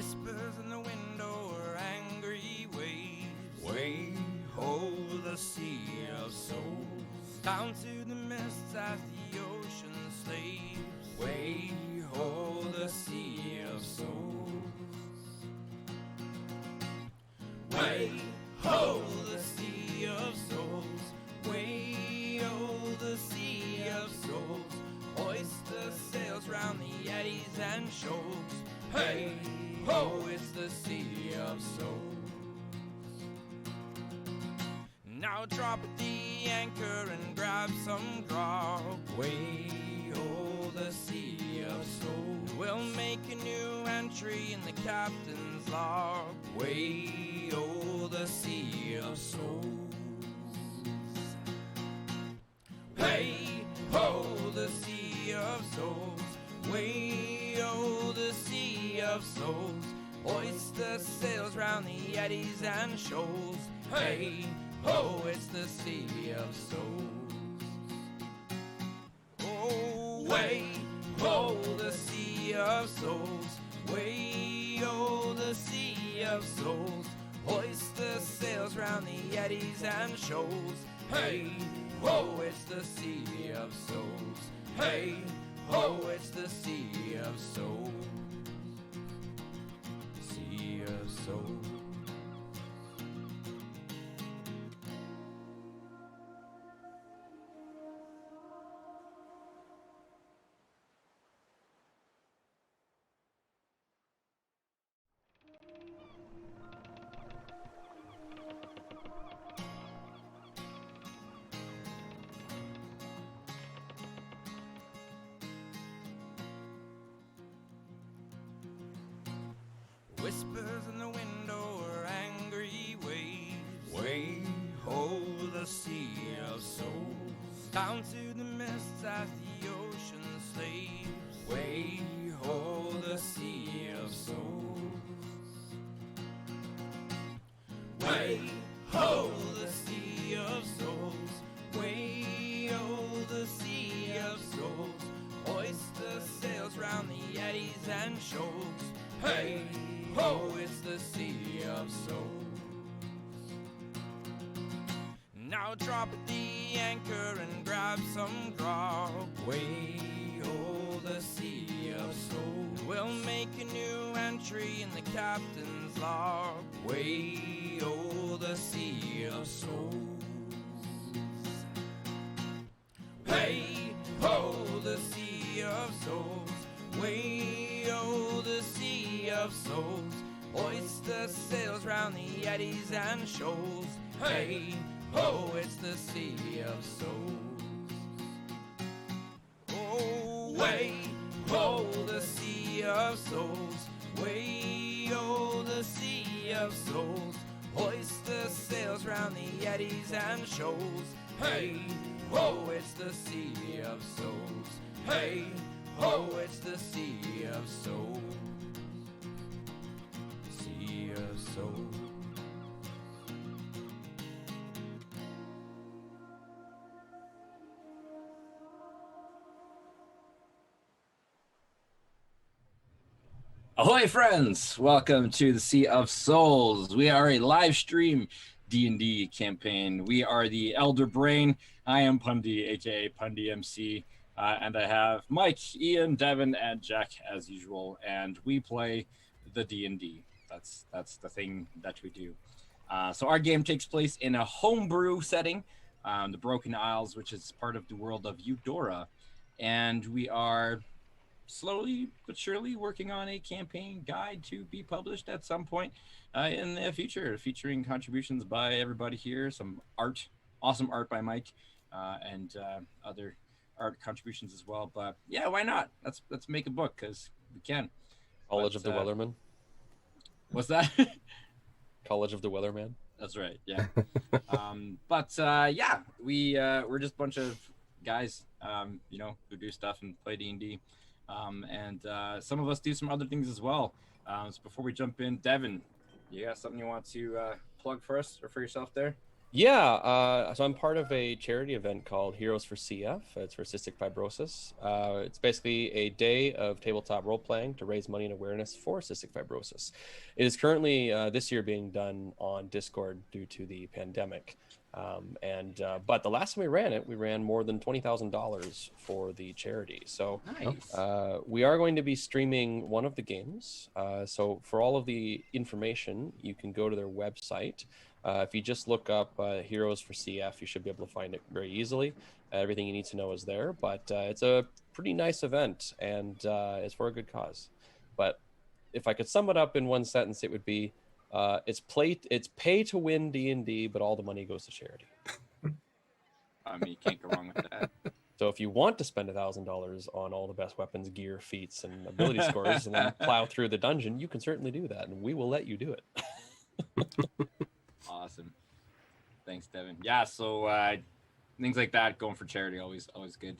Whispers in the window are angry waves. Way ho the sea of souls. Down to the mists as the ocean slaves. Way ho the sea of souls. Way ho the sea of souls. Way ho the sea of souls. Hoist the sails round the eddies and shoals. Hey ho, it's the sea of souls. Now drop the anchor and grab some grog. Way ho, the sea of souls. We'll make a new entry in the captain's log. Way ho, the sea of souls. Hey ho, the sea of souls. Way ho, the sea of souls. Hoist the sails round the eddies and shoals. Hey ho, it's the sea of souls. Oh, way ho, the sea of souls. Way ho, the sea of souls. Hoist the sails round the eddies and shoals. Hey ho, it's the sea of souls. Hey ho, it's the sea of souls. Sea of souls. Whispers in the window are angry waves. Way ho, the sea of souls. Down to the mists as the ocean slaves. Way ho, the sea of souls. Way ho, the sea of souls. Way ho, the sea of souls. Hoist the sails round the eddies and shoals. Hey ho, it's the sea of souls. Now drop the anchor and grab some grog. Way ho, the sea of souls. We'll make a new entry in the captain's log. Way ho, the sea of souls. Hey ho, the sea of souls. Way ho, the sea of souls. Hoist the sails round the eddies and shoals. Hey ho, it's the sea of souls. Oh, way ho, the sea of souls. Way ho, the sea of souls. Hoist the sails round the eddies and shoals. Hey ho, it's the sea of souls. Hey ho, it's the sea of souls. Sea of souls. Ahoy friends! Welcome to the Sea of Souls. We are a live stream D&D campaign. We are the Elder Brain. I am Pundy, aka Pundy MC. And I have Mike, Ian, Devin, and Jack as usual, and we play the D&D. That's the thing that we do. So our game takes place in a homebrew setting, the Broken Isles, which is part of the world of Eudora, and we are slowly but surely working on a campaign guide to be published at some point in the future, featuring contributions by everybody here, some art, awesome art by Mike, and other art contributions as well. But yeah, why not? Let's make a book because we can. College of the Weatherman. What's that? College of the Weatherman. That's right. Yeah. Yeah, we're just a bunch of guys, who do stuff and play D&D, and some of us do some other things as well. So before we jump in, Devin, you got something you want to plug for us or for yourself there? Yeah, so I'm part of a charity event called Heroes for CF. It's for cystic fibrosis. It's basically a day of tabletop role playing to raise money and awareness for cystic fibrosis. It is currently this year being done on Discord due to the pandemic. But the last time we ran it, we ran more than $20,000 for the charity. So Nice. we are going to be streaming one of the games. So for all of the information, you can go to their website. If you just look up Heroes for CF, you should be able to find it very easily. Everything you need to know is there, but it's a pretty nice event, and it's for a good cause. But if I could sum it up in one sentence, it would be, it's pay to win D&D, but all the money goes to charity. I mean, you can't go wrong with that. So if you want to spend $1,000 on all the best weapons, gear, feats, and ability scores, and then plow through the dungeon, you can certainly do that, and we will let you do it. Awesome. Thanks, Devin. Yeah, so things like that, going for charity, always good.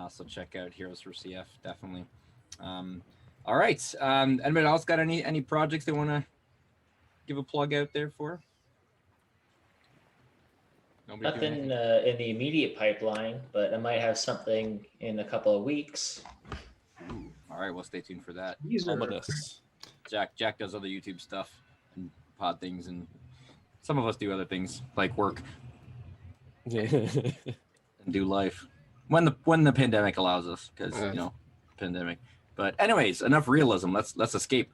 So check out Heroes for CF, definitely. All right. Anybody else got any projects they want to give a plug out there for? Nobody Nothing in the immediate pipeline, but I might have something in a couple of weeks. Ooh, all right, well, stay tuned for that. Ominous. Jack does other YouTube stuff and pod things, and some of us do other things like work and do life when the pandemic allows us, because pandemic. But anyways, enough realism. Let's escape.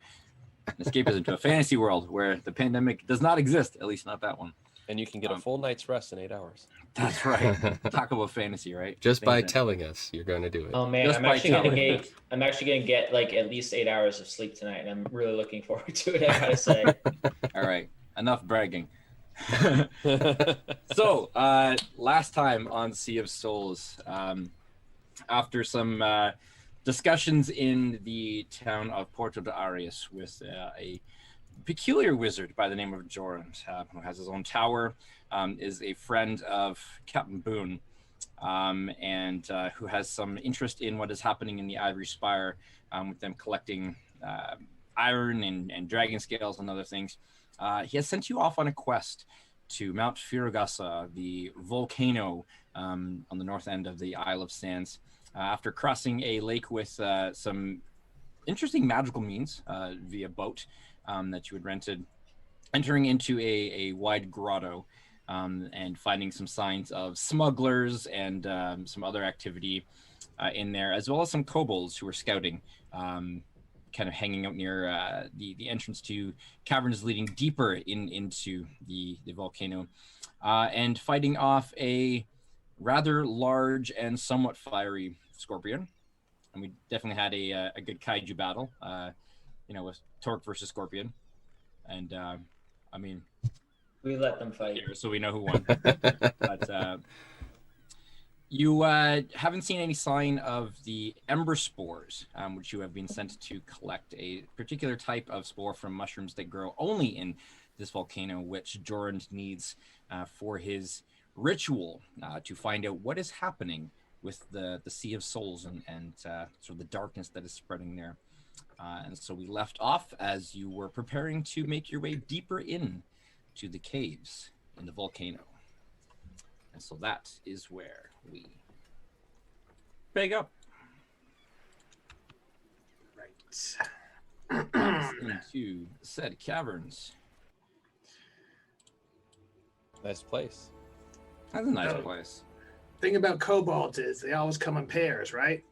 Escape is into a fantasy world where the pandemic does not exist, at least not that one. And you can get a full night's rest in 8 hours. That's right. Talk about fantasy, right? Just by telling us you're going to do it. Oh man, Just I'm by actually gonna get like at least 8 hours of sleep tonight, and I'm really looking forward to it. I gotta say. All right, enough bragging. So last time on Sea of Souls, after some discussions in the town of Porto de Arias with a peculiar wizard by the name of Jorand, who has his own tower, is a friend of Captain Boone, and who has some interest in what is happening in the Ivory Spire, with them collecting iron and dragon scales and other things. He has sent you off on a quest to Mount Furogasa, the volcano on the north end of the Isle of Sands, after crossing a lake with some interesting magical means via boat that you had rented, entering into a wide grotto, and finding some signs of smugglers and some other activity in there, as well as some kobolds who were scouting, kind of hanging out near the entrance to caverns leading deeper into the volcano, and fighting off a rather large and somewhat fiery scorpion. And we definitely had a good kaiju battle, with Torque versus Scorpion. And I mean, We let them fight. here, so we know who won. But you haven't seen any sign of the emberspores, which you have been sent to collect, a particular type of spore from mushrooms that grow only in this volcano, which Jorand needs for his ritual to find out what is happening with the Sea of Souls and sort of the darkness that is spreading there. And so we left off as you were preparing to make your way deeper in to the caves in the volcano. And so that is where we pick up. Right. Into said caverns. Nice place. That's a nice place. Thing about kobolds is they always come in pairs, right?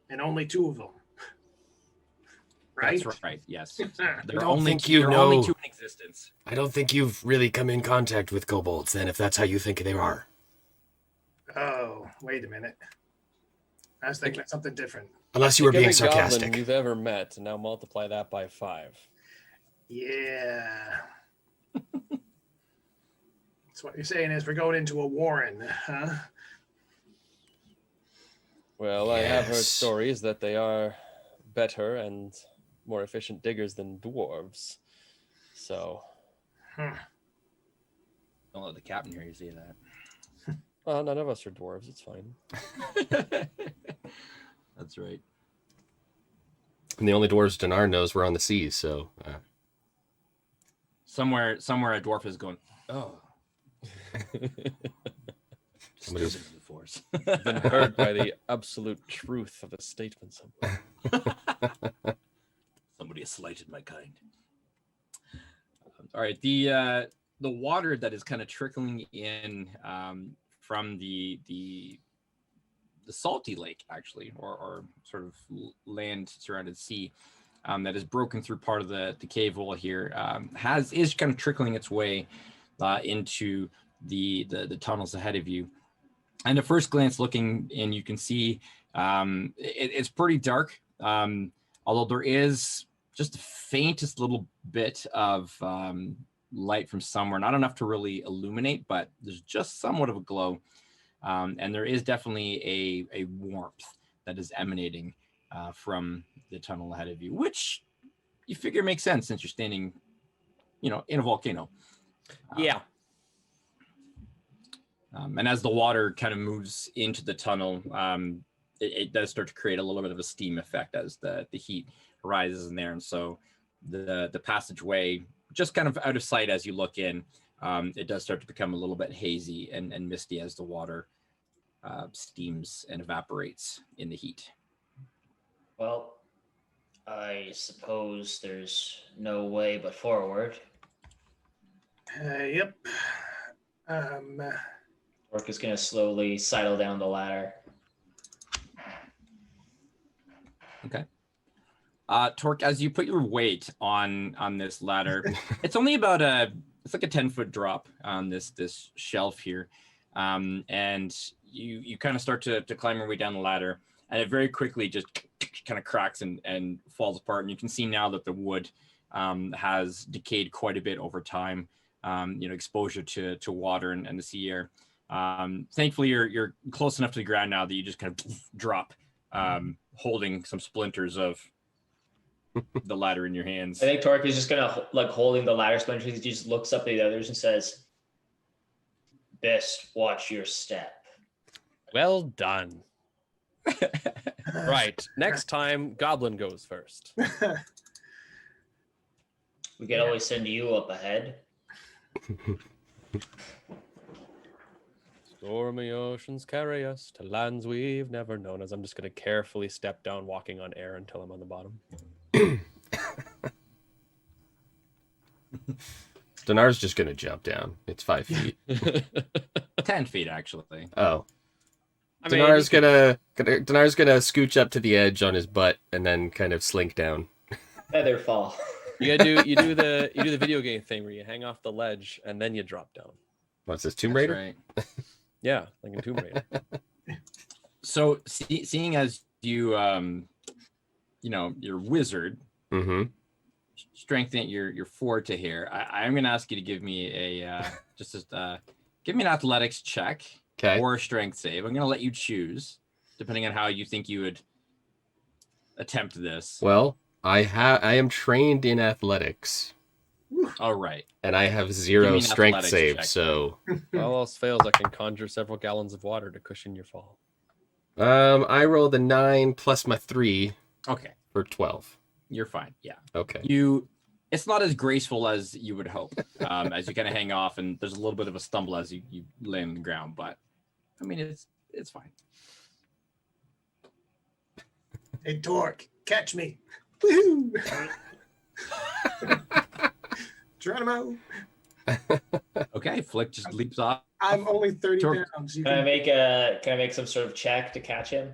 And only two of them. Right? That's right, yes. I There are don't only think you there are know. only two in existence. I don't think you've really come in contact with kobolds then, if that's how you think they are. Oh, wait a minute. I was thinking of something different. Unless you were Pick being every goblin sarcastic. you've ever met, and now multiply that by 5. Yeah. So what you're saying is we're going into a warren, huh? Well, I have heard Yes. stories that they are better and more efficient diggers than dwarves. So, Hmm. Don't let the captain hear you say that. well, none of us are dwarves. It's fine. That's right. And the only dwarves Dinar knows were on the seas, so... Somewhere a dwarf is going, oh. Somebody's- Just the force. Been heard by the absolute truth of a statement somewhere. Somebody has slighted my kind. All right, the water that is kind of trickling in from the salty lake, actually, or sort of land surrounded sea, that is broken through part of the cave wall here, is kind of trickling its way into the tunnels ahead of you. And at first glance, looking in, you can see it's pretty dark, although there is just the faintest little bit of light from somewhere, not enough to really illuminate, but there's just somewhat of a glow. And there is definitely a warmth that is emanating from the tunnel ahead of you, which you figure makes sense since you're standing, in a volcano. Yeah. And as the water kind of moves into the tunnel, it does start to create a little bit of a steam effect as the heat rises in there. And so the passageway, just kind of out of sight as you look in, it does start to become a little bit hazy and misty as the water steams and evaporates in the heat. Well, I suppose there's no way but forward. Yep. Orc is going to slowly sidle down the ladder. Okay. Torque, as you put your weight on this ladder, it's only about it's like a 10-foot drop on this shelf here. And you kind of start to climb your way down the ladder, and it very quickly just kind of cracks and falls apart. And you can see now that the wood has decayed quite a bit over time, exposure to water and the sea air. Thankfully, you're close enough to the ground now that you just kind of drop, holding some splinters of the ladder in your hands. I think Torque is just gonna holding the ladder splinters. He just looks up at the others and says, "Best watch your step." Well done. Right. Next time, Goblin goes first. We can always send you up ahead. Stormy oceans carry us to lands we've never known. As I'm just going to carefully step down, walking on air until I'm on the bottom. Dinar's just gonna jump down. It's 5 feet. 10 feet, actually. Oh. I mean, Dinar's gonna scooch up to the edge on his butt and then kind of slink down. Feather fall. you do the video game thing where you hang off the ledge and then you drop down. What's this, Tomb That's Raider? right. Yeah, like in Tomb Raider. So seeing as you you're wizard, Mm-hmm. strengthen your forte here, I'm gonna ask you to give me give me an athletics check. Okay. Or a strength save. I'm gonna let you choose, depending on how you think you would attempt this. Well, I am trained in athletics, All right. and I have Give 0 me an strength athletics save, check. so All else fails, I can conjure several gallons of water to cushion your fall. I rolled a 9 plus my 3 Okay. for 12. You're fine. Yeah. Okay. It's not as graceful as you would hope, as you kind of hang off, and there's a little bit of a stumble as you land on the ground, but I mean, it's fine. Hey, Torque, catch me. Woohoo! Geronimo. Okay, Flick just leaps off. I'm only 30 Torque. pounds. You Can I can... make some sort of check to catch him?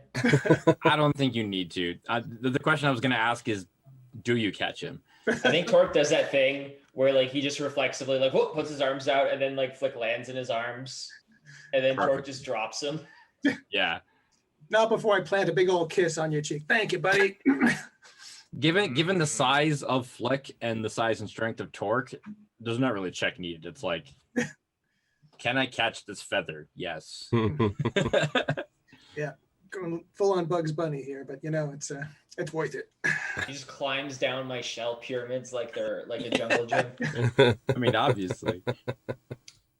I don't think you need to. The question I was going to ask is, do you catch him? I think Torque does that thing where he just reflexively whoop, puts his arms out, and then Flick lands in his arms, and then Torque Perfect. just drops him. Yeah. Not before I plant a big old kiss on your cheek. Thank you, buddy. Given the size of Flick and the size and strength of Torque, there's not really a check needed. It's like, can I catch this feather? Yes. Going full on Bugs Bunny here, but it's worth it. He just climbs down my shell pyramids like they're like a jungle gym. I mean, obviously.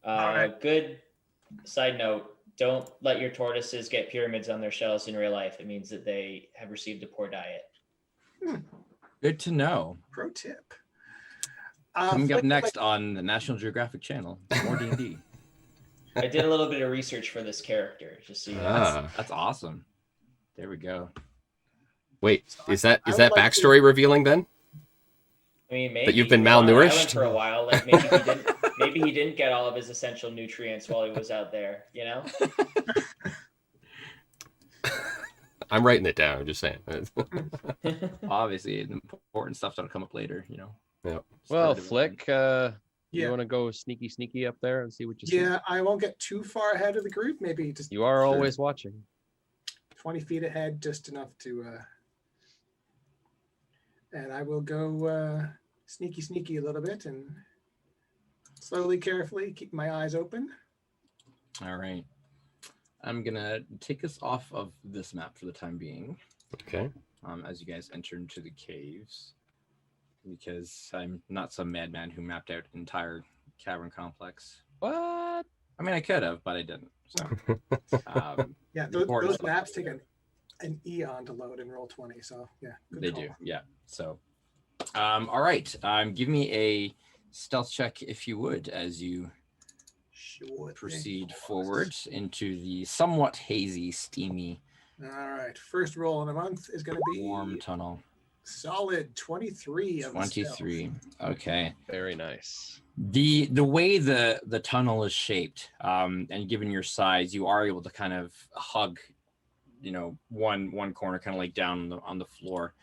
right. Good side note, don't let your tortoises get pyramids on their shells in real life. It means that they have received a poor diet. Good to know. Pro tip. Coming up Flick, next on the National Geographic Channel, more D&D. I did a little bit of research for this character, just so you know. That's awesome. There we go. Wait, is that I would like backstory revealing then? I mean, maybe That you've been he was on an island malnourished? for a while. Like maybe he didn't get all of his essential nutrients while he was out there. You know. I'm writing it down. I'm just saying. Obviously, the important stuff that'll come up later. Yeah. Well, Started with- Flick, you Yeah. want to go sneaky up there and see what you see? Yeah, I won't get too far ahead of the group. Maybe just You are always watching. 20 feet ahead, just enough to. And I will go sneaky a little bit and slowly, carefully keep my eyes open. All right. I'm gonna take us off of this map for the time being. Okay. As you guys enter into the caves, because I'm not some madman who mapped out an entire cavern complex. What? I mean, I could have, but I didn't. So, Yeah, The those important stuff. maps take an eon to load in Roll20. So yeah, good they call. do, yeah. So, all right. Give me a stealth check if you would, as you Sure thing, proceed boss. forward into the somewhat hazy, steamy, All right, first roll in a month is going to be warm tunnel. solid 23 of the stealth. 23. Okay. Very nice. The way the tunnel is shaped, and given your size, you are able to kind of hug, one corner, kind of like down on the floor,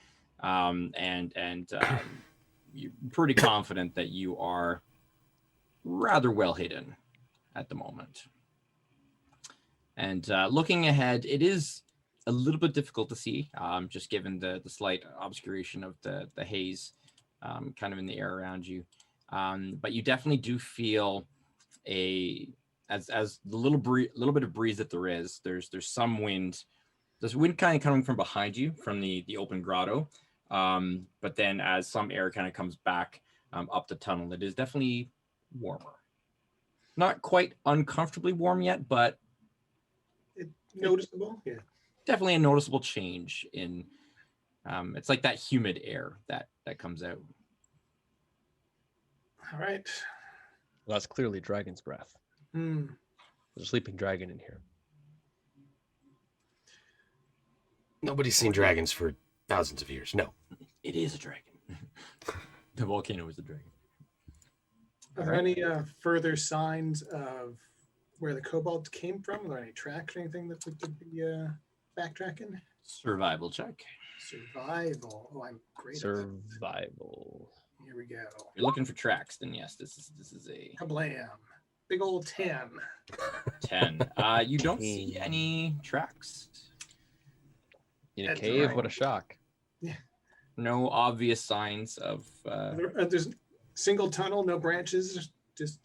and you're pretty confident that you are rather well hidden at the moment. And looking ahead, it is a little bit difficult to see, just given the slight obscuration of the haze kind of in the air around you. But you definitely do feel as the little bit of breeze that there is, there's some wind. There's wind kind of coming from behind you from the open grotto. But then as some air kind of comes back up the tunnel, it is definitely warmer. Not quite uncomfortably warm yet, but Noticeable, yeah. definitely a noticeable change in it's like that humid air that comes out. All right. Well, that's clearly dragon's breath. Hmm. There's a sleeping dragon in here. Nobody's seen dragons for thousands of years. No. It is a dragon. The volcano is a dragon. Are there any further signs of where the kobolds came from? Are there any tracks or anything that we could be backtracking? Survival check. Survival. Oh, I'm great at that. Survival. Here we go. If you're looking for tracks, then yes, this is a Kablam. Big old 10. 10. You don't see any tracks. In a That's cave, right. what a shock. No obvious signs of There's single tunnel, no branches, just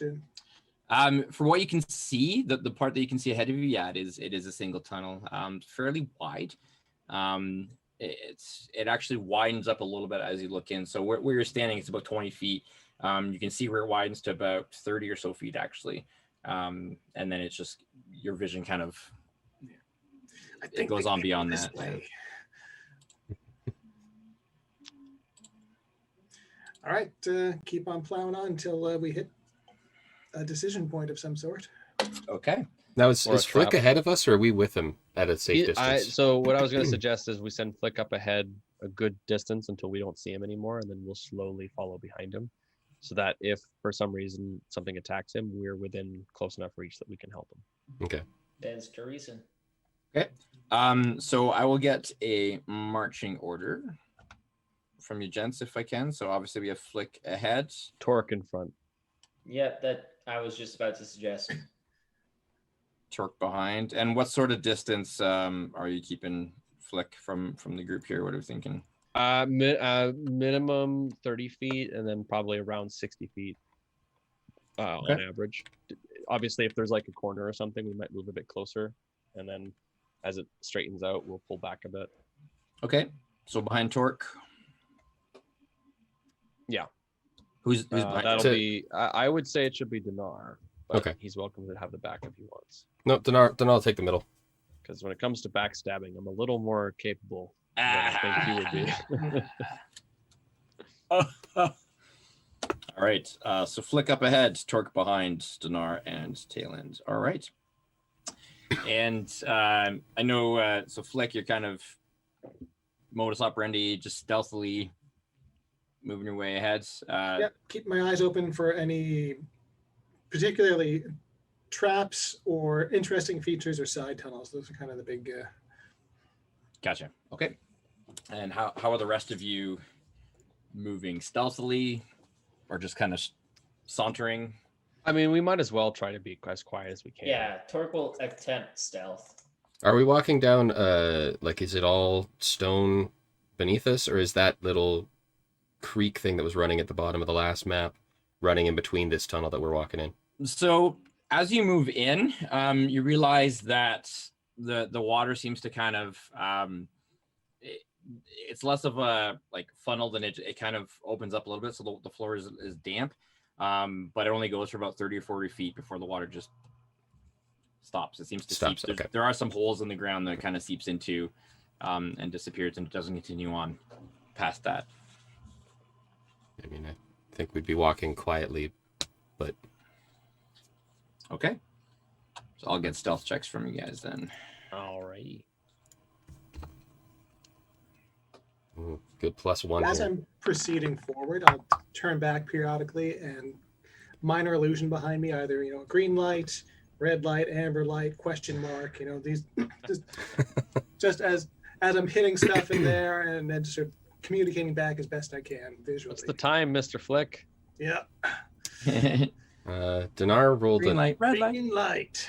from what you can see, the part that you can see ahead of you, yeah, it is a single tunnel, fairly wide. It actually widens up a little bit as you look in. So where you're standing, it's about 20 feet. You can see where it widens to about 30 or so feet actually. And then it's just your vision kind of I it goes they on came beyond this that. way. All right, keep on plowing on until we hit a decision point of some sort. Okay. Now, is Or a Flick trap. ahead of us, or are we with him at a safe distance? So what I was going to suggest is we send Flick up ahead a good distance until we don't see him anymore, and then we'll slowly follow behind him, so that if for some reason something attacks him, we're within close enough reach that we can help him. Okay. Stands to reason. Okay. So I will get a marching order from you gents if I can. So obviously we have Flick ahead. Torque in front. Yeah, that I was just about to suggest. Torque behind. And what sort of distance are you keeping Flick from the group here? What are we thinking? Minimum 30 feet, and then probably around 60 feet on average. Obviously, if there's like a corner or something, we might move a bit closer, and then as it straightens out, we'll pull back a bit. Okay. So behind Torque. Yeah. Who's behind? That'll So- be. I would say it should be Dinar. But Okay. He's welcome to have the back if he wants. No, then I'll take the middle. Because when it comes to backstabbing, I'm a little more capable than I think he would be. All All right. So Flick up ahead, Torque behind, Dinar and Tailend. All right. And I know, so Flick, you're kind of modus operandi, just stealthily moving your way ahead. Yep, keep my eyes open for any particularly traps or interesting features or side tunnels. Those are kind of the big... Gotcha. Okay. And how are the rest of you moving? Stealthily or just kind of sauntering? I mean, we might as well try to be as quiet as we can. Yeah, Torque will attempt stealth. Are we walking down, like, is it all stone beneath us, or is that little creek thing that was running at the bottom of the last map running in between this tunnel that we're walking in? So as you move in, you realize that the water seems to kind of, it's less of a like funnel than it kind of opens up a little bit. So the floor is damp, but it only goes for about 30 or 40 feet before the water just stops. It seems to seep. Okay. There are some holes in the ground that it kind of seeps into and disappears, and it doesn't continue on past that. I mean, I think we'd be walking quietly, but... Okay. So I'll get stealth checks from you guys then. Alrighty. Good +1 As here. I'm proceeding forward, I'll turn back periodically and minor illusion behind me, either, green light, red light, amber light, question mark, these just as I'm hitting stuff in there and then just sort of communicating back as best I can visually. What's the time, Mr. Flick? Yeah. Dinar rolled Green light, red light. Green light.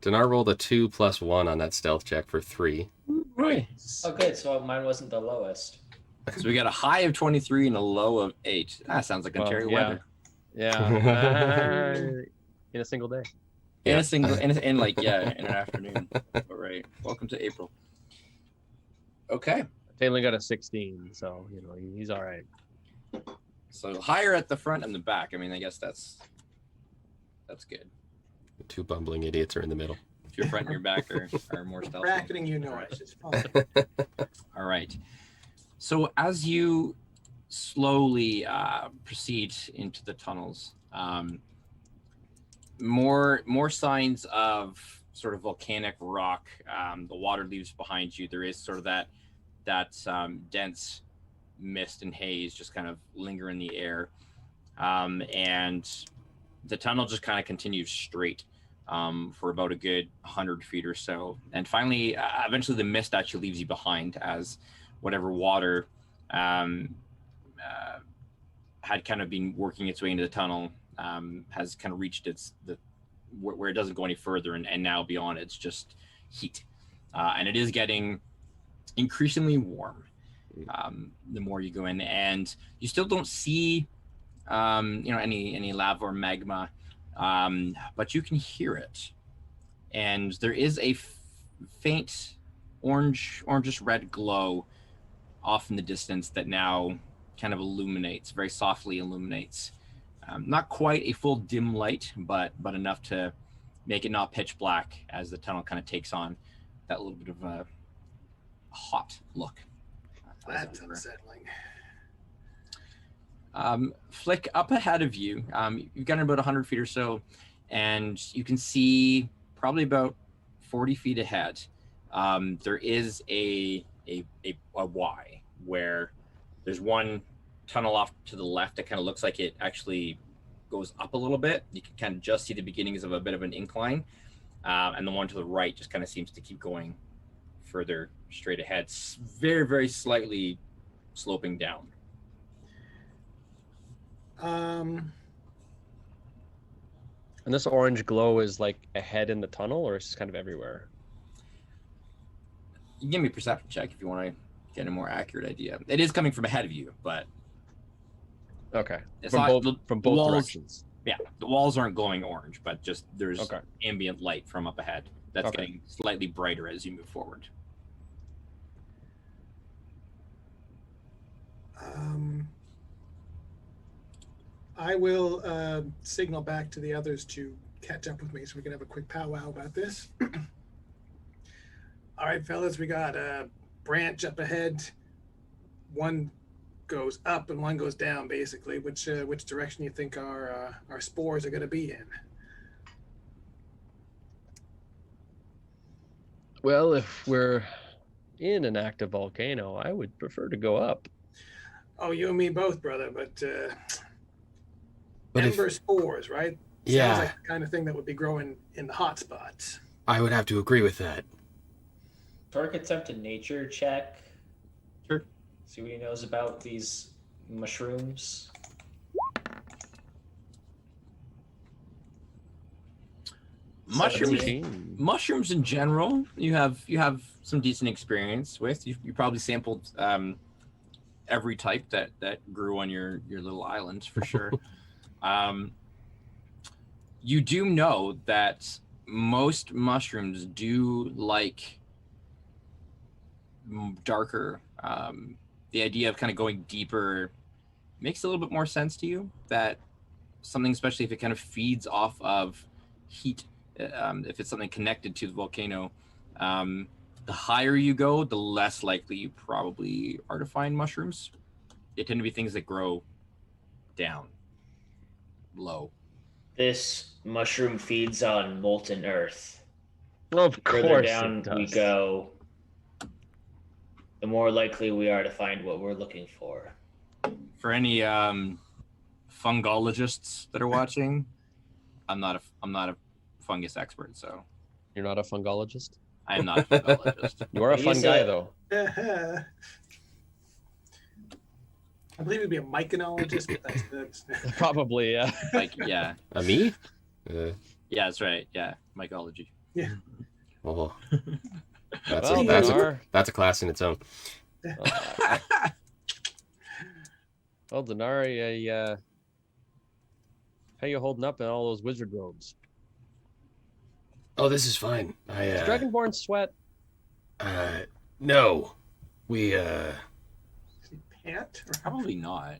Dinar rolled a 2 + 1 on that stealth check for 3. Right. Oh, good. So mine wasn't the lowest. So we got a high of 23 and a low of 8. That sounds like Ontario weather. Yeah. In a single day. In a single, in an afternoon. All right. Welcome to April. Okay. Taylor got a 16, so he's all right. So higher at the front and the back. I mean, I guess that's good. The 2 bumbling idiots are in the middle. If your front and your back are more stealthy. Bracketing noise. It's fine. All right. So as you slowly proceed into the tunnels, more signs of sort of volcanic rock. The water leaves behind you. There is sort of that dense mist and haze just kind of linger in the air, and the tunnel just kind of continues straight for about a good 100 feet or so, and finally, eventually, the mist actually leaves you behind as whatever water had kind of been working its way into the tunnel has kind of reached where it doesn't go any further, and now beyond it's just heat, and it is getting increasingly warm the more you go in, and you still don't see any lava or magma, but you can hear it, and there is a faint orangish red glow off in the distance that now kind of very softly illuminates. Not quite a full dim light, but enough to make it not pitch black as the tunnel kind of takes on that little bit of a hot look. That's unsettling. Flick, up ahead of you, you've gotten about 100 feet or so, and you can see probably about 40 feet ahead. There is a Y where there's one tunnel off to the left that kind of looks like it actually goes up a little bit. You can kind of just see the beginnings of a bit of an incline, and the one to the right just kind of seems to keep going further straight ahead, very, very slightly sloping down. And this orange glow is like ahead in the tunnel, or it's just kind of everywhere? You can give me a perception check if you want to get a more accurate idea. It is coming from ahead of you, but okay, it's from both walls, directions. Yeah, the walls aren't glowing orange, but just there's ambient light from up ahead that's getting slightly brighter as you move forward. I will signal back to the others to catch up with me so we can have a quick powwow about this. All right, fellas, we got a branch up ahead, one goes up and one goes down, basically. Which direction you think our spores are going to be in? Well, if we're in an active volcano, I would prefer to go up. Oh, you and me both, brother. But But if- ember spores, right? Yeah. Sounds like the kind of thing that would be growing in the hot spots. I would have to agree with that. Torque attempt a nature check. Sure. See what he knows about these mushrooms. Mushrooms in general, you have some decent experience with. You probably sampled every type that grew on your little island for sure. You do know that most mushrooms do like darker. The idea of kind of going deeper makes a little bit more sense to you. That something, especially if it kind of feeds off of heat, if it's something connected to the volcano, the higher you go, the less likely you probably are to find mushrooms. They tend to be things that grow down low. This mushroom feeds on molten earth. Of Further course down it does. we go, the more likely we are to find what we're looking for. For any fungologists that are watching, I'm not a fungus expert, so You're not a fungologist? I am not a fungologist. You are a He's fun guy, a- though. I believe it'd be a myconologist, but that's Probably, yeah. Like, yeah, Me? yeah, that's right. Yeah, mycology. Oh, Well, that's a class in its own. Well, Denari, how you holding up in all those wizard robes? Oh, this is fine. Does Dragonborn sweat? No, we pant. Probably not.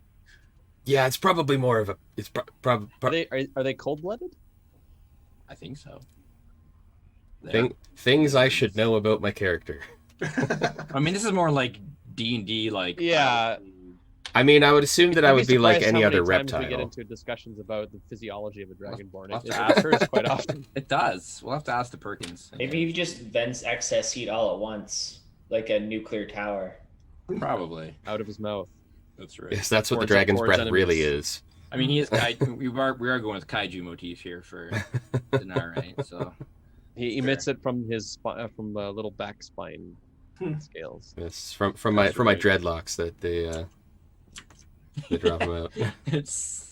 yeah, it's probably more of a it's Are they cold-blooded? I think so. things I should know about my character. I mean, this is more like D&D, like Yeah. I mean, I would assume that I I'd would be like surprised any how other many times We get reptile. into discussions about the physiology of a Dragonborn. We'll have It to ask. occurs quite often. It does. We'll have to ask the Perkins. Maybe you just vents excess heat all at once, like a nuclear tower. Probably. Out of his mouth. That's right. Yes, that's what the Towards- dragon's towards breath really enemies. is. I mean, he is. We are going with kaiju motif here for Dinar, right? So He emits it from his from little back spine Hmm. scales. Yes, from my That's my right. dreadlocks that they drop them out. it's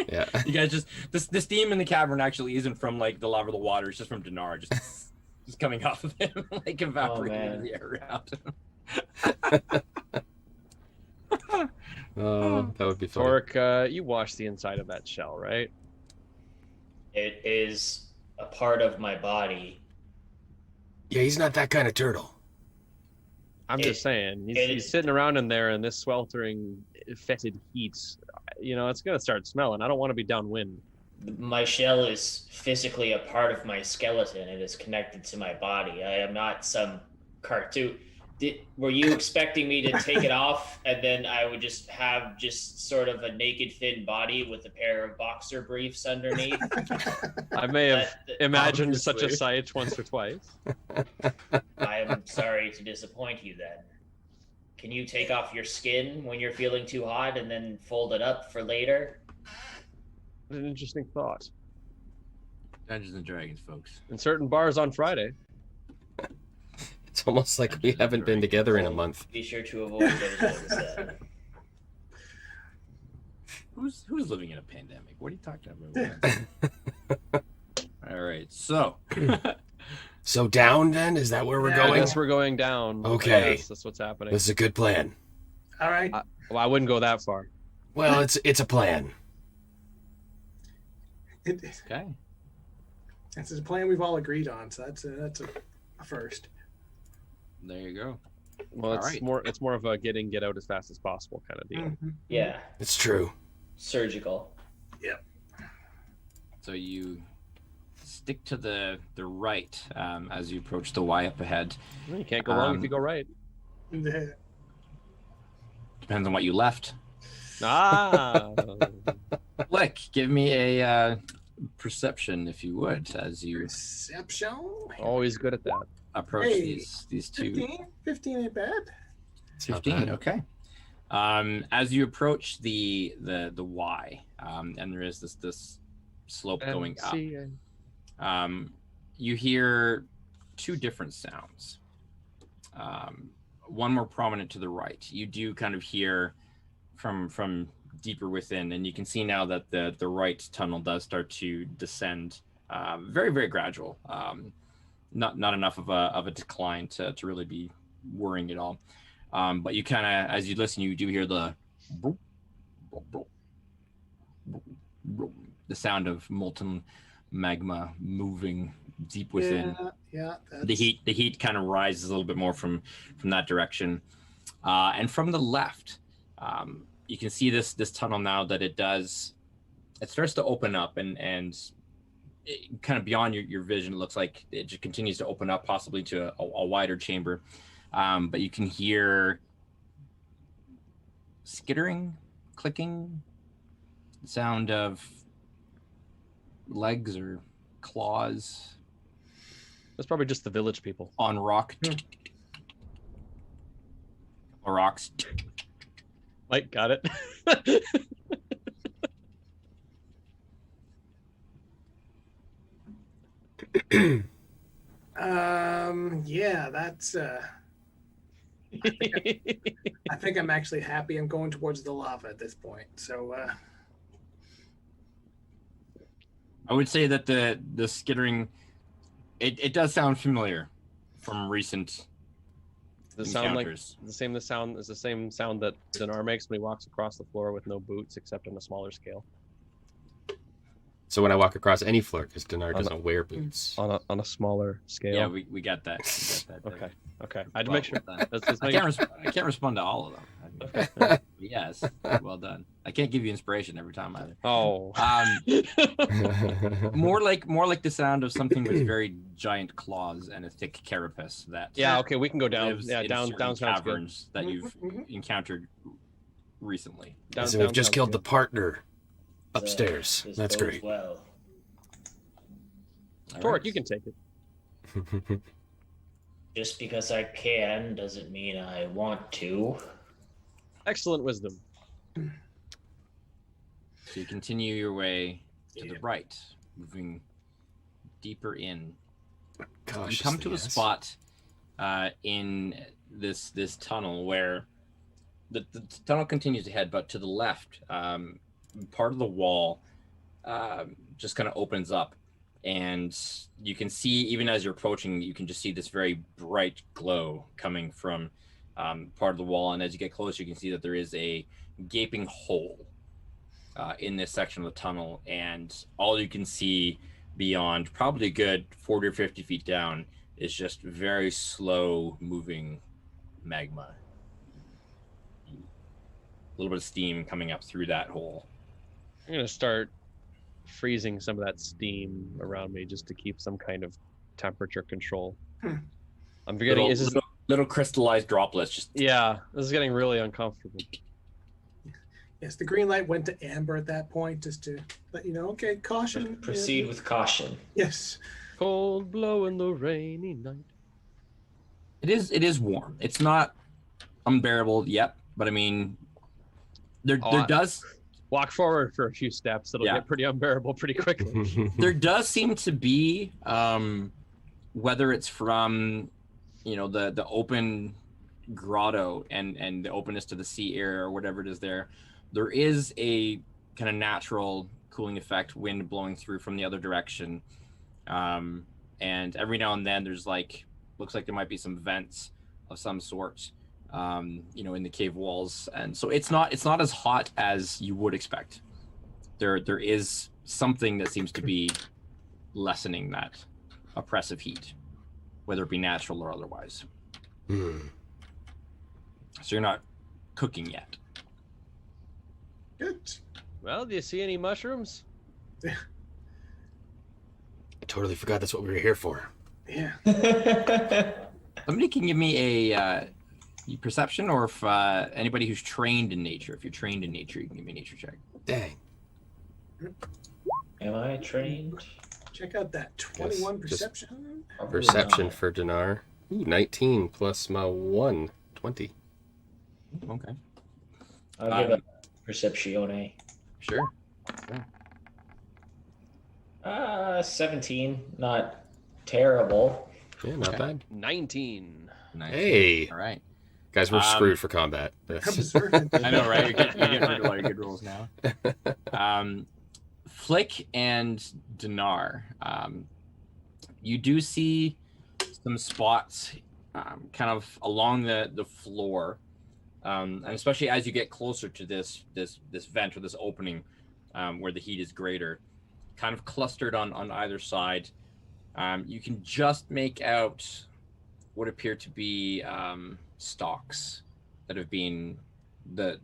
Yeah. you guys just the steam in the cavern actually isn't from like the lava of the water. It's just from Dinar, just coming off of him, like evaporating man. into the air around him. Oh, that would be fun. Torque, you wash the inside of that shell, right? It is a part of my body. Yeah, he's not that kind of turtle. I'm just saying, it- he's sitting around in there in this sweltering, fetid heat. You know, it's gonna start smelling. I don't want to be downwind. My shell is physically a part of my skeleton. It is connected to my body. I am not some cartoon. Were you expecting me to take it off and then I would just have just sort of a naked thin body with a pair of boxer briefs underneath? I may have That- imagined such a Obviously. sight once or twice. I am sorry to disappoint you then. Can you take off your skin when you're feeling too hot and then fold it up for later? What an interesting thought. Dungeons and Dragons, folks. In certain bars on Friday. It's almost like we haven't been together in a month. Be sure to avoid those instead. Who's living in a pandemic? What are you talking about? All right, so So down then? Is that where we're Yeah, I going? guess we're going down. Okay. Yes, that's what's happening. This is a good plan. All right. Well, I wouldn't go that far. Well, it's a plan. okay. That's a plan we've all agreed on, so that's a first. There you go. Well, it's Alright. more of a get out as fast as possible kind of deal. Mhm. Yeah, It's true. surgical. So you stick to the right as you approach the Y up ahead. Well, you can't go wrong if you go right. The- Depends on what you left. Ah. Flick, give me a perception, if you would, as you Perception. Always good at that. approach Hey, these two. 15? 15 ain't bad. 15, okay. As you approach the Y, and there is this slope going up, you hear two different sounds. One more prominent to the right. You do kind of hear from deeper within, and you can see now that the right tunnel does start to descend, very, very gradual. Not enough of a decline to really be worrying at all. But you kind of, as you listen, you do hear the sound of molten magma moving deep within. Yeah. The heat kind of rises a little bit more from that direction, and from the left, you can see this tunnel now that it starts to open up, and it, kind of beyond your vision, it looks like it just continues to open up, possibly to a wider chamber. But you can hear skittering, clicking, sound of legs or claws That's probably just the village people. on rock. Or rocks. Mike, got it. Yeah, that's I think I'm actually happy I'm going towards the lava at this point. So I would say that the skittering, it does sound familiar from recent Does it sound like encounters. the same sound that Dinar makes when he walks across the floor with no boots, except on a smaller scale? So when I walk across any floor, because Dinar doesn't wear boots. On a smaller scale. Yeah, we got that. Okay. I had to make sure. Well done. Let's just I make can't respond to all of them. Okay. Yes, well done. I can't give you inspiration every time either. Oh. More like the sound of something with very giant claws and a thick carapace that Yeah. Okay. We can go down. lives Yeah. in Down. certain Down sounds good. caverns that you've encountered recently. Down, So down we've just sounds killed the good. partner upstairs. This That's bodes great. Well, All Torque, right. you can take it. just because I can doesn't mean I want to. Excellent wisdom. So you continue your way to the right, moving deeper in. You come to a spot in this tunnel where the tunnel continues to head, but to the left, part of the wall just kind of opens up, and you can see, even as you're approaching, you can just see this very bright glow coming from part of the wall. And as you get closer, you can see that there is a gaping hole in this section of the tunnel, and all you can see beyond, probably a good 40 or 50 feet down, is just very slow moving magma. A little bit of steam coming up through that hole. I'm gonna start freezing some of that steam around me just to keep some kind of temperature control. I'm forgetting. Little crystallized droplets. Just Yeah, this is getting really uncomfortable. yes, the green light went to amber at that point, just to let you know. Okay, caution. Proceed with caution. Yes. Cold blow in the rainy night. it is warm. It's not unbearable yet, but I mean, there does Walk forward for a few steps. It'll Yeah. get pretty unbearable pretty quickly. there does seem to be, whether it's from the open grotto and the openness to the sea air or whatever it is, there is a kind of natural cooling effect, wind blowing through from the other direction, and every now and then there's looks like there might be some vents of some sort, in the cave walls, and so it's not as hot as you would expect. There is something that seems to be lessening that oppressive heat, whether it be natural or otherwise. So you're not cooking yet. Good. Well, do you see any mushrooms? I totally forgot that's what we were here for. Yeah. Somebody can give me a Perception, or if anybody who's trained in nature. If you're trained in nature, you can give me a nature check. Dang. Am I trained? Check out that 21 Just- perception. Probably Perception not. for Dinar. Ooh, 19 plus my 1, 20. Okay. I'll give a perceptione. Sure. 17. Not terrible. Yeah, not Okay. bad. 19. Nice. Hey. All right. Guys, we're screwed for combat. Observant. I know, right? You're getting rid of all your good rolls now. Flick and Dinar, you do see some spots kind of along the floor, and especially as you get closer to this vent or this opening where the heat is greater, kind of clustered on either side. You can just make out what appear to be stalks that have been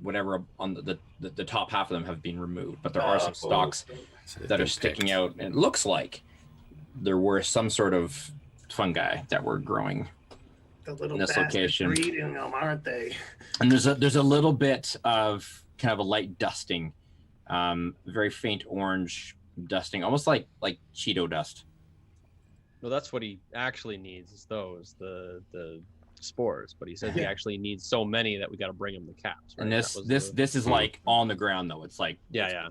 whatever on the top half of them have been removed, but there are some stalks that are sticking out, and it looks like there were some sort of fungi that were growing The little in this bastards location. are eating them, aren't they? And there's a little bit of kind of a light dusting, very faint orange dusting, almost like Cheeto dust. No, that's what he actually needs, is the spores. But he says he actually needs so many that we got to bring him the caps. Right? And That was this is like on the ground though. It's like yeah.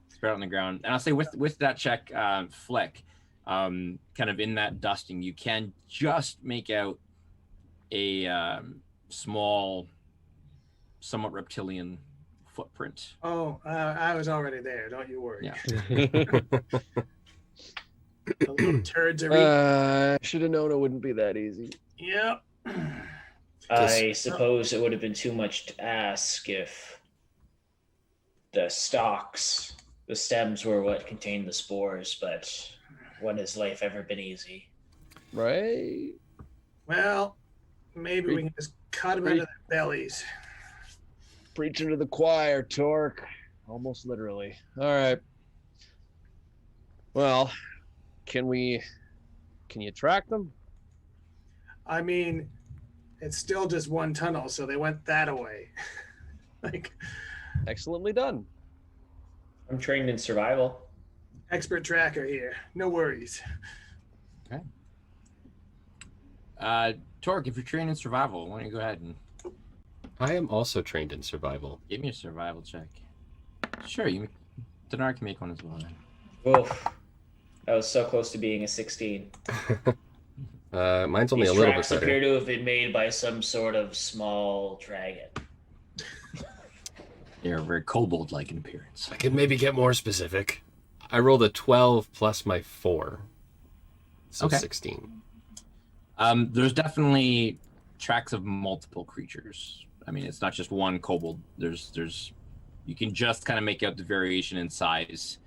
spread out on the ground. And I'll say with that check, Flick, kind of in that dusting, you can just make out a small, somewhat reptilian footprint. Oh, I was already there. Don't you worry. Yeah. The little turds are eating. I should have known it wouldn't be that easy. Yep. I suppose it would have been too much to ask if the stalks, the stems were what contained the spores, but when has life ever been easy? Right? Well, maybe we can just cut them out of their bellies. Preaching to the choir, Torque. Almost literally. All right. Well, can you track them? I mean, it's still just one tunnel, so they went that away. Like, Excellently done. I'm trained in survival. expert tracker here. No worries. Torque, if you're trained in survival, why don't you go ahead and I am also trained in survival. give me a survival check? Sure, Dinar can make one as well. Oof. I was so close to being a 16. Mine's only These a little bit tracks better. appear to have been made by some sort of small dragon. They're very kobold-like in appearance. I can maybe get more specific. I rolled a 12 plus my 4. So Okay. 16. There's definitely tracks of multiple creatures. I mean, it's not just one kobold. There's you can just kind of make out the variation in size,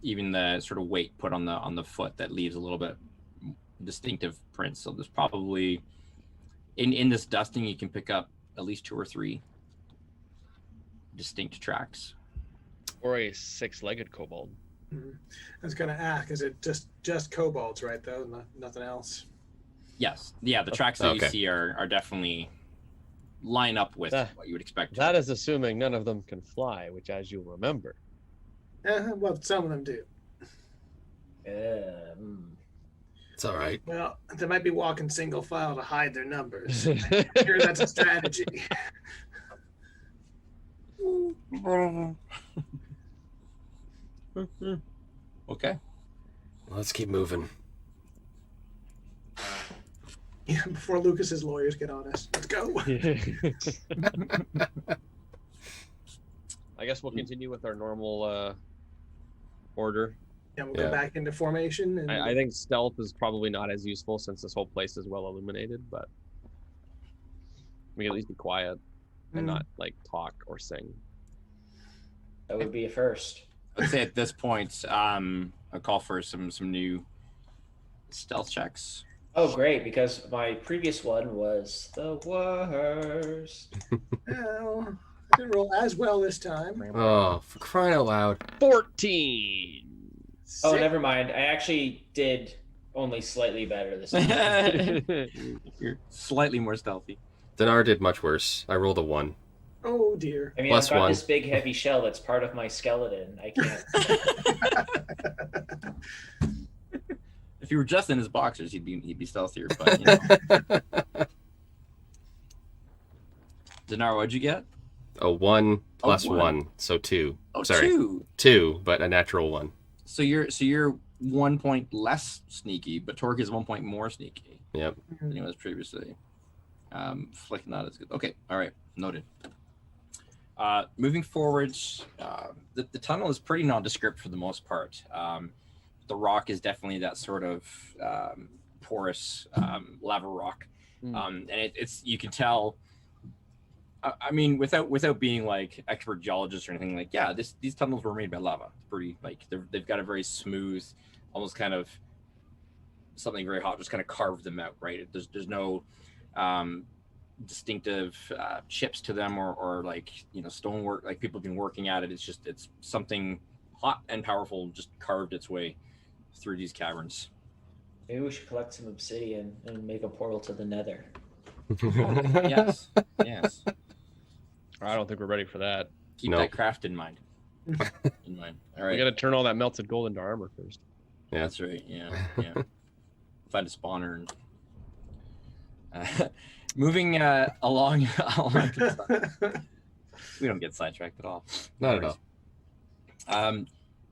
even the sort of weight put on the foot that leaves a little bit distinctive prints. So there's probably in this dusting you can pick up at least 2 or 3 distinct tracks. Or a 6-legged kobold. I was gonna ask, is it just kobolds, right? Though, nothing else. Yes, yeah, the tracks that Okay. you see are definitely line up with That- what you would expect. That is assuming none of them can fly, which, as you'll remember, Well, some of them do. It's all right. Well, they might be walking single file to hide their numbers. I'm sure that's a strategy. Okay. Let's keep moving. Yeah, before Lucas's lawyers get on us. Let's go. I guess we'll continue with our normal order. Yeah, we'll Yeah. go back into formation. And I think stealth is probably not as useful since this whole place is well illuminated, but we can at least be quiet and not like talk or sing. That would be a first. I'd say at this point, I'll call for some new stealth checks. Oh, great, because my previous one was the worst. Well, I didn't roll as well this time. Oh, for crying out loud. 14. Oh, Six. never mind. I actually did Only slightly better this time. You're slightly more stealthy. Dinar did much worse. I rolled a 1. Oh dear. I mean, Plus I've got one. this big heavy shell that's part of my skeleton. I can't. If you were just in his boxers, he'd be stealthier. But you know. Dinar, what'd you get? A 1 plus 1. 1, so 2. Oh, Sorry, 2. 2, but a natural 1. So you're 1 point less sneaky, but Torque is 1 point more sneaky Yep. than he was previously. Flick not as good. Okay, all right, noted. Moving forward, the tunnel is pretty nondescript for the most part. The rock is definitely that sort of porous lava rock, and it's you can tell. I mean, without being like expert geologists or anything, like these tunnels were made by lava. It's pretty like they've got a very smooth, almost kind of something very hot, just kind of carved them out, right? There's no distinctive chips to them or like stonework, like people have been working at it. It's something hot and powerful, just carved its way through these caverns. Maybe we should collect some obsidian and make a portal to the nether. Yes. I don't think we're ready for that. Keep No. that craft in mind. All We right. got to turn all that melted gold into armor first. Yeah. That's right. Yeah. Find a spawner and moving along. We don't get sidetracked at all. Not at all.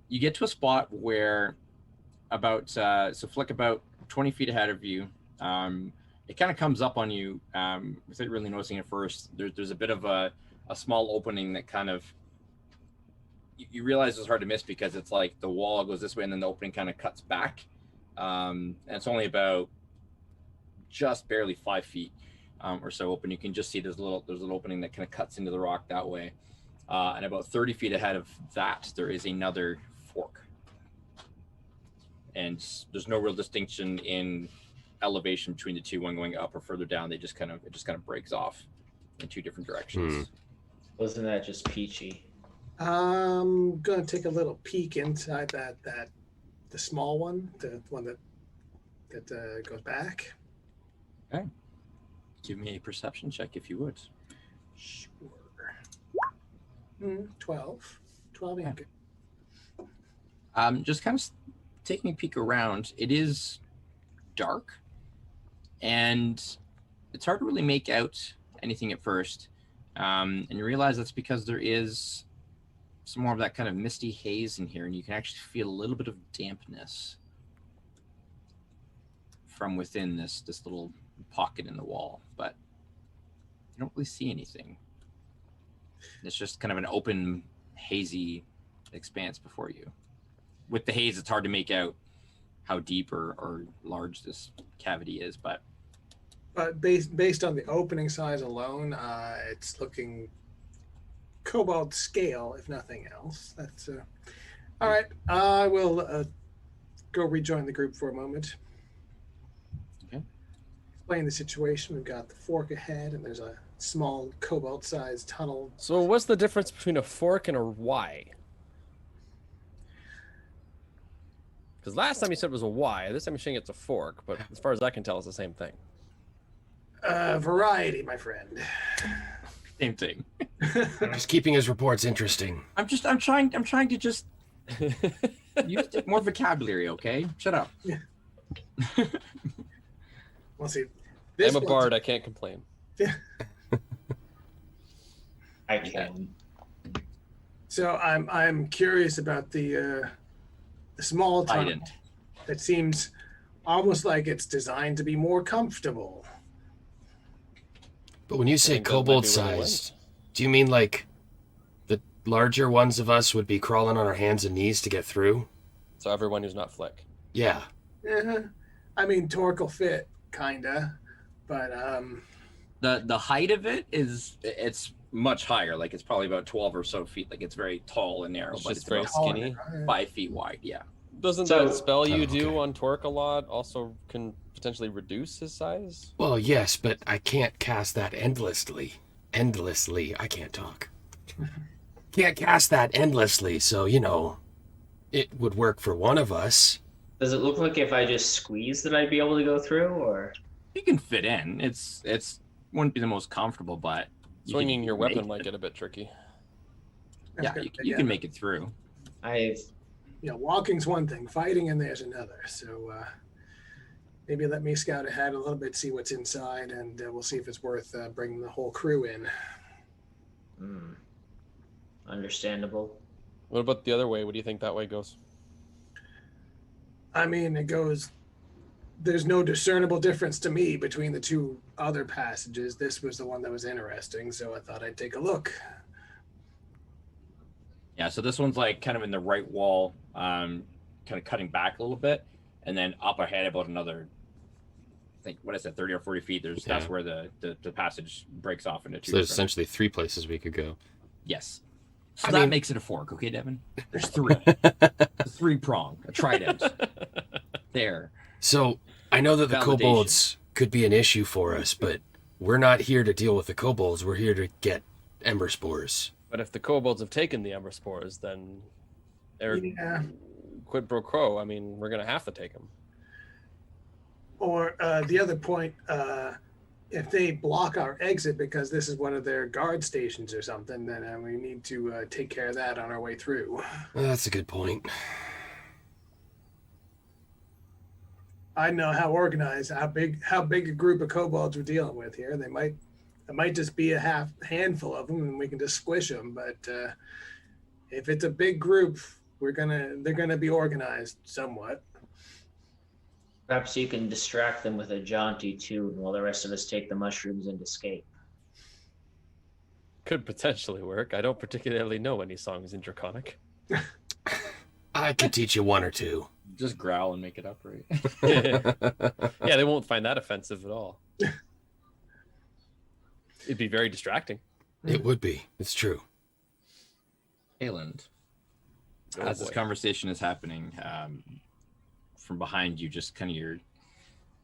You get to a spot where about Flick about 20 feet ahead of you. It kind of comes up on you without really noticing at first. There's a bit of a small opening that kind of you realize it's hard to miss because it's like the wall goes this way and then the opening kind of cuts back. And it's only about just barely 5 feet or so open. You can just see there's an opening that kind of cuts into the rock that way. And about 30 feet ahead of that, there is another fork. And there's no real distinction in elevation between the two, one going up or further down. It just kind of breaks off in two different directions. Wasn't that just peachy? I'm gonna take a little peek inside the small one, the one that goes back. Okay. Give me a perception check if you would. Sure. 12. 12, yeah. Just kind of taking a peek around. It is dark, and it's hard to really make out anything at first. And you realize that's because there is some more of that kind of misty haze in here, and you can actually feel a little bit of dampness from within this little pocket in the wall, but you don't really see anything. It's just kind of an open, hazy expanse before you. With the haze, it's hard to make out how deep or large this cavity is, but based on the opening size alone, it's looking cobalt scale, if nothing else. That's all right. I will go rejoin the group for a moment. Okay. Explain the situation. We've got the fork ahead, and there's a small cobalt-sized tunnel. So what's the difference between a fork and a Y? Because last time you said it was a Y. This time you're saying it's a fork, but as far as I can tell, it's the same thing. Variety, my friend. same thing. Just keeping his reports interesting. I'm trying to just use more vocabulary, okay? Shut up. We'll see. I'm a bard. I can't complain. I can. So I'm curious about the small tunnel. Trident. That seems almost like it's designed to be more comfortable. But when you say think that might be kobold where they sized, do you mean like the larger ones of us would be crawling on our hands and knees to get through? So everyone who's not Flick. Yeah. I mean, torque will fit, kinda, but The height of it it's much higher. Like it's probably about 12 or so feet. Like it's very tall and narrow, It's but just it's very about skinny. 5 feet wide. Yeah. Doesn't So- that spell you Oh, do okay. on Torque a lot also can potentially reduce his size? Well, yes, but I can't cast that endlessly. I can't talk. Can't cast that endlessly, so, it would work for one of us. Does it look like if I just squeeze that I'd be able to go through, or? You can fit in. It's wouldn't be the most comfortable, but Swinging your weapon might it. get a bit tricky. Yeah, you can make it through. Walking's one thing, fighting and there's another. So maybe let me scout ahead a little bit, see what's inside, and we'll see if it's worth bringing the whole crew in. Understandable. What about the other way? What do you think that way goes? I mean, it goes. There's no discernible difference to me between the two other passages. This was the one that was interesting, so I thought I'd take a look. Yeah, so this one's like kind of in the right wall, kind of cutting back a little bit, and then up ahead about another, I think, what is it, 30 or 40 feet? That's where the passage breaks off into two. So there's essentially 3 places we could go. Yes. So that makes it a fork, okay, Devin? There's 3. A 3-prong, a trident. There. So I know that the Validation. kobolds could be an issue for us, but we're not here to deal with the kobolds. We're here to get emberspores. But if the kobolds have taken the emberspores, then they're quid pro quo. I mean, we're going to have to take them. Or the other point, if they block our exit because this is one of their guard stations or something, then we need to take care of that on our way through. That's a good point. I know how organized, how big a group of kobolds we're dealing with here. It might just be a handful of them, and we can just squish them. But if it's a big group, they're gonna be organized somewhat. Perhaps you can distract them with a jaunty tune while the rest of us take the mushrooms and escape. Could potentially work. I don't particularly know any songs in Draconic. I could teach you 1 or 2. Just growl and make it up, right? Yeah, they won't find that offensive at all. It'd be very distracting. It would be. It's true. Ayland, Oh, as this boy. conversation is happening, from behind you, just kind of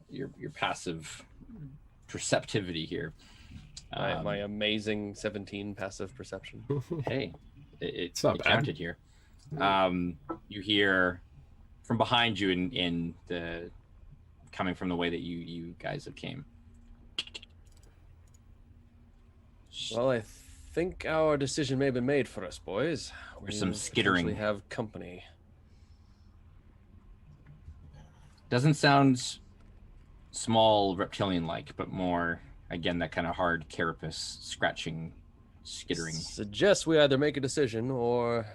your passive perceptivity here. My amazing 17 passive perception. Hey, it's not it bad. counted here. You hear from behind you in the coming from the way that you guys have came. Well, I think our decision may have been made for us, boys. There's some We skittering. potentially have company. Doesn't sound small reptilian-like, but more, again, that kind of hard carapace scratching, skittering. Suggest we either make a decision or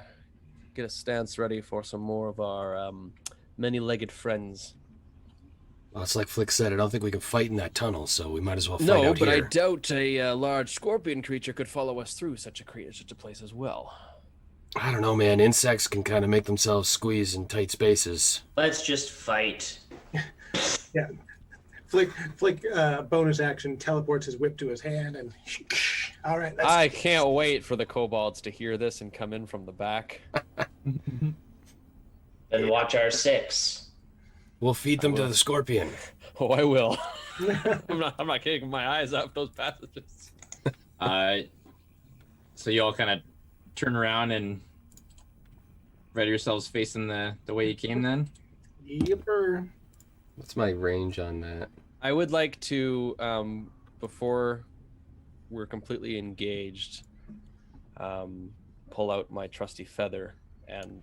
get a stance ready for some more of our many-legged friends. Well, it's like Flick said, I don't think we can fight in that tunnel, so we might as well fight No, out but here. I doubt a large scorpion creature could follow us through such a place as well. I don't know, man. Insects can kind of make themselves squeeze in tight spaces. Let's just fight. Yeah. Flick, bonus action, teleports his whip to his hand, and all right. I can't wait for the kobolds to hear this and come in from the back. Then watch our 6. We'll feed them to the scorpion. Oh, I will. I'm not kidding. My eyes up those passages. So you all kind of turn around and ready yourselves facing the way you came then? Yipper. What's my range on that? I would like to, before we're completely engaged, pull out my trusty feather and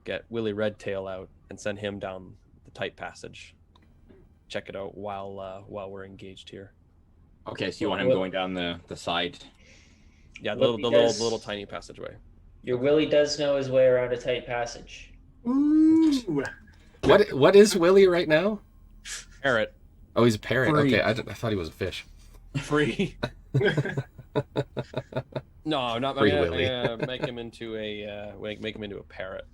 get Willie Redtail out and send him down the tight passage. Check it out while we're engaged here. Okay, so you want him going down the side. Yeah, Well, the because- little tiny passageway. Your Willie does know his way around a tight passage. Ooh. What is Willie right now? Parrot. Oh, he's a parrot. Free. Okay, I thought he was a fish. Free. No, I'm not. Free I'm Willy. gonna make him into a parrot.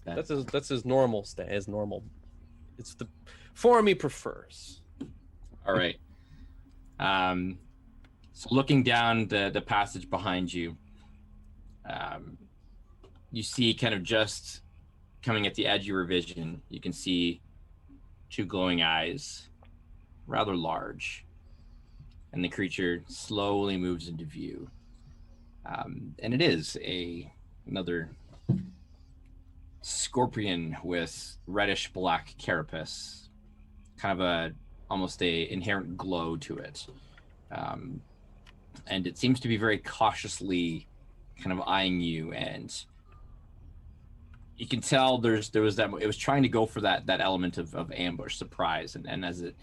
That's his normal his normal. It's the form he prefers. All right. So looking down the passage behind you, you see kind of just coming at the edge of your vision, you can see 2 glowing eyes, rather large, and the creature slowly moves into view. And it is another scorpion with reddish black carapace, kind of almost a inherent glow to it, and it seems to be very cautiously kind of eyeing you, and you can tell there was that it was trying to go for that element of ambush, surprise, and as it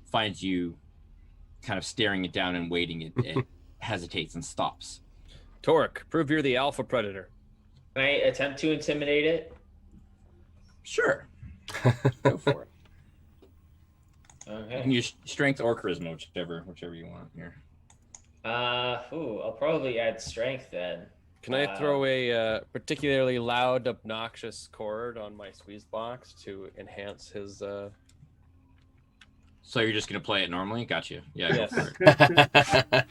finds you kind of staring it down and waiting, it hesitates and stops. Torque, prove you're the alpha predator. Can I attempt to intimidate it? Sure. Go for it. Okay. You can use strength or charisma, whichever you want here. I'll probably add strength then. Can I throw a particularly loud, obnoxious chord on my squeeze box to enhance his... So you're just going to play it normally? Got you. Yeah, Yes. go for it.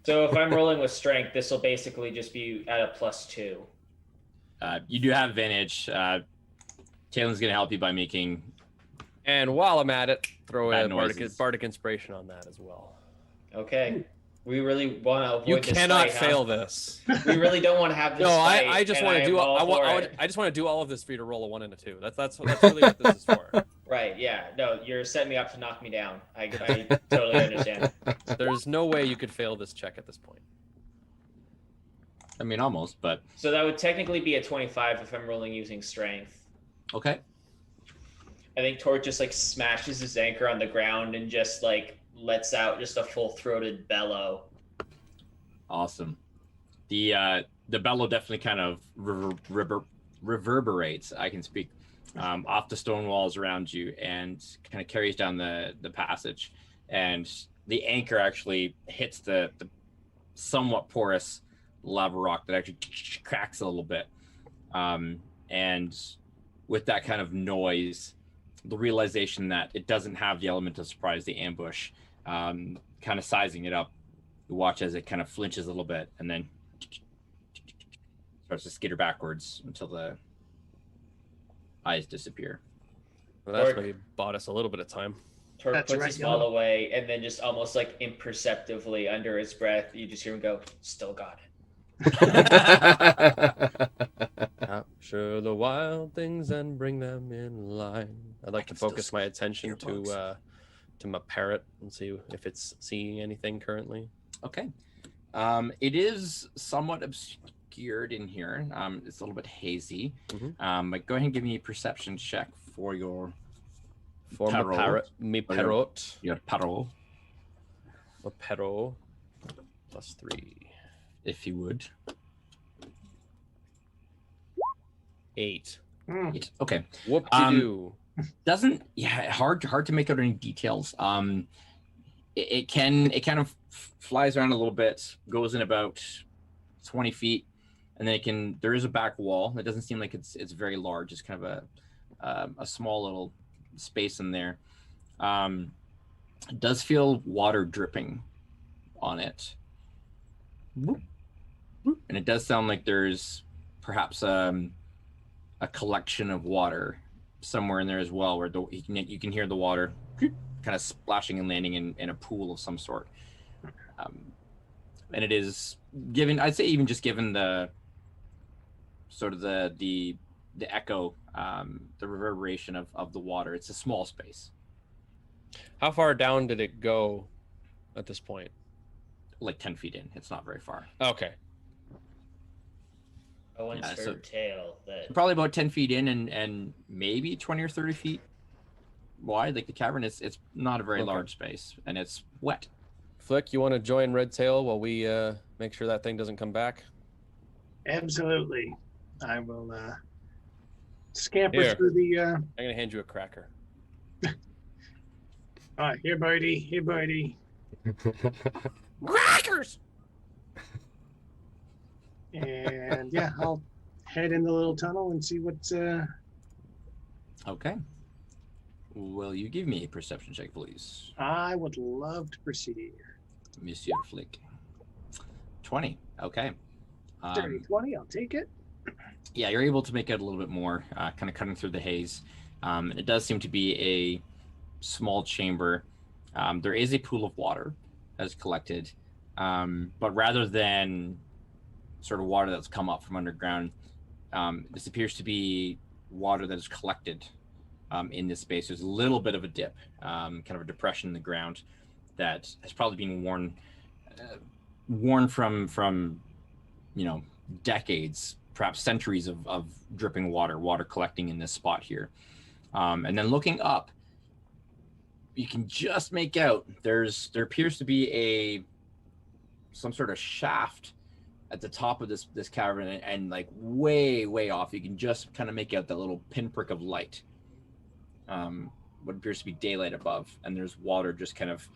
So if I'm rolling with strength, this will basically just be at a +2. You do have advantage. Taylor's going to help you by making... And while I'm at it, throw a noises. bardic inspiration on that as well. Okay. We really want to avoid You this cannot fight, huh? fail this. We really don't want to have this No, fight. I just and want to do. am all for it. I just want to do all of this for you to roll a 1 and a 2. That's really what this is for. Right, yeah. No, you're setting me up to knock me down. I totally understand. There's no way you could fail this check at this point. I mean, almost, but... So that would technically be a 25 if I'm rolling using strength. Okay. I think Tort just like smashes his anchor on the ground and just like lets out just a full-throated bellow. Awesome. The bellow definitely kind of reverberates, I can speak, off the stone walls around you and kind of carries down the passage. And the anchor actually hits the somewhat porous lava rock that actually cracks a little bit. And with that kind of noise, the realization that it doesn't have the element of surprise, the ambush, kind of sizing it up, you watch as it kind of flinches a little bit and then starts to skitter backwards until the eyes disappear. Well, that's maybe bought us a little bit of time. Tort That's puts right, his ball away and then just almost like imperceptibly under his breath, you just hear him go, "Still got it." Capture the wild things and bring them in line. I'd like to focus my attention to my parrot and see if it's seeing anything currently. Okay. It is somewhat obscured in here. It's a little bit hazy. Mm-hmm. But go ahead and give me a perception check for your For my parrot, Your parrot, a parrot, +3. if you would. 8. Okay. Whoop-de-doo. Doesn't hard to make out any details. It kind of flies around a little bit, goes in about 20 feet, and then there is a back wall. It doesn't seem like it's very large. It's kind of a small little space in there. It does feel water dripping on it. And it does sound like there's perhaps a collection of water somewhere in there as well, where you can hear the water kind of splashing and landing in a pool of some sort. And it is given, I'd say, even just given the sort of the echo, the reverberation of the water, it's a small space. How far down did it go at this point? Like 10 feet in. It's not very far. Okay. I once heard tale that Probably about 10 feet in and maybe 20 or 30 feet wide. Like the cavern, it's not a very large space, and it's wet. Flick, you want to join Red Tail while we make sure that thing doesn't come back? Absolutely. I will scamper Here. through the... I'm going to hand you a cracker. Here, buddy. Here, buddy. Crackers! And yeah, I'll head in the little tunnel and see what's... Okay. Will you give me a perception check, please? I would love to proceed. Monsieur Flick. 20. Okay. 20, I'll take it. Yeah, you're able to make out a little bit more, kind of cutting through the haze. It does seem to be a small chamber. There is a pool of water that's collected, but rather than sort of water that's come up from underground, This appears to be water that is collected in this space. There's a little bit of a dip, kind of a depression in the ground that has probably been worn from decades, perhaps centuries of dripping water collecting in this spot here. And then looking up, you can just make out there appears to be some sort of shaft at the top of this cavern, and like way off, you can just kind of make out that little pinprick of light. What appears to be daylight above, and there's water just kind of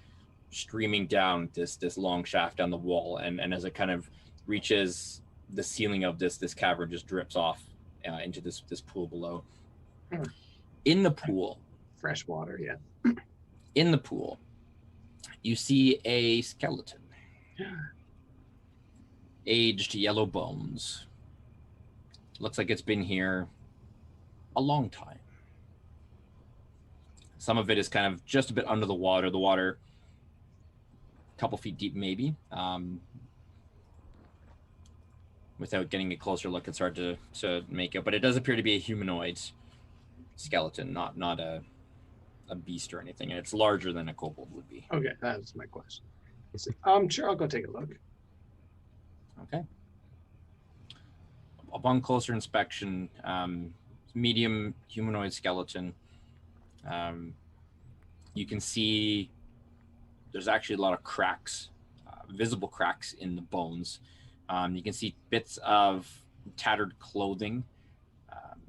streaming down this long shaft down the wall, and as it kind of reaches the ceiling of this cavern, just drips off into this pool below. In the pool, Fresh water, yeah. in the pool, you see a skeleton. Aged yellow bones. Looks like it's been here a long time. Some of it is kind of just a bit under the water. The water, a couple feet deep maybe. Without getting a closer look, it's hard to make out. But it does appear to be a humanoid skeleton, not a beast or anything. And it's larger than a kobold would be. Okay, that's my question. Sure, I'll go take a look. Okay. Upon closer inspection, medium humanoid skeleton. You can see there's actually a lot of cracks, visible cracks in the bones. You can see bits of tattered clothing,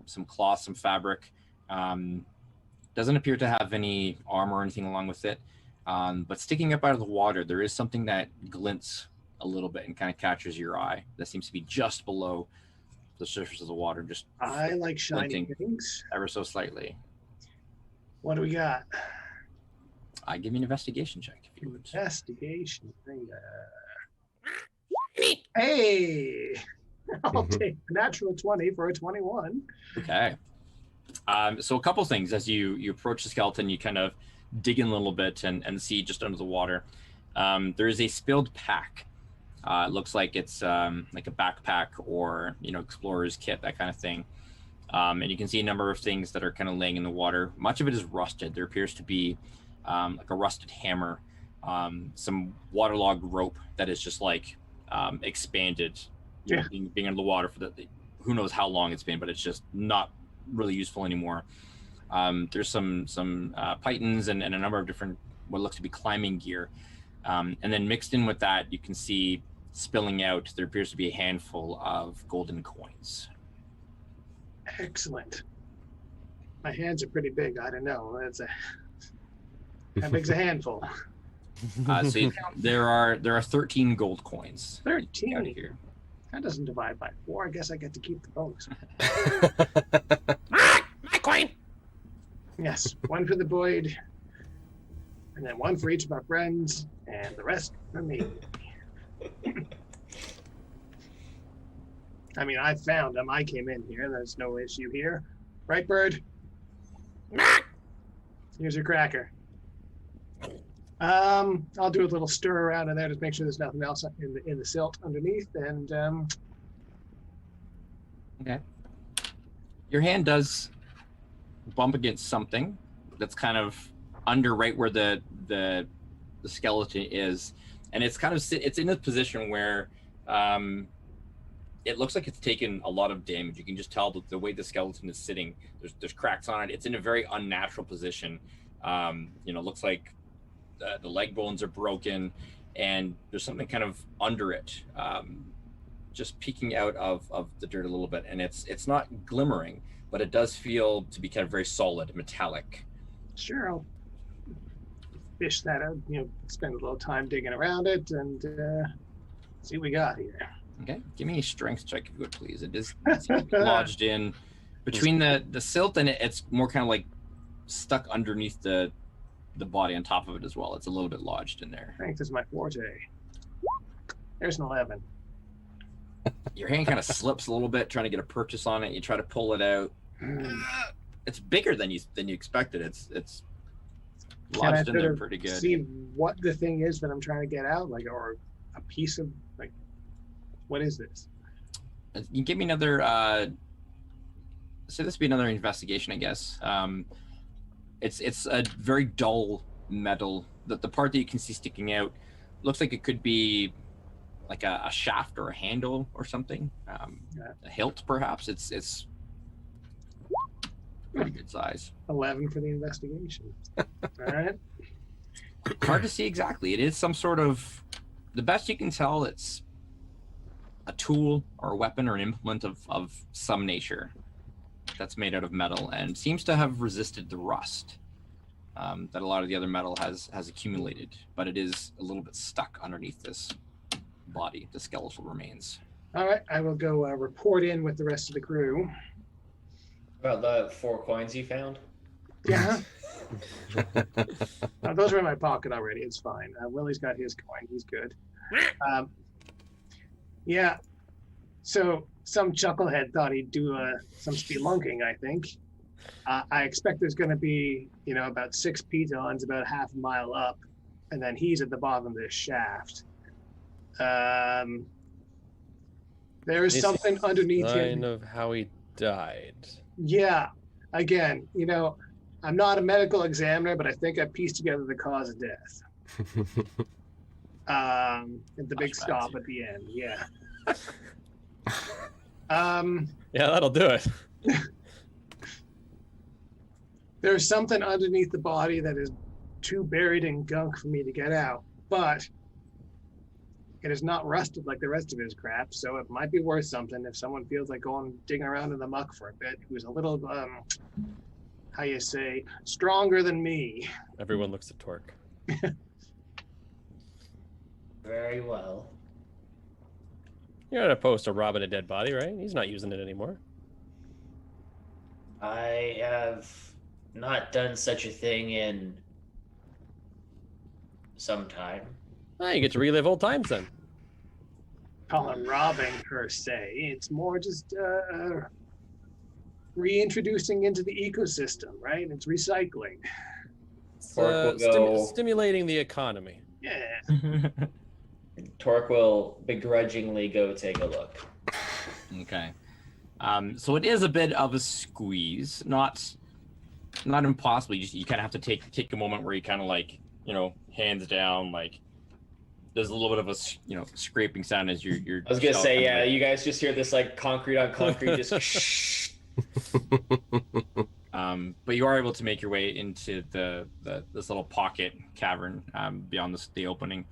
some cloth, some fabric. Doesn't appear to have any armor or anything along with it. But sticking up out of the water, there is something that glints a little bit and kind of catches your eye. That seems to be just below the surface of the water, just I like shiny glinting things. ever so slightly. What do we got? Give me an investigation check if you would. Investigation. Hey! I'll take a natural 20 for a 21. Okay. So a couple things as you approach the skeleton, you kind of dig in a little bit and see just under the water. There is a spilled pack. It looks like it's like a backpack or explorer's kit, that kind of thing. And you can see a number of things that are kind of laying in the water. Much of it is rusted. There appears to be like a rusted hammer, some waterlogged rope that is just like expanded, being under the water for who knows how long it's been, but it's just not really useful anymore. There's some pythons and a number of different what looks to be climbing gear. And then mixed in with that, you can see spilling out, there appears to be a handful of golden coins. Excellent. My hands are pretty big. I don't know. How big's a handful? So there are 13 gold coins. 13 out of here. That doesn't divide by 4. I guess I get to keep the bonus. My coin. Yes, one for the Boyd, and then one for each of our friends, and the rest for me. I mean, I found them. I came in here. There's no issue here. Right, Bird? Here's your cracker. I'll do a little stir around in there to make sure there's nothing else in the silt underneath, and Okay. Your hand does bump against something that's kind of under right where the skeleton is, and it's kind of it's in a position where it looks like it's taken a lot of damage. You can just tell the way the skeleton is sitting. There's cracks on it. It's in a very unnatural position. Looks like the leg bones are broken, and there's something kind of under it, just peeking out of the dirt a little bit. And it's not glimmering, but it does feel to be kind of very solid, metallic. sure, I'll fish that out. Spend a little time digging around it and see what we got here. Okay, give me a strength check if you would, please. It's lodged in between the silt, and it's more kind of like stuck underneath the body on top of it as well. It's a little bit lodged in there. Strength is my forte. There's an 11. Your hand kind of slips a little bit, trying to get a purchase on it. You try to pull it out. It's bigger than you expected. It's lodged in there pretty good. See what the thing is that I'm trying to get out, or a piece of what is this? You give me another so this would be another investigation, I guess. It's a very dull metal. The part that you can see sticking out looks like it could be like a shaft or a handle or something. A hilt, perhaps. It's pretty good size. 11 for the investigation. All right. Hard to see exactly. It is some sort of, the best you can tell, it's a tool or a weapon or an implement of some nature that's made out of metal and seems to have resisted the rust that a lot of the other metal has accumulated, but it is a little bit stuck underneath this body, the skeletal remains. All right, I will go report in with the rest of the crew. About the 4 coins you found? Yeah. Those are in my pocket already. It's fine. Willie's got his coin. He's good. Yeah. So some chucklehead thought he'd do some spelunking, I think. I expect there's going to be, about 6 pitons about half a mile up, and then he's at the bottom of this shaft. There is something underneath him. Sign of how he died. Yeah. Again, I'm not a medical examiner, but I think I pieced together the cause of death. At the big stop at the end. Yeah. Yeah, that'll do it. There's something underneath the body that is too buried in gunk for me to get out, but it is not rusted like the rest of his crap, so it might be worth something if someone feels like going digging around in the muck for a bit, who's a little, stronger than me. Everyone looks at Torque. Very well. You're not opposed to robbing a dead body, right? He's not using it anymore. I have not done such a thing in some time. Ah, you get to relive old times then. Call it robbing per se. It's more just reintroducing into the ecosystem, right? It's recycling. It's, Torque will go... stimulating the economy. Yeah. Torque will begrudgingly go take a look. Okay. So it is a bit of a squeeze, not impossible. You kind of have to take a moment where you kind of hands down, there's a little bit of a scraping sound as you're. I was gonna say, yeah, you guys just hear this concrete on concrete, just. But you are able to make your way into this little pocket cavern beyond the opening,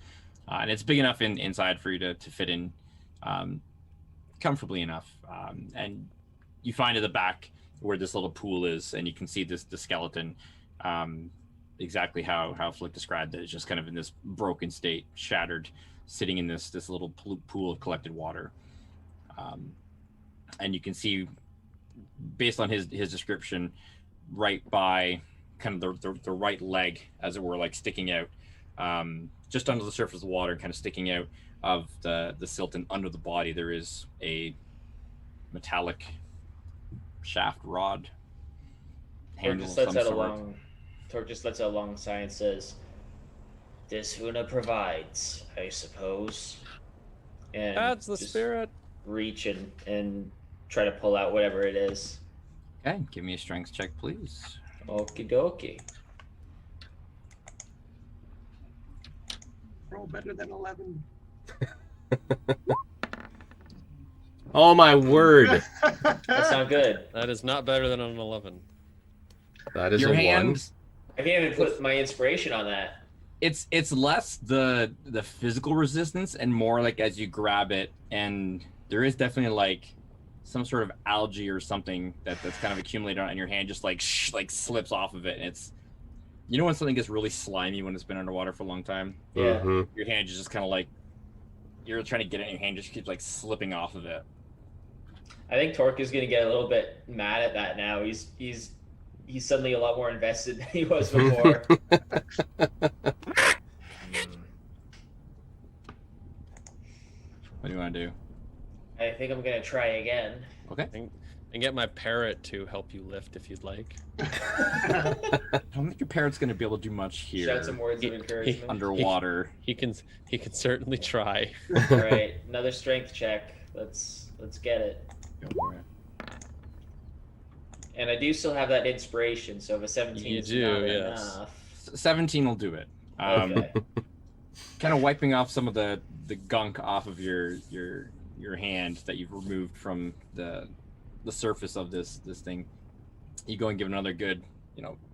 and it's big enough inside for you to fit in comfortably enough. And you find at the back where this little pool is, and you can see the skeleton. Exactly how Flick described it. It's just kind of in this broken state, shattered, sitting in this little pool of collected water. And you can see, based on his description, right by kind of the right leg, as it were, sticking out, just under the surface of the water, kind of sticking out of the silt, and under the body there is a metallic shaft rod handle of some sort. Torque just lets out a long sigh and says, "This Huna provides, I suppose." And that's the spirit. Reach and try to pull out whatever it is. Okay, give me a strength check, please. Okie dokie. Roll better than 11. Oh my word! That's not good. That is not better than an 11. That is Your a hands. I can't even put my inspiration on that. It's less the physical resistance and more as you grab it, and there is definitely some sort of algae or something that's kind of accumulated on your hand, just slips off of it. And it's, when something gets really slimy when it's been underwater for a long time. Yeah. Mm-hmm. Your hand is just kind of you're trying to get it in your hand, just keeps slipping off of it. I think Torque is gonna get a little bit mad at that now. He's suddenly a lot more invested than he was before. What do you want to do? I think I'm gonna try again. Okay. And get my parrot to help you lift if you'd like. I don't think your parrot's going to be able to do much here. Shout some words of encouragement. Underwater. He can certainly try. All right, another strength check. Let's get it. Go for it. And I do still have that inspiration, so if a 17 You is do, not yes. enough. 17 will do it. Okay. Kind of wiping off some of the gunk off of your hand that you've removed from the surface of this thing. You go and give another good,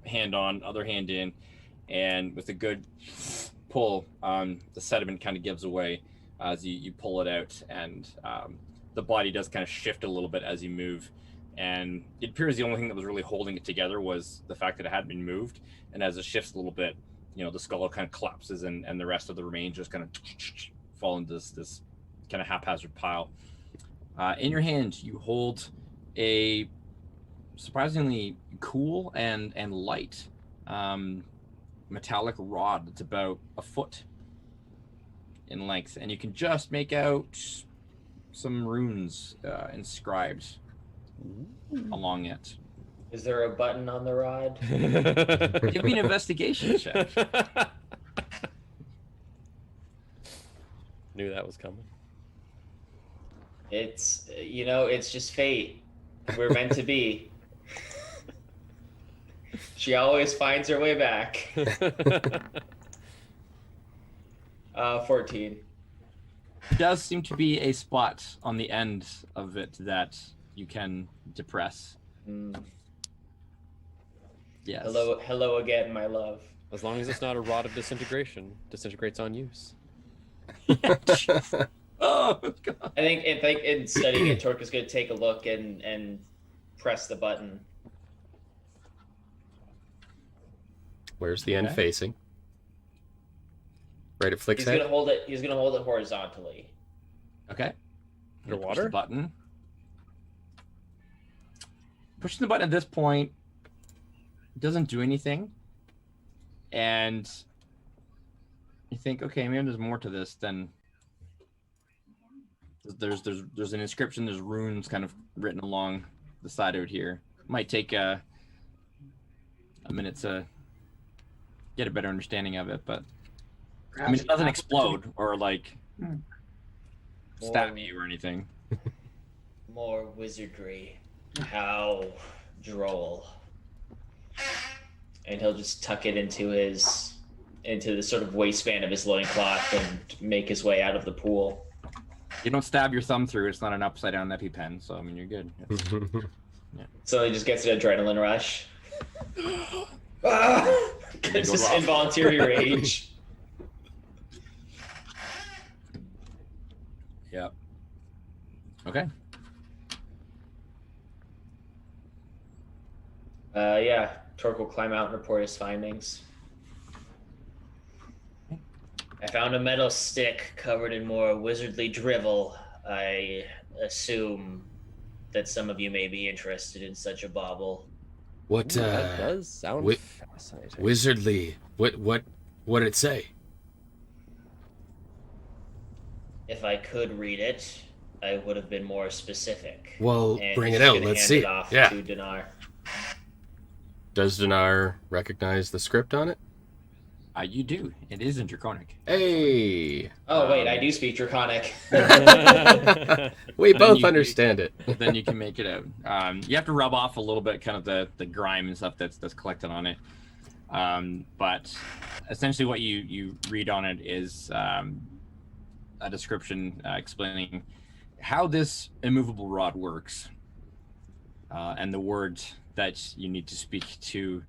hand on, other hand in, and with a good pull, the sediment kind of gives away as you pull it out, and the body does kind of shift a little bit as you move. And it appears the only thing that was really holding it together was the fact that it had been moved. And as it shifts a little bit, the skull kind of collapses, and the rest of the remains just kind of fall into this kind of haphazard pile. In your hand, you hold a surprisingly cool and light metallic rod that's about a foot in length, and you can just make out some runes inscribed along it. Is there a button on the rod? Give me an investigation check. Knew that was coming. It's it's just fate. We're meant to be. She always finds her way back. 14. Does seem to be a spot on the end of it that you can depress. Yes. Hello again, my love. As long as it's not a rod of disintegration, disintegrates on use. Oh God. I think in studying it, Torque is going to take a look and press the button. Where's the end Okay. facing? Right at Flick's He's head? gonna hold it. He's gonna hold it horizontally. Okay. Your Push water? the button. Pushing the button at this point doesn't do anything, and you think, okay, maybe there's more to this than there's an inscription, there's runes kind of written along the side of it here. Might take a minute to get a better understanding of it, but I mean, it doesn't explode or stab you or anything. More wizardry. How droll. And he'll just tuck it into the sort of waistband of his loincloth and make his way out of the pool. You don't stab your thumb through. It's not an upside down EpiPen, so I mean, you're good. So he just gets an adrenaline rush. It's just involuntary rage. Yep. Okay. Yeah, Torque will climb out and report his findings. I found a metal stick covered in more wizardly drivel. I assume that some of you may be interested in such a bauble. What, That does sound wi- fascinating. wizardly? What did it say? If I could read it, I would have been more specific. Well, And bring he's it out. gonna Let's hand see it it. off Yeah. to Dinar. Does Dinar recognize the script on it? You do. It is in Draconic. Hey! Oh wait, I do speak Draconic. We both you- understand it. Then you can make it out. You have to rub off a little bit, kind of the grime and stuff that's collected on it. But essentially, what you read on it is a description explaining how this immovable rod works, and the words that you need to speak to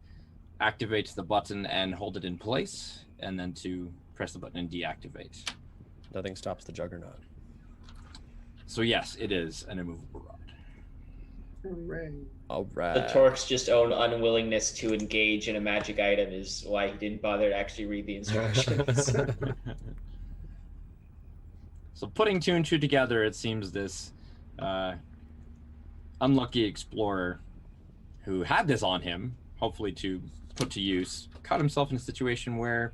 activate the button and hold it in place, and then to press the button and deactivate. Nothing stops the juggernaut. So yes, it is an immovable rod. Hooray. All right. The Torque's just own unwillingness to engage in a magic item is why he didn't bother to actually read the instructions. So putting two and two together, it seems this unlucky explorer who had this on him, hopefully to put to use, caught himself in a situation where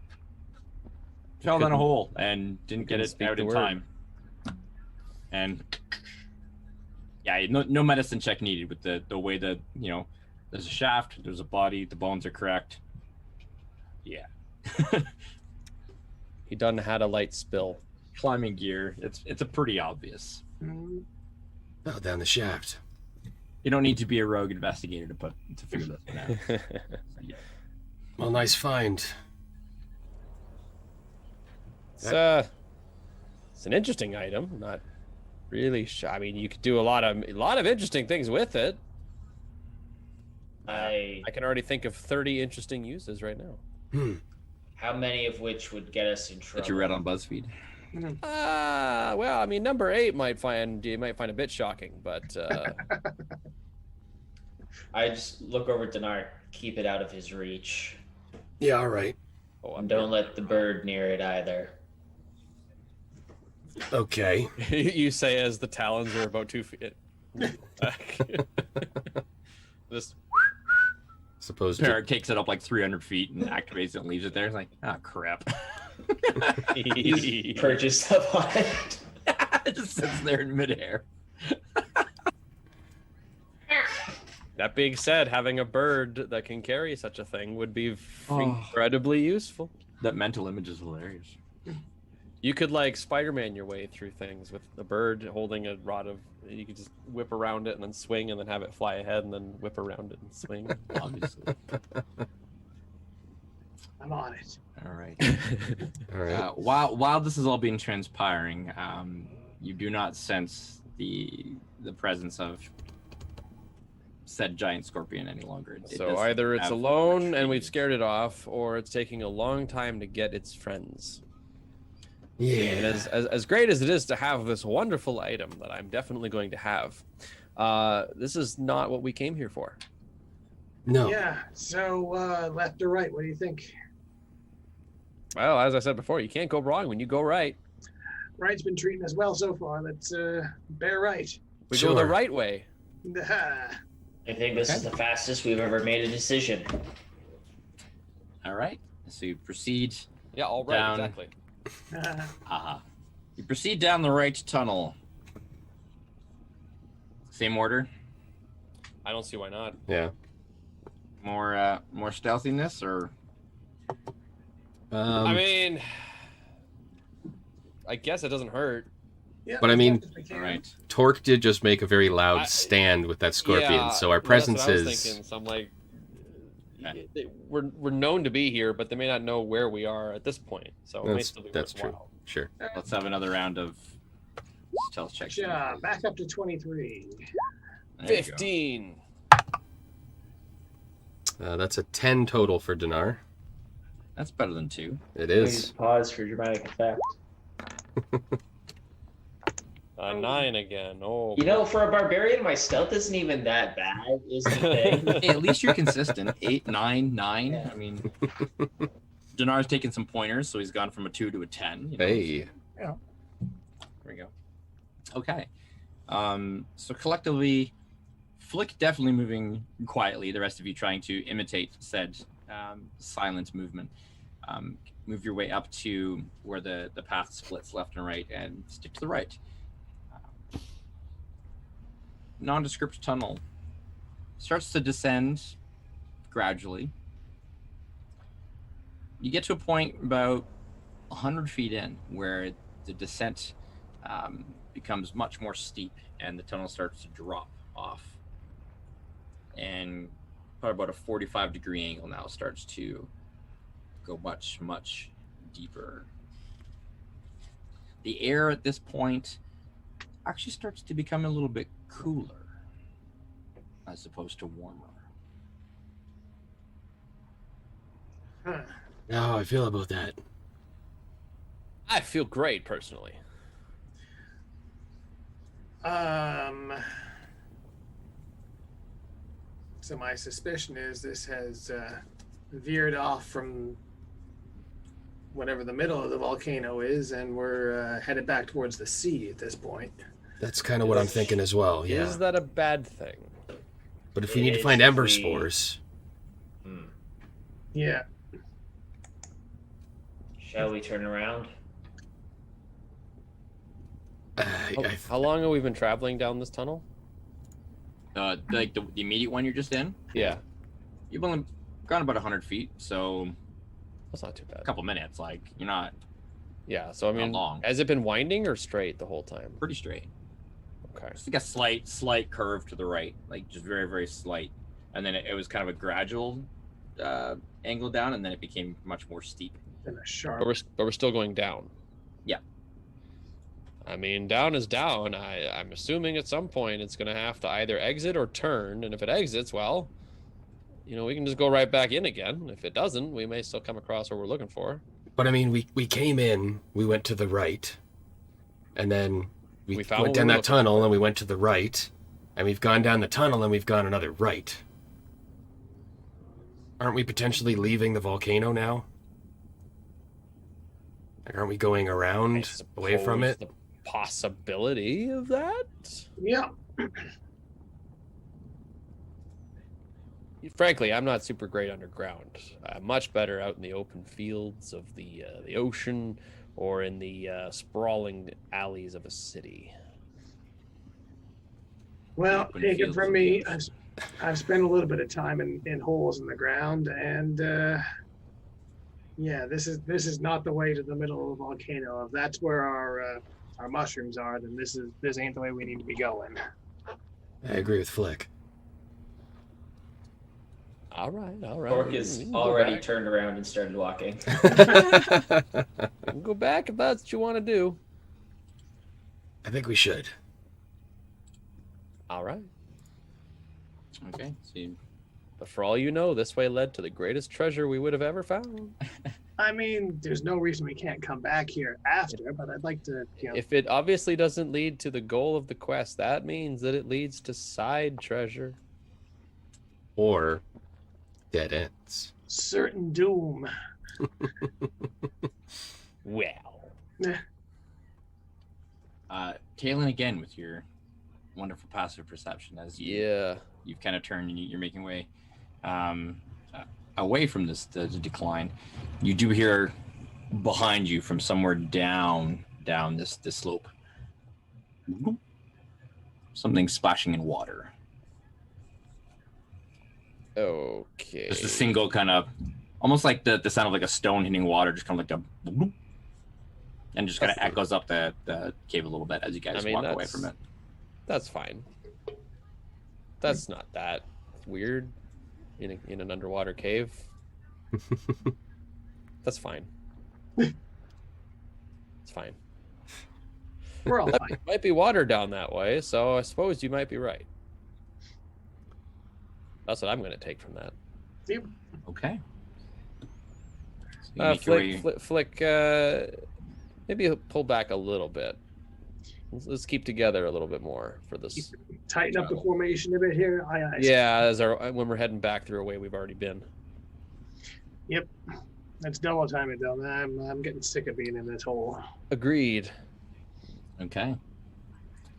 fell down a hole and didn't get couldn't it speak out the in word. time. And yeah, no medicine check needed with the way that, there's a shaft, there's a body, the bones are correct. Yeah. He done had a light spill. Climbing gear, it's a pretty obvious. Mm, Fell down the shaft. You don't need to be a rogue investigator to figure this one out. So, yeah. Well, nice find. It's an interesting item. Not really. I mean, you could do a lot of interesting things with it. I can already think of 30 interesting uses right now. How many of which would get us in trouble? That you read on BuzzFeed. Well, I mean, number 8 you might find a bit shocking, but I just look over at Dinar, keep it out of his reach. Yeah, all right. And don't let the bird near it either. Okay. You say as the talons are about 2 feet. This Supposed Parrot takes it up like 300 feet and activates it and leaves it there. It's like, oh crap. He's purchased up on it. It just sits there in midair. That being said, having a bird that can carry such a thing would be incredibly useful. That mental image is hilarious. You could like Spider-Man your way through things with a bird holding a rod of. You could just whip around it and then swing, and then have it fly ahead, and then whip around it and swing. Obviously. I'm on it. All right. All right. While this is all being transpiring, you do not sense the presence of said giant scorpion any longer. So either it's alone and we've scared it off, or it's taking a long time to get its friends. Yeah. And as great as it is to have this wonderful item that I'm definitely going to have, this is not what we came here for. No. Yeah. So left or right? What do you think? Well, as I said before, you can't go wrong when you go right. Right's been treating us well so far. Let's bear right. We go the right way. I think this is the fastest we've ever made a decision. All right. So you proceed. Yeah, all right, down. exactly. You proceed down the right tunnel. Same order. I don't see why not. Yeah. More stealthiness, or I mean, I guess it doesn't hurt. Yeah, But I mean- all right. Torque did just make a very loud stand with that scorpion, Yeah, so our that's presence what I was is. thinking. So I'm like, we're known to be here, but they may not know where we are at this point. So it may still be That's true. worthwhile. Sure. Let's have another round of stealth checks. Yeah, back up to 23. There you go. 15. That's a 10 total for Dinar. That's better than 2. It Please is. pause for dramatic effect. 9 again. Oh, You know, for a barbarian, my stealth isn't even that bad, is the thing. Hey, at least you're consistent. 8, 9, 9. Yeah. I mean, Dinar's taken some pointers, so he's gone from a 2 to a 10. You know? Hey. There we go. Okay. So collectively, Flick definitely moving quietly. The rest of you trying to imitate said silent movement. Move your way up to where the path splits left and right, and stick to the right. Nondescript tunnel starts to descend gradually. You get to a point about 100 feet in where the descent becomes much more steep, and the tunnel starts to drop off. And probably about a 45-degree angle now starts to go much, much deeper. The air at this point actually starts to become a little bit cooler as opposed to warmer. Huh. How I feel about that. I feel great personally. So my suspicion is this has veered off from whatever the middle of the volcano is, and we're headed back towards the sea at this point. That's kind of what I'm thinking as well, yeah. Is that a bad thing? But if we need to It find is ember we- spores, Yeah. Shall we turn around? How long have we been traveling down this tunnel? Like the immediate one you're just in, Yeah, you've only gone about 100 feet, so that's not too bad. a couple minutes. Like, you're not Yeah, so I mean, long. has it been winding or straight the whole time? pretty straight. Okay. It's like a slight curve to the right, like just very, very slight. And then it was kind of a gradual angle down, and then it became much more steep. And a sharp. But we're still going down. Yeah. I mean, down is down. I'm assuming at some point it's going to have to either exit or turn. And if it exits, well, we can just go right back in again. If it doesn't, we may still come across what we're looking for. But I mean, we came in, we went to the right, and then we found went what down we were that looking tunnel, for. and we went to the right, and we've gone down the tunnel, and we've gone another right. Aren't we potentially leaving the volcano now? Like, aren't we going around away from I it? suppose the possibility of that? Yeah. Frankly, I'm not super great underground. I'm much better out in the open fields of the ocean or in the sprawling alleys of a city. Well, Open take it fields from of me. the I've spent a little bit of time in holes in the ground, and yeah, this is not the way to the middle of the volcano. If that's where our mushrooms are, then this ain't the way we need to be going. I agree with Flick. All right. Torque is We can go already back. turned around and started walking. We can go back if that's what you want to do. I think we should. All right. Okay. So But for all you know, this way led to the greatest treasure we would have ever found. I mean, there's no reason we can't come back here after, but I'd like to, If it obviously doesn't lead to the goal of the quest, that means that it leads to side treasure. Or dead ends. certain doom. Well. Talon, again with your wonderful passive perception, as you've kind of turned and you're making way away from the decline. You do hear behind you from somewhere down this slope something splashing in water. Okay. Just a single kind of, almost like the sound of like a stone hitting water, just kind of like a boop, and just kind of echoes up the cave a little bit as you guys walk away from it. That's fine. That's not that weird in an underwater cave. That's fine. It's fine. We're all fine. Might be water down that way, so I suppose you might be right. That's what I'm going to take from that. Okay. So you make your way- Flick, maybe pull back a little bit. Let's keep together a little bit more for this. Tighten up the formation a bit here. Aye, aye. Yeah, when we're heading back through a way we've already been. Yep. That's double timing though. I'm getting sick of being in this hole. Agreed. Okay.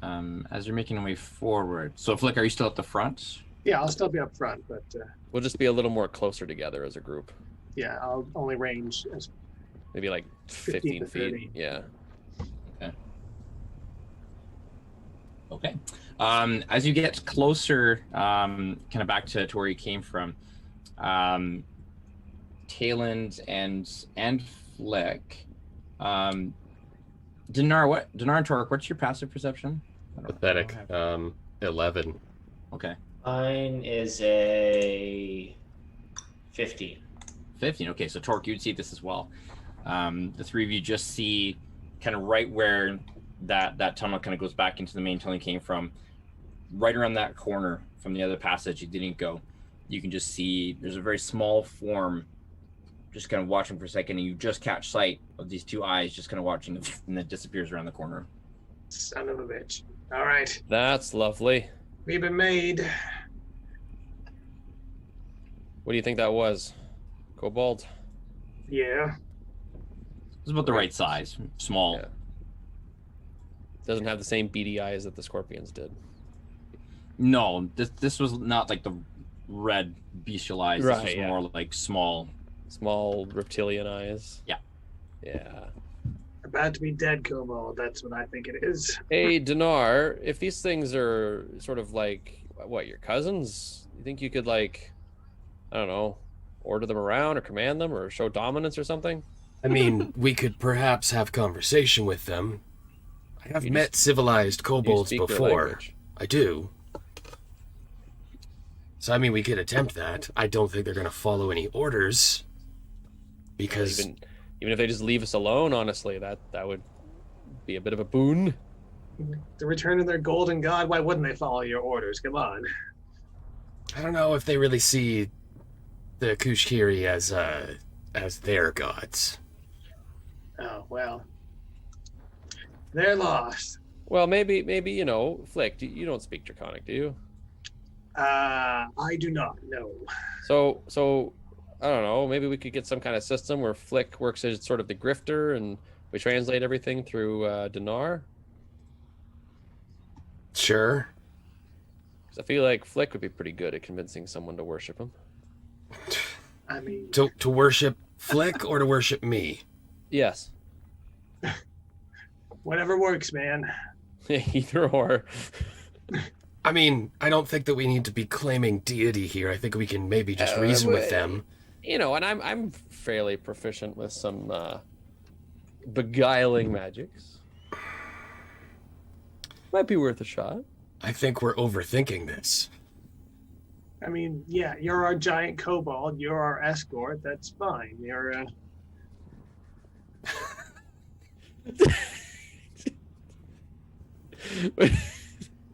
As you're making your way forward, so Flick, are you still at the front? Yeah, I'll still be up front, but We'll just be a little more closer together as a group. yeah, I'll only range as Maybe like 15 15 to 30. feet. Yeah. Okay. As you get closer, kind of back to where you came from, Talon and Flick, Dinar and Torque, what's your passive perception? Pathetic. 11. Okay. Mine is a 15. 15. Okay, so Torque, you'd see this as well. The three of you just see kind of right where that tunnel kind of goes back into the main tunnel you came from, right around that corner from the other passage you didn't go. You can just see there's a very small form just kind of watching for a second, and you just catch sight of these two eyes just kind of watching, and it disappears around the corner. son of a bitch. All right, That's lovely. we've been made. What do you think that was? Kobold? Yeah. It's about the right size, small. Yeah. Doesn't have the same beady eyes that the scorpions did. No, this was not like the red bestial eyes. Right, This was yeah. more like small. Small reptilian eyes. Yeah. Yeah. About to be dead, kobold. That's what I think it is. Hey, Dinar, if these things are sort of like, what, your cousins? You think you could, like, I don't know, order them around or command them or show dominance or something? I mean, we could perhaps have conversation with them. I have You met civilized You kobolds speak their before. language. I do. So, I mean, we could attempt that. I don't think they're going to follow any orders. Because... Even if they just leave us alone, honestly, that would be a bit of a boon. The return of their golden god, why wouldn't they follow your orders? Come on. I don't know if they really see the Kushkiri as their gods. Oh, well. They're lost. Well, maybe Flick, you don't speak Draconic, do you? I do not know. So I don't know. Maybe we could get some kind of system where Flick works as sort of the grifter, and we translate everything through Dinar. Sure. Because I feel like Flick would be pretty good at convincing someone to worship him. I mean... To worship Flick or to worship me? Yes. Whatever works, man. Either or. I mean, I don't think that we need to be claiming deity here. I think we can maybe just reason with them. And I'm fairly proficient with some beguiling magics. Might be worth a shot. I think we're overthinking this. I mean, yeah, you're our giant kobold. You're our escort. That's fine. You're,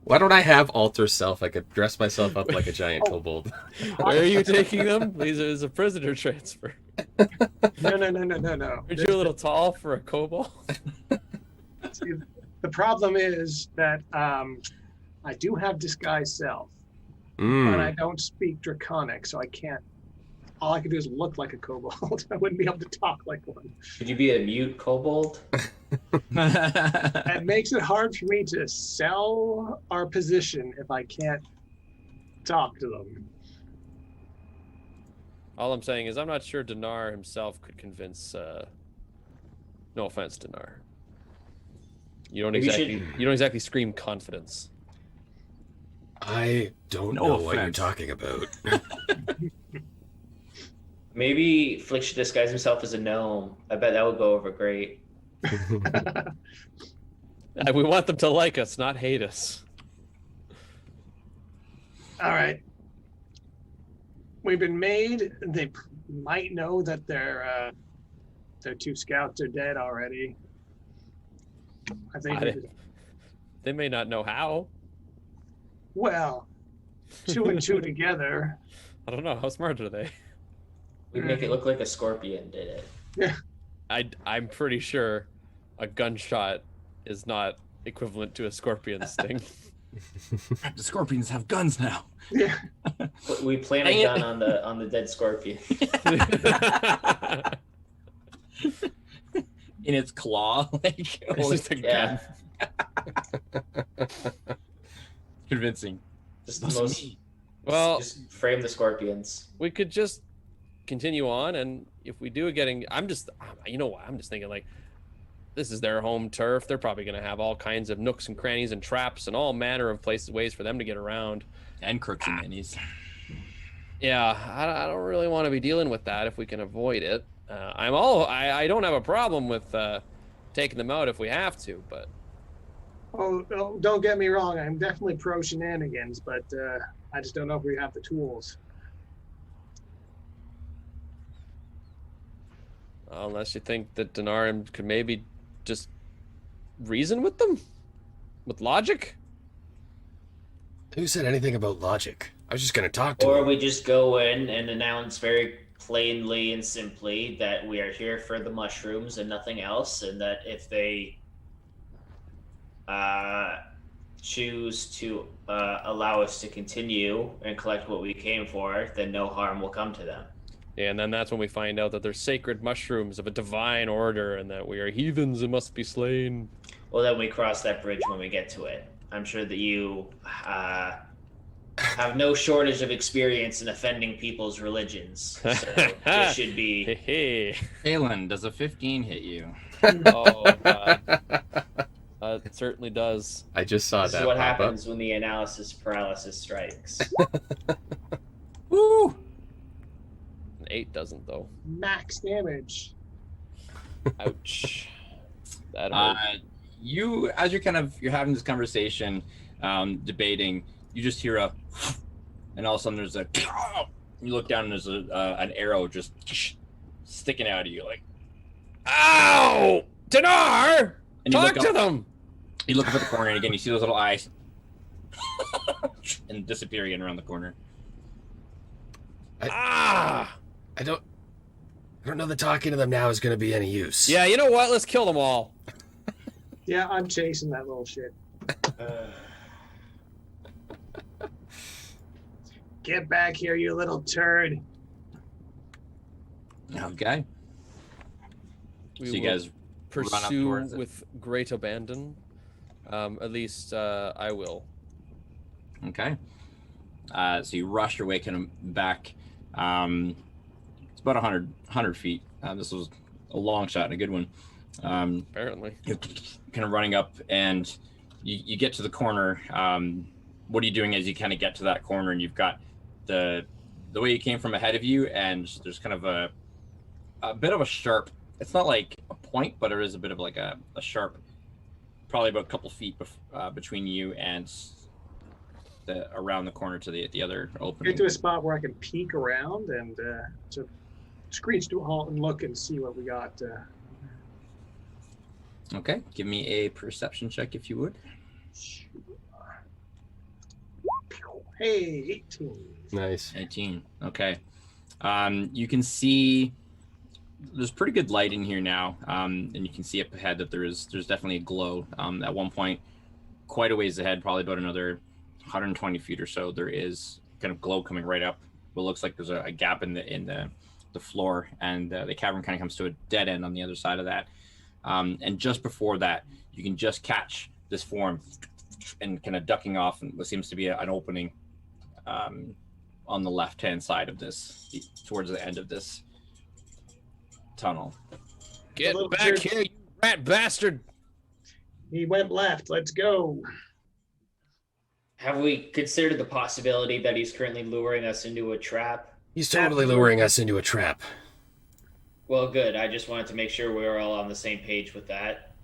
Why don't I have alter self? I could dress myself up like a giant kobold. Where are you taking them? These is a prisoner transfer. No. Aren't you a little tall for a kobold? See, the problem is that I do have disguise self, but I don't speak Draconic, so I can't. All I can do is look like a kobold. I wouldn't be able to talk like one. Could you be a mute kobold? It makes it hard for me to sell our position if I can't talk to them. All I'm saying is I'm not sure Dinar himself could convince. No offense, Dinar. You don't exactly scream confidence. I don't know what you're talking about. Maybe Flick should disguise himself as a gnome. I bet that would go over great. We want them to like us, not hate us. All right. We've been made. They might know that their two scouts are dead already. I think. They may not know how. Well, 2 and 2 together. I don't know. How smart are they? We make it look like a scorpion did it. Yeah. I'm pretty sure a gunshot is not equivalent to a scorpion sting. The scorpions have guns now. Yeah. We plant a gun on the dead scorpion. In its claw, like It's just a gun. Convincing. Just the most. Well, just frame the scorpions. we could just continue on, and if we do I'm just thinking, like, this is their home turf. They're probably going to have all kinds of nooks and crannies and traps and all manner of ways for them to get around. And crooks and minis. Yeah, I don't really want to be dealing with that if we can avoid it. I don't have a problem with taking them out if we have to, but Oh, don't get me wrong. I'm definitely pro shenanigans, but I just don't know if we have the tools. unless you think that Denarim could maybe just reason with them with logic. Who said anything about logic? I was just going to talk to Or him. we just go in and announce very plainly and simply that we are here for the mushrooms and nothing else, and that if they choose to allow us to continue and collect what we came for, then no harm will come to them. Yeah, and then that's when we find out that they're sacred mushrooms of a divine order and that we are heathens and must be slain. Well, then we cross that bridge when we get to it. I'm sure that you have no shortage of experience in offending people's religions. So this should be... Hey. Alan, does a 15 hit you? Oh, God. It certainly does. I just saw This that is what pop happens when the analysis paralysis strikes. Woo! An 8 doesn't, though. Max damage. Ouch. That hurt. as you're having this conversation, debating, you just hear and all of a sudden there's you look down and there's an arrow just sticking out of you, like, ow! Dinar! and you Talk look to up, them! You look up at the corner, and again you see those little eyes and disappear again around the corner. I don't know that talking to them now is going to be any use. Yeah, you know what? Let's kill them all. Yeah, I'm chasing that little shit. Get back here, you little turd. Okay. We So you will guys run up pursue towards it. with great abandon. At least I will. Okay. So you rush your way kind of back. It's about 100 feet. This was a long shot and a good one. Apparently. You're kind of running up, and you get to the corner. What are you doing as you kind of get to that corner, and you've got the way you came from ahead of you, and there's kind of a bit of a sharp, it's not like a point, but there is a bit of like a sharp, probably about a couple feet between you and around the corner to the other opening. Get to a spot where I can peek around and to screech to a halt and look and see what we got. Okay, give me a perception check if you would. Hey, 18. Nice. 18. Okay. You can see there's pretty good light in here now, and you can see up ahead that there's definitely a glow. At one point, quite a ways ahead, probably about another 120 feet or so, there is kind of glow coming right up. What looks like there's a gap in the floor, and the cavern kind of comes to a dead end on the other side of that. And just before that, you can just catch this form and kind of ducking off, and what seems to be an opening on the left-hand side of this, towards the end of this tunnel. Get back here, you rat bastard! He went left. Let's go. Have we considered the possibility that he's currently luring us into a trap? He's totally luring us into a trap. Well, good. I just wanted to make sure we were all on the same page with that.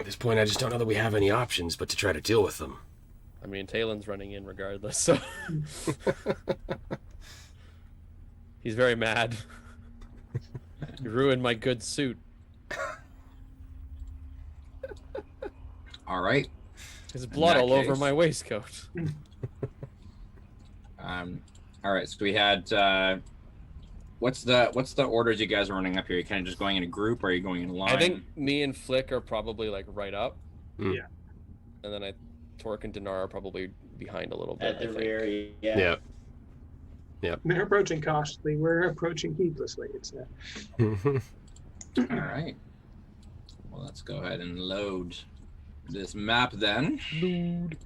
At this point, I just don't know that we have any options but to try to deal with them. I mean, Talon's running in regardless, so... He's very mad. You ruined my good suit. All right. There's blood that all over case- my waistcoat. All right. So we had what's the orders you guys are running up here? Are you kind of just going in a group, or are you going in a line? I think me and Flick are probably like right up. Mm. Yeah. And then Torque and Dinar are probably behind a little bit. At the I think. rear, yeah. They're approaching cautiously. We're approaching heedlessly. It's All right. Well, let's go ahead and load this map then. Load.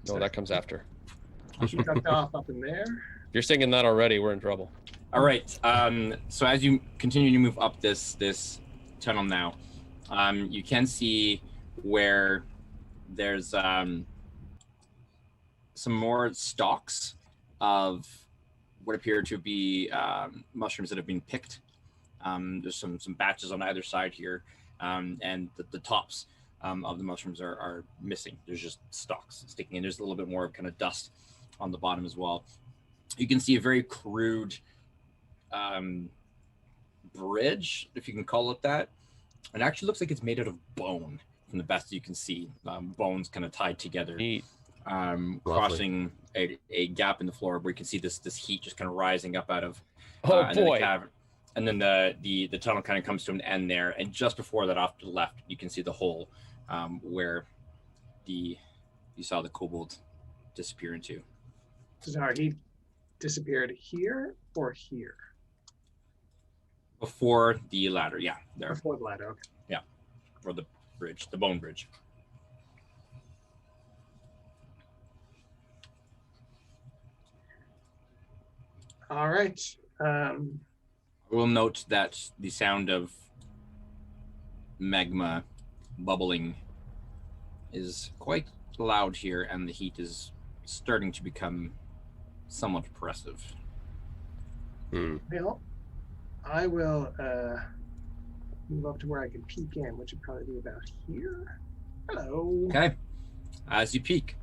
No, that comes after. she ducked off up in there. If you're singing that already, we're in trouble. All right. So as you continue to move up this tunnel now, you can see where there's some more stalks of what appear to be mushrooms that have been picked. There's some batches on either side here, and the tops of the mushrooms are missing. There's just stalks sticking in. There's a little bit more of kind of dust on the bottom as well. You can see a very crude bridge, if you can call it that. It actually looks like it's made out of bone, from the best you can see. Bones kind of tied together. Neat. Crossing a gap in the floor where you can see this heat just kind of rising up out of Oh and then the boy. cavern. And then the tunnel kind of comes to an end there, and just before that, off to the left, you can see the hole where you saw the kobold disappear into. Sorry, he disappeared here or here? Before the ladder, yeah, there, Before the ladder, okay. or the bridge, the bone bridge. All right. We'll note that the sound of magma bubbling is quite loud here, and the heat is starting to become somewhat oppressive. Well, I will move up to where I can peek in, which would probably be about here. Hello. Okay. As you peek,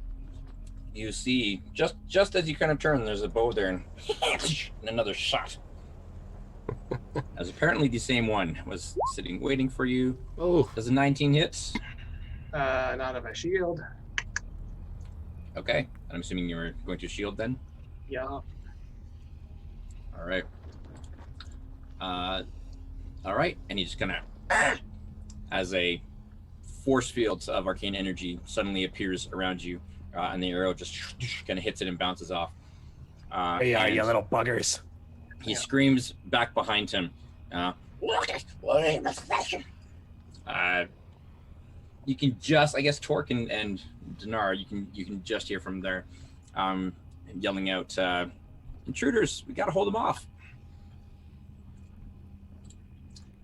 you see just as you kind of turn, there's a bow there, and another shot. As apparently the same one was sitting waiting for you. Oh, Does a 19 hit? Not on my shield. Okay. I'm assuming you were going to shield then. Yeah. All right. All right. And he just kind of, as a force field of arcane energy suddenly appears around you, and the arrow just kind of hits it and bounces off. Hey, you little buggers. He screams back behind him. You can just, I guess, Torque and Dinar, you can just hear from there, yelling out, "Intruders! We gotta hold them off!"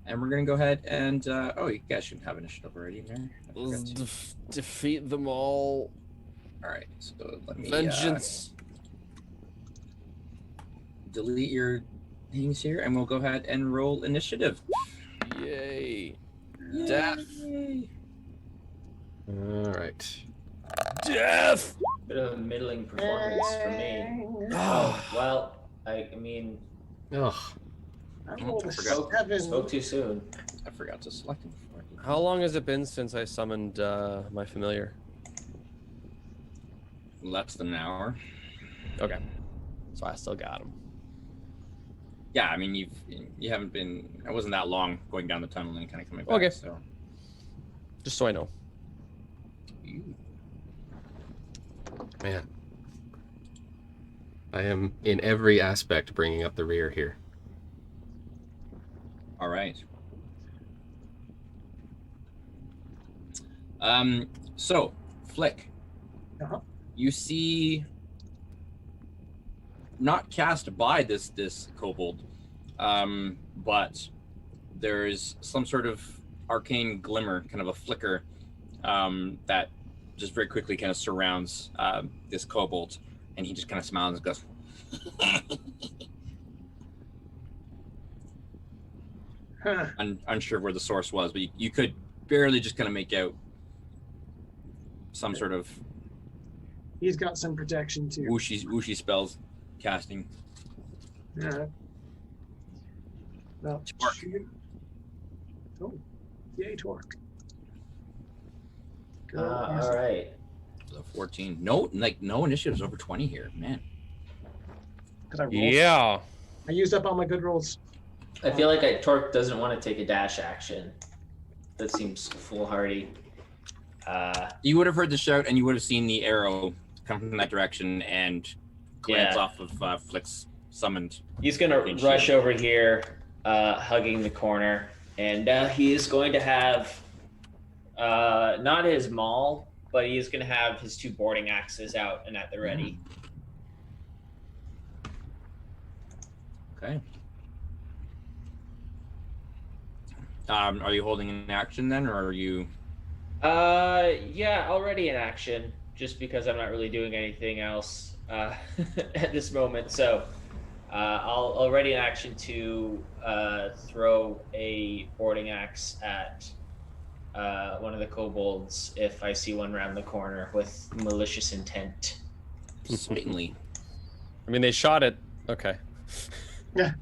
And we're gonna go ahead and you guys shouldn't have initiative already there. I forgot to. Defeat them all. All right, so let me Vengeance. delete your things here, and we'll go ahead and roll initiative. Yay. Yay. Death. all right. Death. Bit of a middling performance for me. Oh. Well, I mean, Oh, I rolled a forgot. 7. spoke too soon. I forgot to select him before. How long has it been since I summoned my familiar? Less than an hour. Okay. So I still got him. Yeah, I mean you haven't been. It wasn't that long going down the tunnel and kind of coming back. Okay. So. Just so I know. man. I am in every aspect bringing up the rear here. All right. So Flick, you see, not cast by this kobold, but there's some sort of arcane glimmer, kind of a flicker, that just very quickly kind of surrounds this kobold, and he just kind of smiles and goes, unsure of where the source was, but you could barely just kind of make out some sort of He's got some protection too. whooshy spells casting. Yeah. Well, Torque. oh, yay, Torque. Go. All right. So 14. No initiatives over 20 here, man. 'Cause I rolled. Yeah. I used up all my good rolls. I feel like Torque doesn't want to take a dash action. That seems foolhardy. You would have heard the shout, and you would have seen the arrow come from that direction and glance Yeah. off of Flick's summoned. He's gonna Good rush shield. over here, hugging the corner, and he is going to have not his maul, but he is going to have his two boarding axes out and at the ready. Okay. Are you holding an action then, or are you? Yeah, already in action, just because I'm not really doing anything else at this moment. So I'll ready in action to throw a boarding axe at one of the kobolds if I see one around the corner with malicious intent. Certainly. I mean, they shot it. Okay. I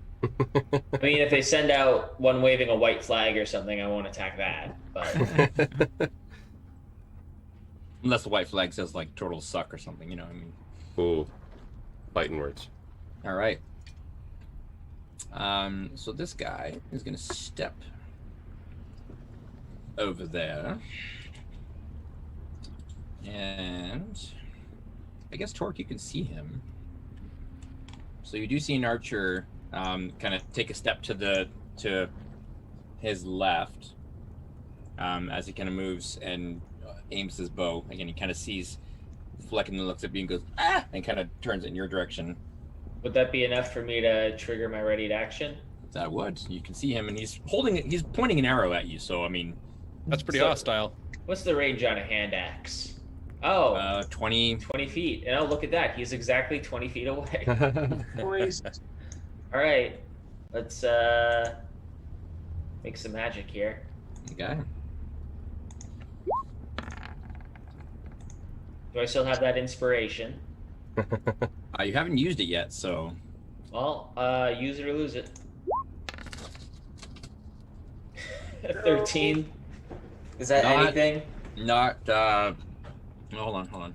mean, if they send out one waving a white flag or something, I won't attack that. But Unless the white flag says like "turtles suck" or something, you know what I mean. Ooh, fighting words. All right. So this guy is gonna step over there, and I guess Torque, you can see him. So you do see an archer kind of take a step to his left as he kind of moves and aims his bow. Again, he kind of sees Fleck and looks at you and goes, "Ah!" and kind of turns it in your direction. would that be enough for me to trigger my ready to action? That would. You can see him, and he's pointing an arrow at you. So I mean, That's pretty So- hostile. What's the range on a hand axe? Oh, 20. 20 feet. And oh, look at that. He's exactly 20 feet away. Poised. All right, let's make some magic here. Okay. Do I still have that inspiration? You haven't used it yet, so. Well, use it or lose it. 13. Is that anything? Not. Hold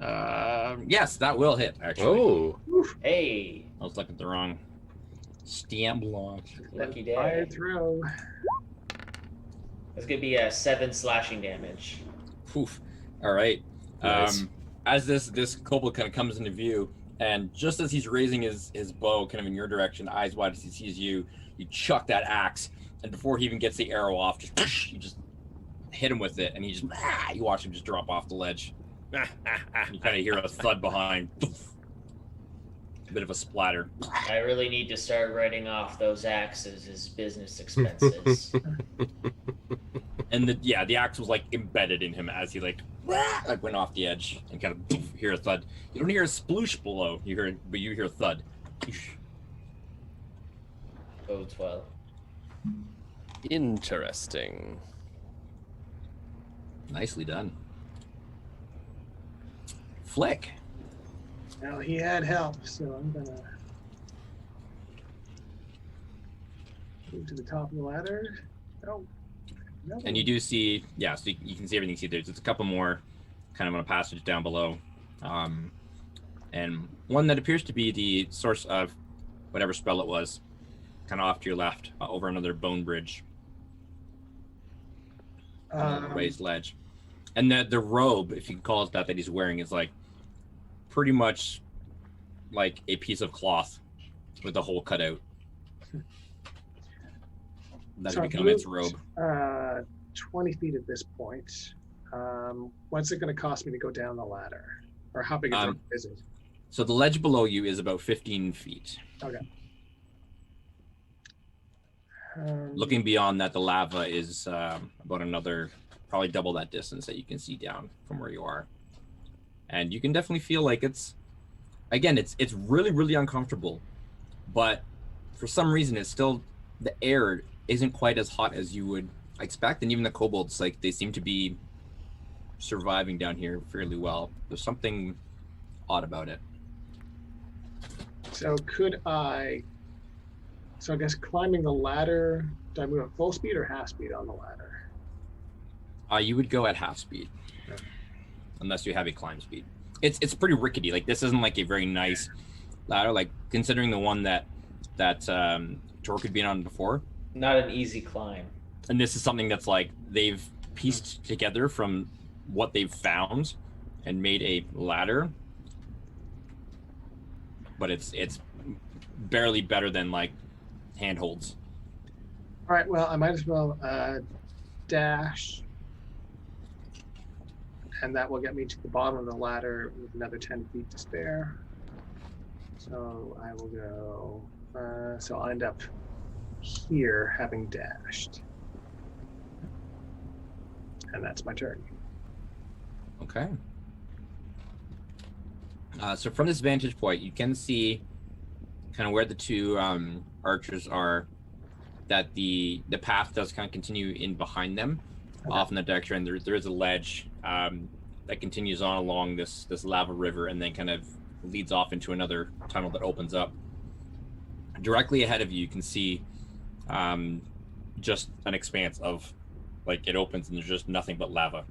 on. Yes, that will hit. Actually. Oh. Hey. I was looking at the wrong stamp block. Lucky day. Fire throw. It's gonna be a 7 slashing damage. Poof. All right. Nice. As this kobold kind of comes into view, and just as he's raising his bow kind of in your direction, eyes wide as he sees you, you chuck that axe, and before he even gets the arrow off, you just hit him with it, and you watch him just drop off the ledge. You kind of hear a thud behind. A bit of a splatter. I really need to start writing off those axes as business expenses. And the axe was like embedded in him as he like went off the edge and kind of hear a thud. You don't hear a sploosh below, but you hear a thud. Bodes well. Interesting. Nicely done. Flick. Now he had help, so I'm gonna move to the top of the ladder. Oh, no. And you do see, so you can see everything. See, there's a couple more kind of on a passage down below. And one that appears to be the source of whatever spell it was, kind of off to your left, over another bone bridge. On a raised ledge. And the robe, if you can call it that he's wearing, is like pretty much like a piece of cloth with a hole cut out. That'll become its robe. 20 feet at this point. What's it going to cost me to go down the ladder? Or how big a drop is it? So the ledge below you is about 15 feet. Okay. Looking beyond that, the lava is about another, probably double that distance that you can see down from where you are. And you can definitely feel like it's really, really uncomfortable. But for some reason, it's still, the air isn't quite as hot as you would expect. And even the kobolds, like, they seem to be surviving down here fairly well. There's something odd about it. So I guess climbing the ladder, do I move at full speed or half speed on the ladder? You would go at half speed, unless you have a climb speed. It's pretty rickety. Like, this isn't like a very nice ladder. Like, considering the one that Torque had been on before. Not an easy climb. And this is something that's like they've pieced together from what they've found and made a ladder. But it's barely better than like handholds. All right, well, I might as well dash, and that will get me to the bottom of the ladder with another 10 feet to spare. So I will go, so I'll end up here having dashed. And that's my turn. Okay. So from this vantage point, you can see kind of where the two archers are, that the path does kind of continue in behind them, off in the direction. There is a ledge that continues on along this lava river and then kind of leads off into another tunnel that opens up. Directly ahead of you, you can see just an expanse of, like, it opens and there's just nothing but lava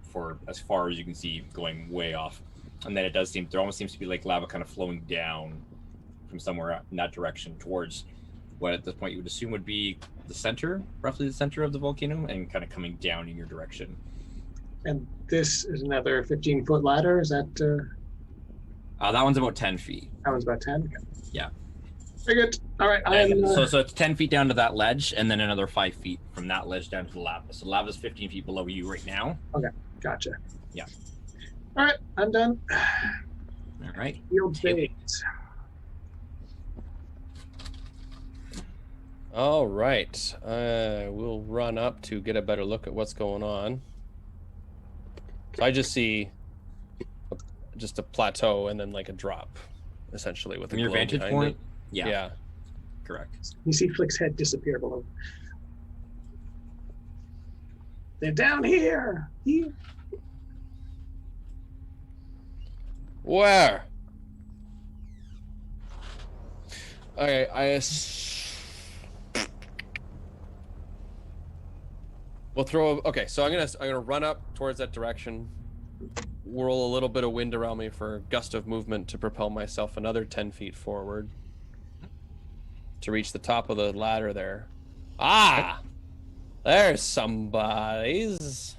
for as far as you can see, going way off. And then there almost seems to be like lava kind of flowing down from somewhere in that direction towards what at this point you would assume would be the center, roughly the center of the volcano, and kind of coming down in your direction. And this is another 15-foot ladder, is that? That one's about 10 feet. That one's about 10? Okay. Yeah. Very good. All right. So it's 10 feet down to that ledge, and then another 5 feet from that ledge down to the lava. So the lava's 15 feet below you right now. Okay, gotcha. Yeah. All right, I'm done. All right. Field bait. All right. We'll run up to get a better look at what's going on. So I just see just a plateau and then like a drop, essentially, with a From your glow vantage behind point? it. Yeah. Yeah. Correct. You see Flick's head disappear below. They're down here. Here. Where? Okay, we'll throw. Okay, so I'm gonna run up towards that direction, whirl a little bit of wind around me for a gust of movement to propel myself another 10 feet forward to reach the top of the ladder there. Ah, there's somebody's.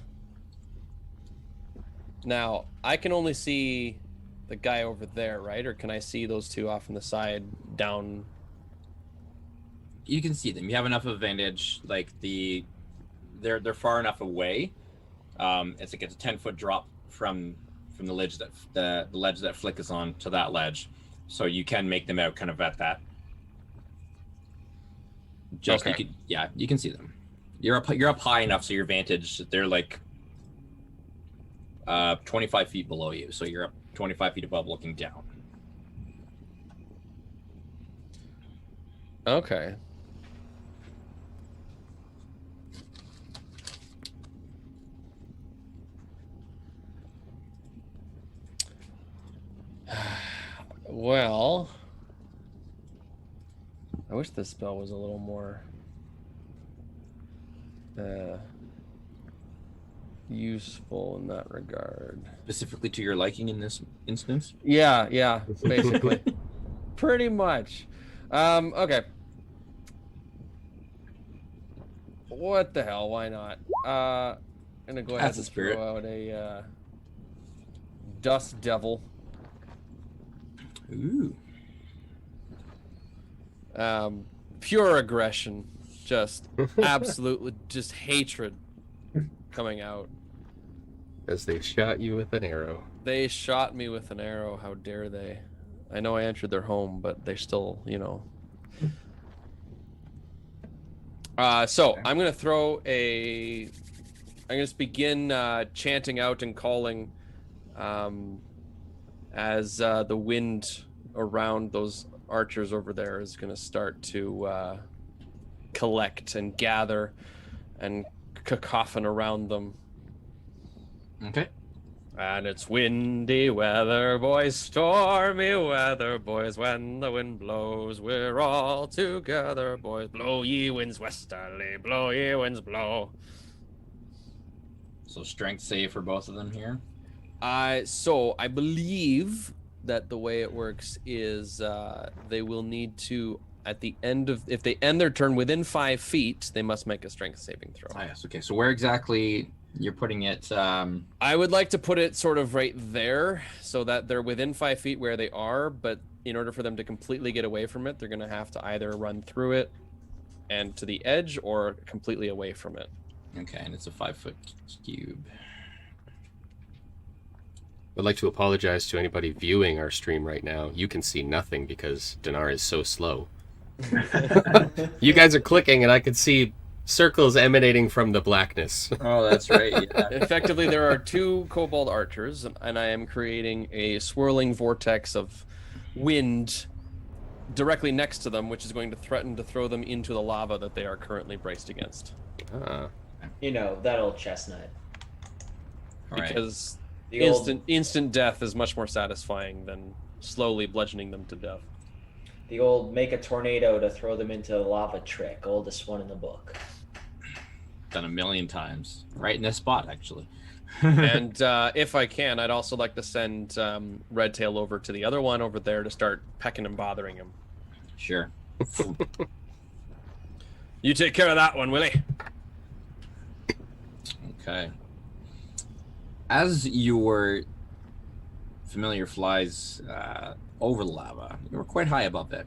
Now I can only see the guy over there, right? Or can I see those two off on the side down? You can see them. You have enough advantage. Like they're far enough away. It's like it's a 10-foot drop from the ledge that the ledge that Flick is on to that ledge, so you can make them out kind of at that. Just Okay. You can see them. You're up high enough, so your vantage. They're like 25 feet below you, so you're up 25 feet above, looking down. Okay. Well, I wish this spell was a little more useful in that regard. Specifically to your liking in this instance. Yeah, basically. Pretty much. Okay. What the hell? Why not? I'm gonna go ahead That's the and spirit. throw out a dust devil. Ooh. Pure aggression, just absolutely just hatred coming out. As they shot you with an arrow. They shot me with an arrow. How dare they? I know I entered their home, but they still, you know. So I'm gonna throw a. I'm gonna just begin chanting out and calling, as the wind around those archers over there is gonna start to collect and gather, and cacophon around them. Okay. And it's windy weather, boys, stormy weather, boys. When the wind blows, we're all together, boys. Blow ye winds westerly, blow ye winds blow. So strength save for both of them here. So I believe that the way it works is they will need to, at the end of, if they end their turn within 5 feet, they must make a strength saving throw. Ah, yes. Okay. So where exactly you're putting it? I would like to put it sort of right there so that they're within 5 feet where they are, but in order for them to completely get away from it, they're going to have to either run through it and to the edge or completely away from it. Okay, and it's a 5-foot cube. I'd like to apologize to anybody viewing our stream right now. You can see nothing because Dinar is so slow. You guys are clicking and I can see circles emanating from the blackness. Oh, that's right. Yeah. Effectively, there are 2 kobold archers, and I am creating a swirling vortex of wind directly next to them, which is going to threaten to throw them into the lava that they are currently braced against. You know, that old chestnut. All right. Because The old, instant death is much more satisfying than slowly bludgeoning them to death. the old make a tornado to throw them into the lava trick, oldest one in the book. Done a million times. Right in this spot, actually. And if I can, I'd also like to send Redtail over to the other one over there to start pecking and bothering him. Sure. You take care of that one, Willie. Okay. As your familiar flies over the lava, you were quite high above it.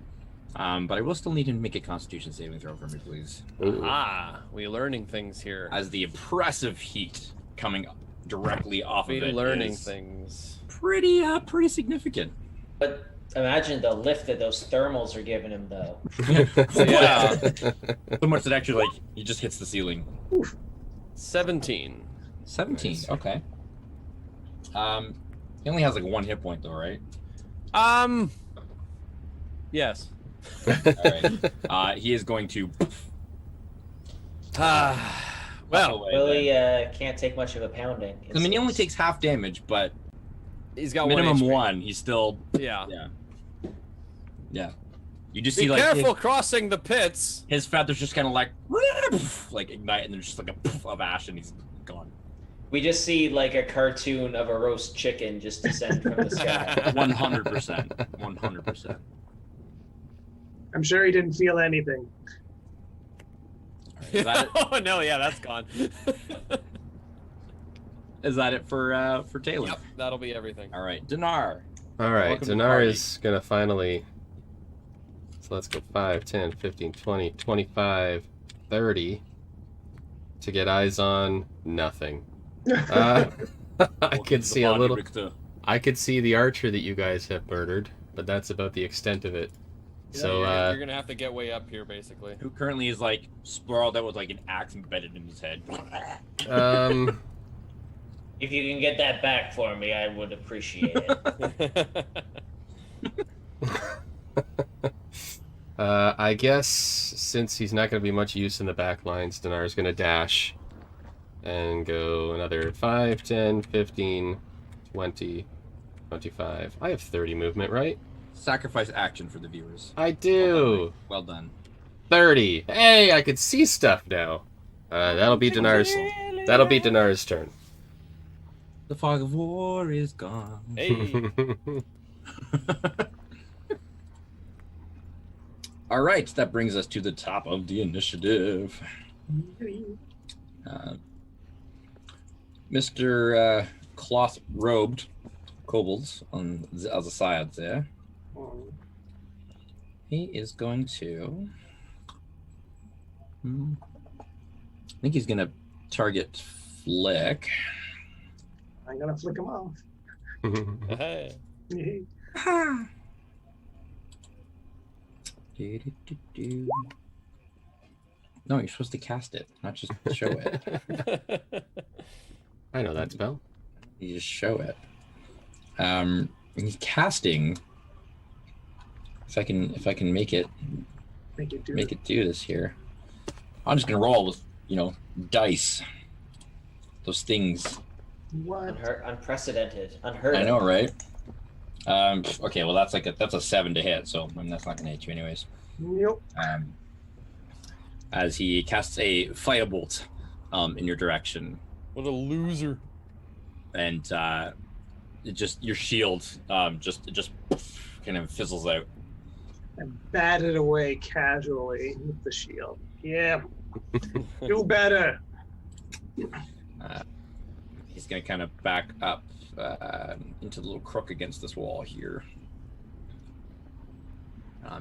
But I will still need him to make a Constitution saving throw for me, please. We're learning things here. As the oppressive heat coming directly off of it Learning is things. pretty significant. But imagine the lift that those thermals are giving him, though. Yeah. So much that actually, like, he just hits the ceiling. 17. 17. Nice. Okay. He only has like 1 hit point though, right? Yes. All right. He is going to. Well, Willie can't take much of a pounding. I mean, he only takes half damage, but he's got minimum 1 HP. one. He's still. Yeah. Yeah. You just Be see like careful crossing the pits. his feathers just kind of like ignite, and there's just like a poof of ash, and he's gone. We just see like a cartoon of a roast chicken just descend from the sky. 100%. 100%. I'm sure he didn't feel anything. Is that it? Oh no, yeah, that's gone. Is that it for Taylor? Yep, that'll be everything. All right, Dinar. All right, Welcome to the Dinar party. is going to finally... So let's go 5, 10, 15, 20, 25, 30 to get eyes on nothing. I could see a little... I could see the archer that you guys have murdered, but that's about the extent of it. So, you're gonna have to get way up here, basically. Who currently is like sprawled out with like an axe embedded in his head. If you can get that back for me, I would appreciate it. I guess since he's not going to be much use in the back lines, Dinar's going to dash and go another 5, 10, 15, 20, 25. I have 30 movement, right? Sacrifice action for the viewers. I do. Well done. 30. Hey, I could see stuff now. That'll be Dinar's. That'll be Dinar's turn. The fog of war is gone. Hey. All right, that brings us to the top of the initiative. Mr. Cloth-robed kobolds on the other side there. He is going to... I think he's going to target Flick. I'm gonna flick him off. Hey. No, you're supposed to cast it, not just show it. I know that spell. You just show it. He's casting. If I can make it do this here. I'm just gonna roll with dice. Those things. What? Unprecedented, unheard of. I know, right? Okay, well that's a 7 to hit, so that's not gonna hit you anyways. Nope. As he casts a firebolt in your direction, What a loser. and your shield just kind of fizzles out. I batted away casually with the shield. Yeah. Do better. He's gonna kind of back up into the little crook against this wall here.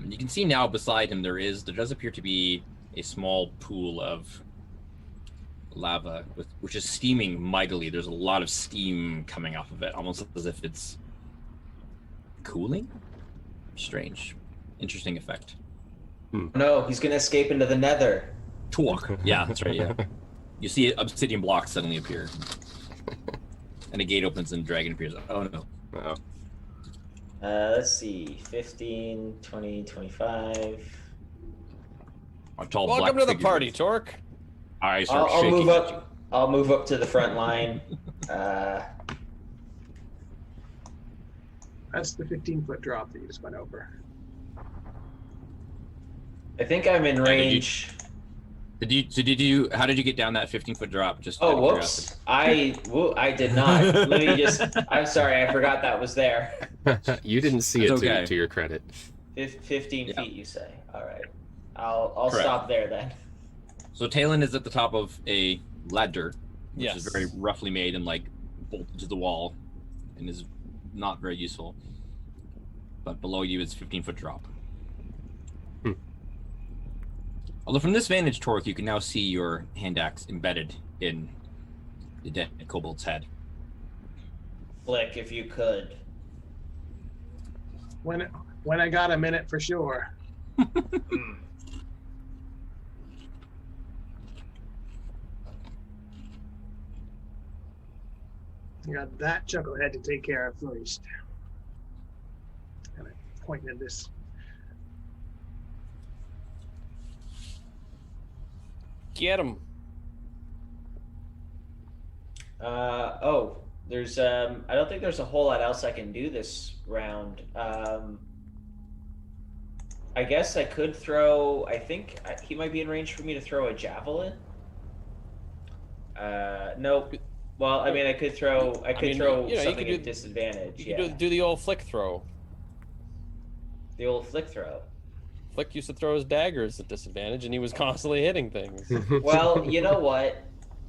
You can see now beside him there does appear to be a small pool of lava which is steaming mightily. There's a lot of steam coming off of it, almost as if it's cooling. Strange. Interesting effect. No, he's gonna escape into the nether. Talk. Yeah, that's right, yeah. You see obsidian blocks suddenly appear. And a gate opens and a dragon appears. Oh no. Oh. Let's see, 15, 20, 25. A tall Welcome black to the figure party, with Torque. eyes are I'll shaking move at you. up. I'll move up to the front line. That's the 15-foot drop that you just went over. I think I'm in did you- range. How did you get down that 15-foot drop? Just out Oh, of whoops! I did not. Let me just. I'm sorry. I forgot that was there. You didn't see That's it okay. to your credit. 15 Yeah. feet, you say? All right. I'll Correct. stop there then. So Talon is at the top of a ladder, which Yes. is very roughly made and bolted to the wall, and is not very useful. But below you is 15-foot drop. Although from this vantage, Torque, you can now see your hand axe embedded in the dead kobold's head. Flick, if you could. When I got a minute for sure. You got that chucklehead to take care of first. And I'm pointing at this Get him. There's I don't think there's a whole lot else I can do this round. I guess I could throw. I think he might be in range for me to throw a javelin. Nope. Well, I mean, I could throw. Something at disadvantage. You could do the old flick throw. The old flick throw. Flick used to throw his daggers at disadvantage, and he was constantly hitting things. Well, you know what?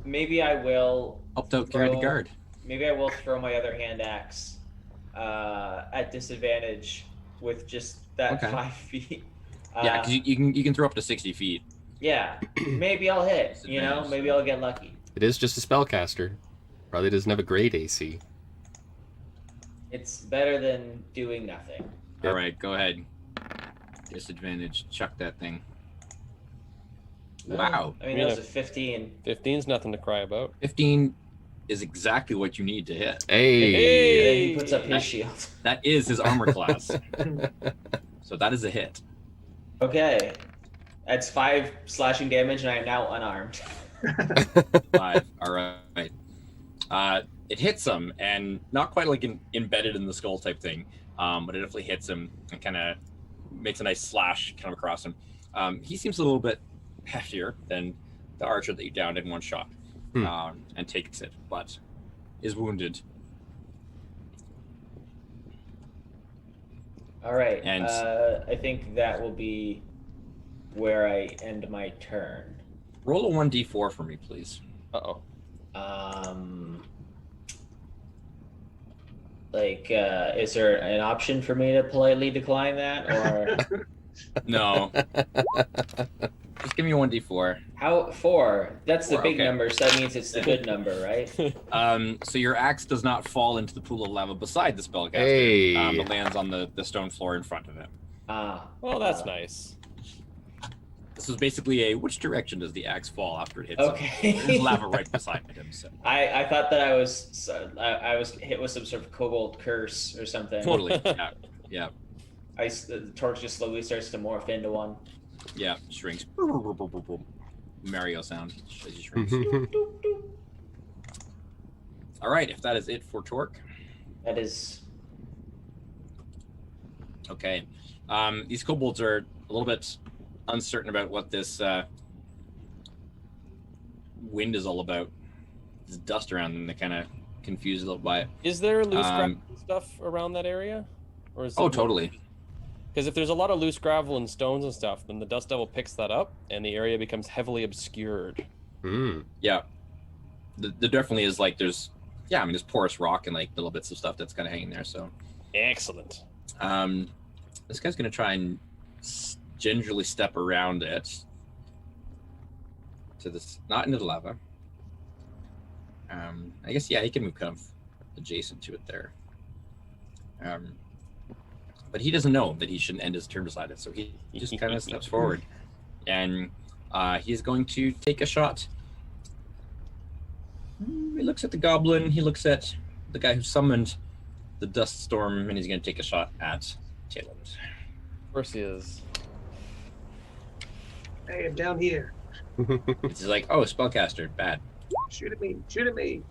Maybe I will. Helped out carry the guard. Maybe I will throw my other hand axe at disadvantage with just that 5 feet. Yeah, because you can throw up to 60 feet. Yeah, maybe I'll hit. You know, maybe I'll get lucky. It is just a spellcaster. Probably doesn't have a great AC. It's better than doing nothing. All right, go ahead. Disadvantage. Chuck that thing. Wow. I mean, that was a 15. 15's nothing to cry about. 15 is exactly what you need to hit. Hey. Then he puts up his shield. That is his armor class. So that is a hit. Okay. That's 5 slashing damage, and I am now unarmed. 5. All right. It hits him, and not quite like embedded in the skull type thing, but it definitely hits him and kind of makes a nice slash kind of across him. He seems a little bit heftier than the archer that you downed in one shot, and takes it, but is wounded. All right. And I think that will be where I end my turn. Roll a 1d4 for me, please. Uh-oh. Is there an option for me to politely decline that, or No. Just give me a 1d4. how 4? That's the 4, big okay. number, so that means it's the good number, right? So your axe does not fall into the pool of lava beside the spellcaster. Hey. It lands on the stone floor in front of him. Well, that's nice. This was basically which direction does the axe fall after it hits Okay. him? There's lava right beside him. So. I thought that I was hit with some sort of kobold curse or something. Totally. Yeah. The torch just slowly starts to morph into one. Yeah. Shrinks. Mario sound as he shrinks. All right. If that is it for Torque. That is. Okay. These kobolds are a little bit uncertain about what this wind is all about. There's dust around them. They're kind of confused a little by it. Is there loose gravel stuff around that area? Or is Totally. Because if there's a lot of loose gravel and stones and stuff, then the dust devil picks that up, and the area becomes heavily obscured. Yeah. There definitely is there's porous rock and little bits of stuff that's kind of hanging there. So Excellent. this guy's gonna try and gingerly step around it to this, not into the lava. I guess he can move kind of adjacent to it there. But he doesn't know that he shouldn't end his turn beside it, so he just kind of steps forward, and he's going to take a shot. He looks at the goblin. He looks at the guy who summoned the dust storm, and he's going to take a shot at Taylend. Of course he is. Hey, I'm down here. It's like, oh, spellcaster, bad. Shoot at me. Shoot at me.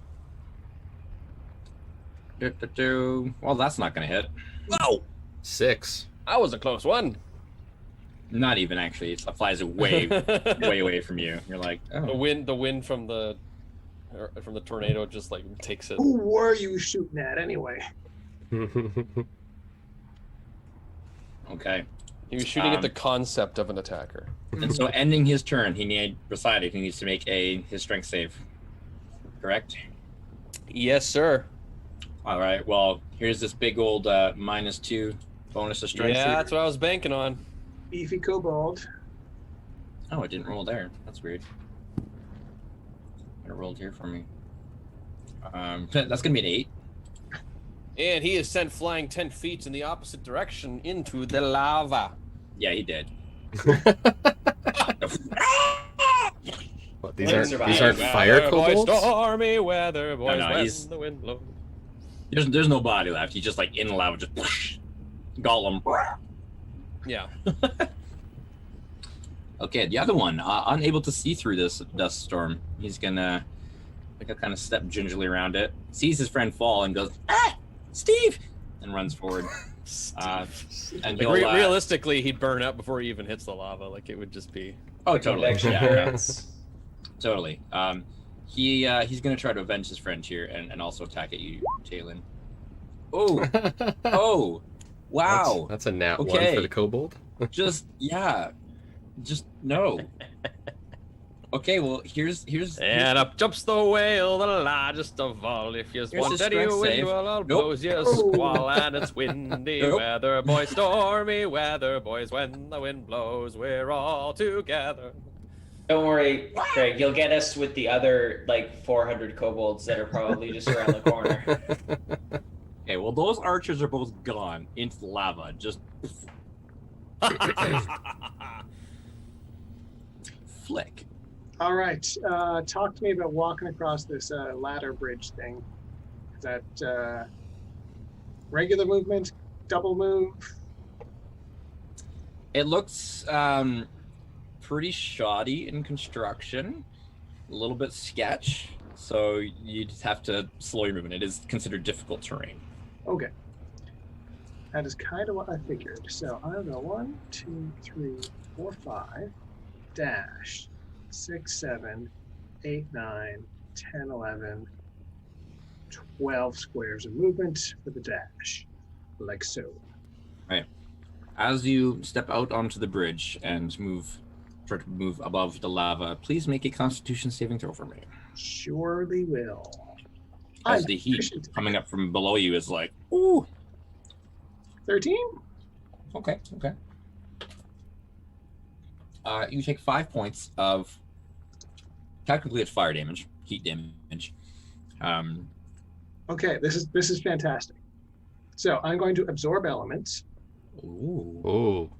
Well, that's not going to hit. Whoa! 6. That was a close one. Not even, actually. It flies way, way away from you. You're like, oh. The wind from the tornado just takes it. Who were you shooting at anyway? Okay. He was shooting at the concept of an attacker. And so ending his turn, he needs to make his strength save. Correct? Yes, sir. All right. Well, here's this big old -2 bonus to strength. Yeah, that's what I was banking on. Beefy kobold. Oh, it didn't roll there. That's weird. It rolled here for me. That's gonna be an 8. And he is sent flying 10 feet in the opposite direction into the lava. Yeah, he did. What, these aren't fire kobolds? Stormy weather, boys, No, when he's- the wind blows. There's no body left. He's just in the lava, just Gollum. Yeah. Okay, the other one, unable to see through this dust storm, he's gonna kind of step gingerly around it, sees his friend fall, and goes, "Ah, Steve!" and runs forward. And he'll, realistically, he'd burn up before he even hits the lava. Like, it would just be. Oh, totally. Extra Yeah, currents. totally. He's gonna try to avenge his friend here and also attack at you, Talon. Oh, oh, wow! That's a nat one Okay. for the kobold. Just no. Okay, well here's And up jumps the whale, the largest of all. If you Here's want his any strength wind, save. well, I'll Nope. blows you a squall, and it's windy Nope. weather, boys, stormy weather, boys. When the wind blows, we're all together. Don't worry, Craig. You'll get us with the other like 400 kobolds that are probably just around the corner. Okay, well those archers are both gone into the lava. Just flick. All right. Talk to me about walking across this ladder bridge thing. Is that regular movement, double move? It looks pretty shoddy in construction, a little bit sketch. So you just have to slow your movement. It is considered difficult terrain. Okay. That is kind of what I figured. So I'll go 1, 2, 3, 4, 5, dash, 6, 7, 8, 9, 10, 11, 12 squares of movement for the dash, like so. Right. As you step out onto the bridge and try to move above the lava, please make a Constitution saving throw for me. Surely will. As I'm the heat efficient. coming up from below you is like, ooh. 13? Okay. You take 5 points of technically it's fire damage, heat damage. Okay, this is fantastic. So I'm going to absorb elements Ooh. Oh,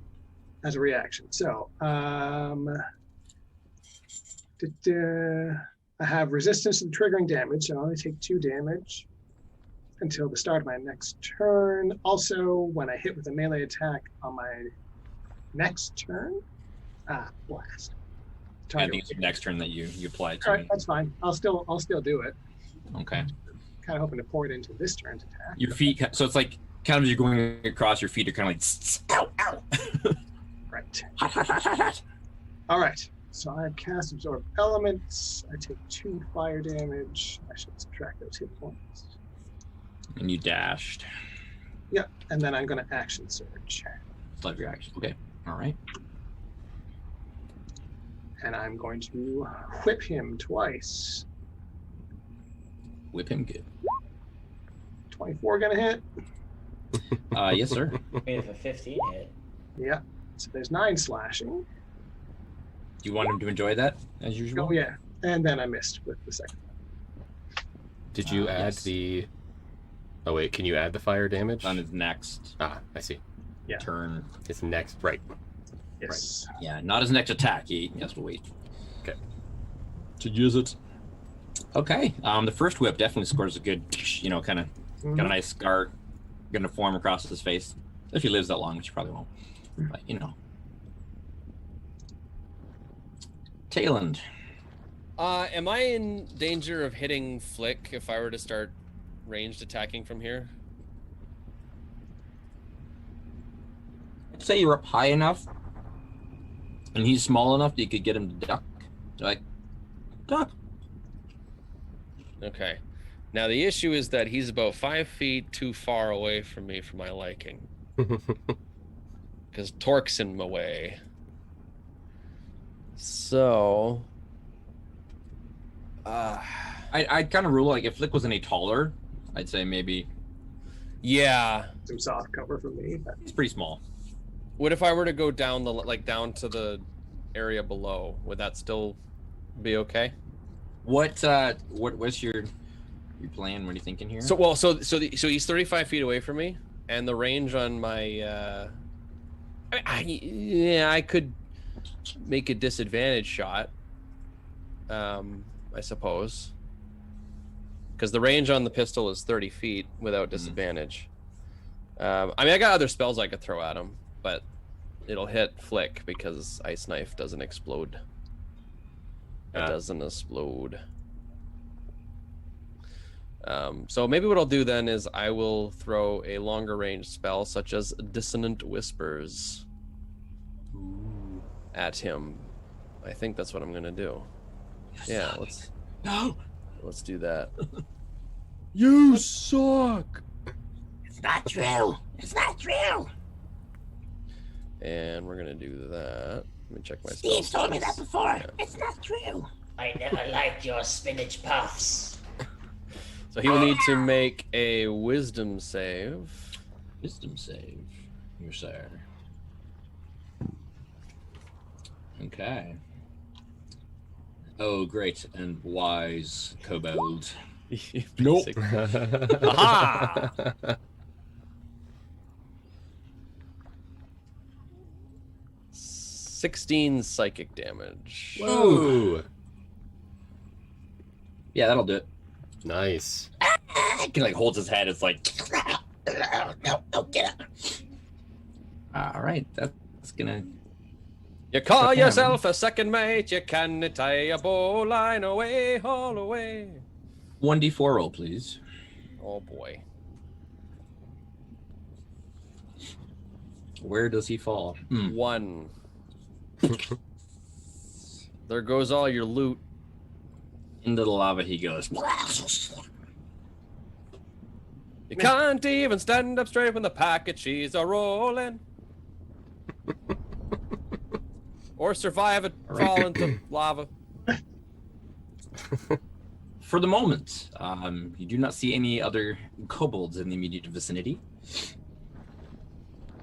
as a reaction. So I have resistance to triggering damage, so I only take 2 damage until the start of my next turn. Also, when I hit with a melee attack on my next turn, blast. I think it's the next turn that you apply it to All right, me. that's fine. I'll still do it. Okay. Kind of hoping to pour it into this turn's attack. Your feet, so it's like kind of as you're going across, your feet are kind of like, ow, ow. Right. Hot, hot, hot, hot, hot. All right. So I cast absorb elements. I take 2 fire damage. I should subtract those hit points. And you dashed. Yeah, and then I'm going to action surge. Love your action. Okay. All right. And I'm going to whip him twice. Whip him good. 24 going to hit. Yes, sir. We have a 15 hit. Yeah. So there's 9 slashing. Do you want him to enjoy that as usual? Oh, yeah. And then I missed with the second one. did you add yes. the? Oh wait, can you add the fire damage? On his next Ah, I see. Yeah. turn. His next, right? Yes. Yeah, not his next attack. He has to wait. Okay. To use it. Okay. The first whip definitely scores a good, kind of got a nice scar gonna form across his face. If he lives that long, which he probably won't. But Talon. Am I in danger of hitting Flick if I were to start ranged attacking from here? I'd say you're up high enough, and he's small enough that you could get him to duck. Like, duck. Okay. Now the issue is that he's about 5 feet too far away from me for my liking. Because Torque's in my way. So... I'd kind of rule like if Flick was any taller, I'd say maybe yeah. Some soft cover for me. But it's pretty small. What if I were to go down down to the area below? Would that still be okay? What's your plan? What are you thinking here? So he's 35 feet away from me, and the range on my I could make a disadvantage shot, I suppose, because the range on the pistol is 30 feet without disadvantage. I mean, I got other spells I could throw at him, but it'll hit Flick because Ice Knife doesn't explode. It doesn't explode. So maybe what I'll do then is I will throw a longer range spell such as Dissonant Whispers at him. I think that's what I'm gonna do. Yeah, let's do that. You suck. It's not true. It's not true. And we're gonna do that. Let me check my Steve spell told me that slots. before. Yeah. It's not true. I never liked your spinach puffs. So he will need to make a wisdom save. Wisdom save, you sir. Okay. Oh, great and wise kobold. Nope. Aha! 16 psychic damage. Whoa! Yeah, that'll do it. Nice. He like holds his head. It's like, No, get up. all right, that's gonna. You call Okay. yourself a second mate, you can tie a bowline away, all away. 1d4 roll, please. Oh boy. Where does he fall? 1. There goes all your loot. Into the lava he goes. You can't even stand up straight when the pack of cheese are rolling. Or survive it, fall into lava. For the moment, you do not see any other kobolds in the immediate vicinity.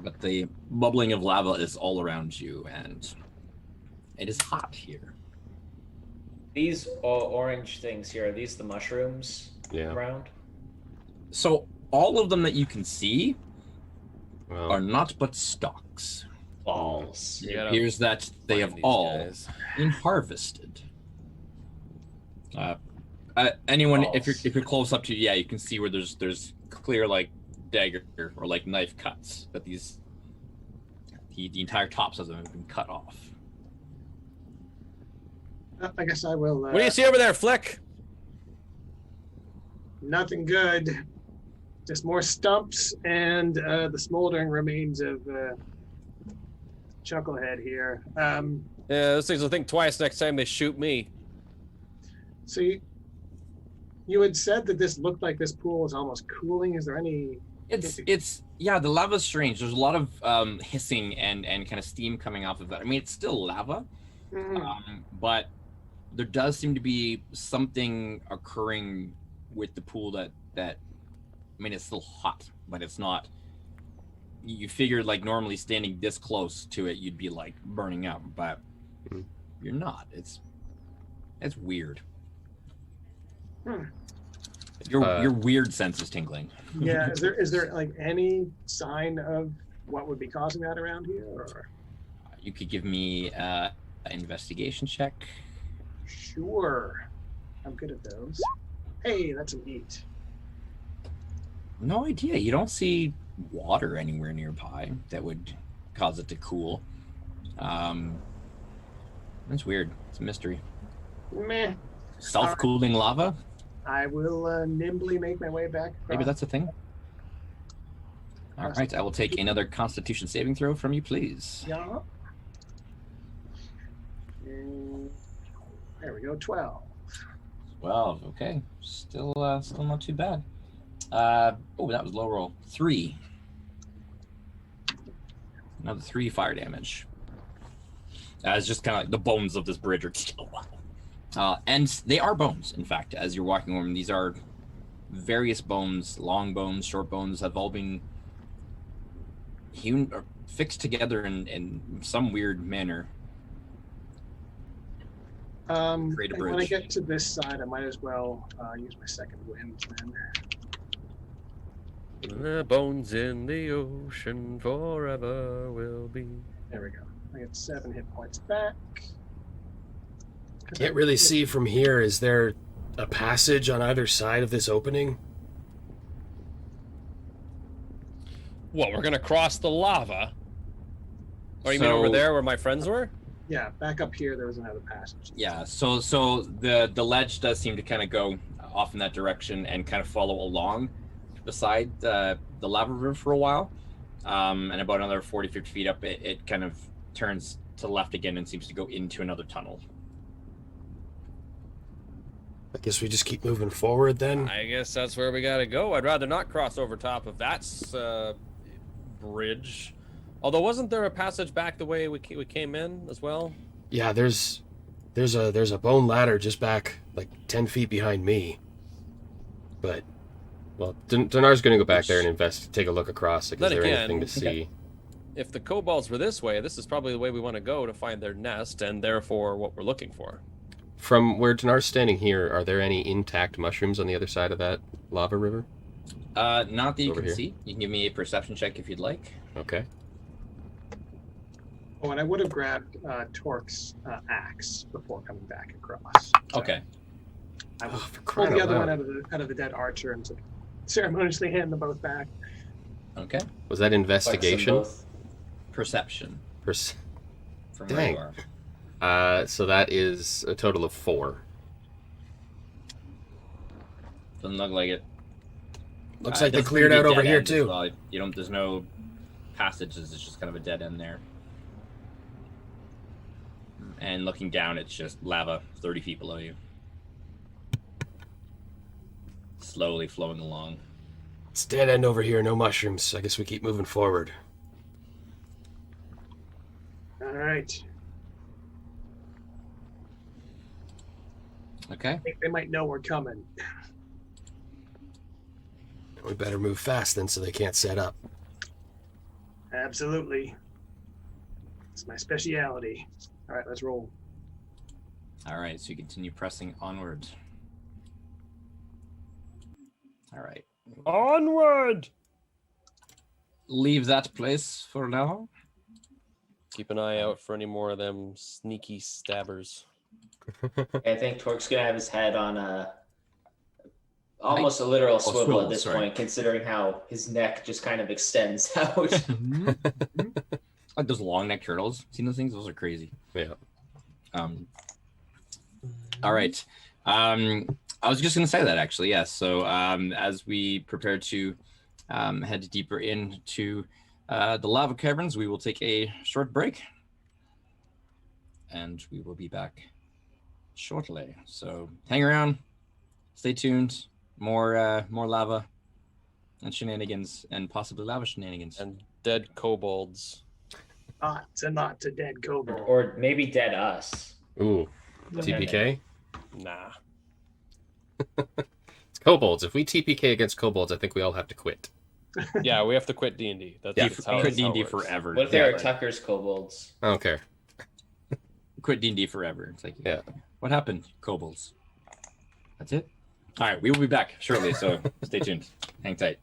But the bubbling of lava is all around you, and it is hot here. These orange things here, are these the mushrooms Yeah. around? So all of them that you can see Well, are not but stalks. Balls. You It gotta appears that they find have these all guys. been harvested. Anyone, Balls. if you're close up to, yeah, you can see where there's clear like dagger or like knife cuts that the entire tops of them have been cut off. I guess I will. What do you see over there, Flick? Nothing good. Just more stumps and the smoldering remains of Chucklehead here. Yeah, those things will think twice next time they shoot me. So you had said that this looked like this pool was almost cooling. Is there any? It's yeah, the lava's strange. There's a lot of hissing and kind of steam coming off of it. I mean, it's still lava, but there does seem to be something occurring with the pool that I mean, it's still hot, but it's not. You figured like normally standing this close to it, you'd be like burning up, but you're not. It's weird. Your weird sense is tingling. Yeah. Is there like any sign of what would be causing that around here? Or? You could give me an investigation check. Sure. I'm good at those. Hey, that's a neat. No idea. You don't see water anywhere nearby that would cause it to cool. That's weird. It's a mystery. Meh. Self-cooling lava? I will nimbly make my way back. Maybe across. that's a thing. All right, I will take another Constitution saving throw from you, please. Yeah. And there we go. 12. 12. Okay, still not too bad. Oh, that was low roll. 3. Another 3 fire damage. It's just kind of like the bones of this bridge are. And they are bones, in fact, as you're walking over them. These are various bones, long bones, short bones, have all been hewn or fixed together in some weird manner. Create a When I bridge. get to this side, I might as well use my second wind then. The bones in the ocean forever will be. There we go. I get 7 hit points back. can't really see from here. Is there a passage on either side of this opening? What, we're gonna cross the lava? Oh, you mean over there where my friends were? Yeah, back up here there was another passage. Yeah, so the ledge does seem to kind of go off in that direction and kind of follow along beside the lava river for a while. And about another 40, 50 feet up, it kind of turns to the left again and seems to go into another tunnel. I guess we just keep moving forward then. I guess that's where we gotta go. I'd rather not cross over top of that bridge. Although, wasn't there a passage back the way we came in as well? Yeah, there's a bone ladder just back like 10 feet behind me. But, well, Dinar's gonna go back there and take a look across. Like, is there anything to see? If the kobolds were this way, this is probably the way we want to go to find their nest and therefore what we're looking for. From where Dinar's standing here, are there any intact mushrooms on the other side of that lava river? Not that you Over can here. see. You can give me a perception check if you'd like. Okay. Oh, and I would have grabbed Torque's axe before coming back across. Okay. I would for pull crying the out other loud. one out of the dead archer and sort of ceremoniously hand them both back. Okay. Was that investigation? Perception. From where Dang. you are. So that is a total of 4. Doesn't look like it. Looks It like they doesn't cleared seem to out be a over dead here end as too. well. You don't. There's no passages. It's just kind of a dead end there. And looking down, it's just lava 30 feet below you, slowly flowing along. It's dead end over here, no mushrooms. I guess we keep moving forward. All right. Okay. I think they might know we're coming. We better move fast then so they can't set up. Absolutely. It's my speciality. All right, let's roll. All right. So you continue pressing onward. All right. Onward! Leave that place for now. Keep an eye out for any more of them sneaky stabbers. I think Torque's gonna have his head on almost a literal swivel swivel, at this sorry. point, considering how his neck just kind of extends out. Like those long neck turtles. Seen those things? Those are crazy. Yeah. All right. I was just going to say that actually. Yes. So as we prepare to head deeper into the lava caverns, we will take a short break, and we will be back shortly. So hang around, stay tuned. More lava and shenanigans, and possibly lava shenanigans. And dead kobolds. Not to dead kobold. Or maybe dead us. Ooh. TPK? Nah. It's kobolds. If we TPK against kobolds, I think we all have to quit. Yeah, we have to quit D&D. That's, Yeah. that's how, Quit that's how it D&D works. forever. What if they are Tucker's kobolds? I don't care. Quit D&D forever. It's like, Yeah. What happened? Kobolds. That's it. All right, we will be back shortly, so stay tuned. Hang tight.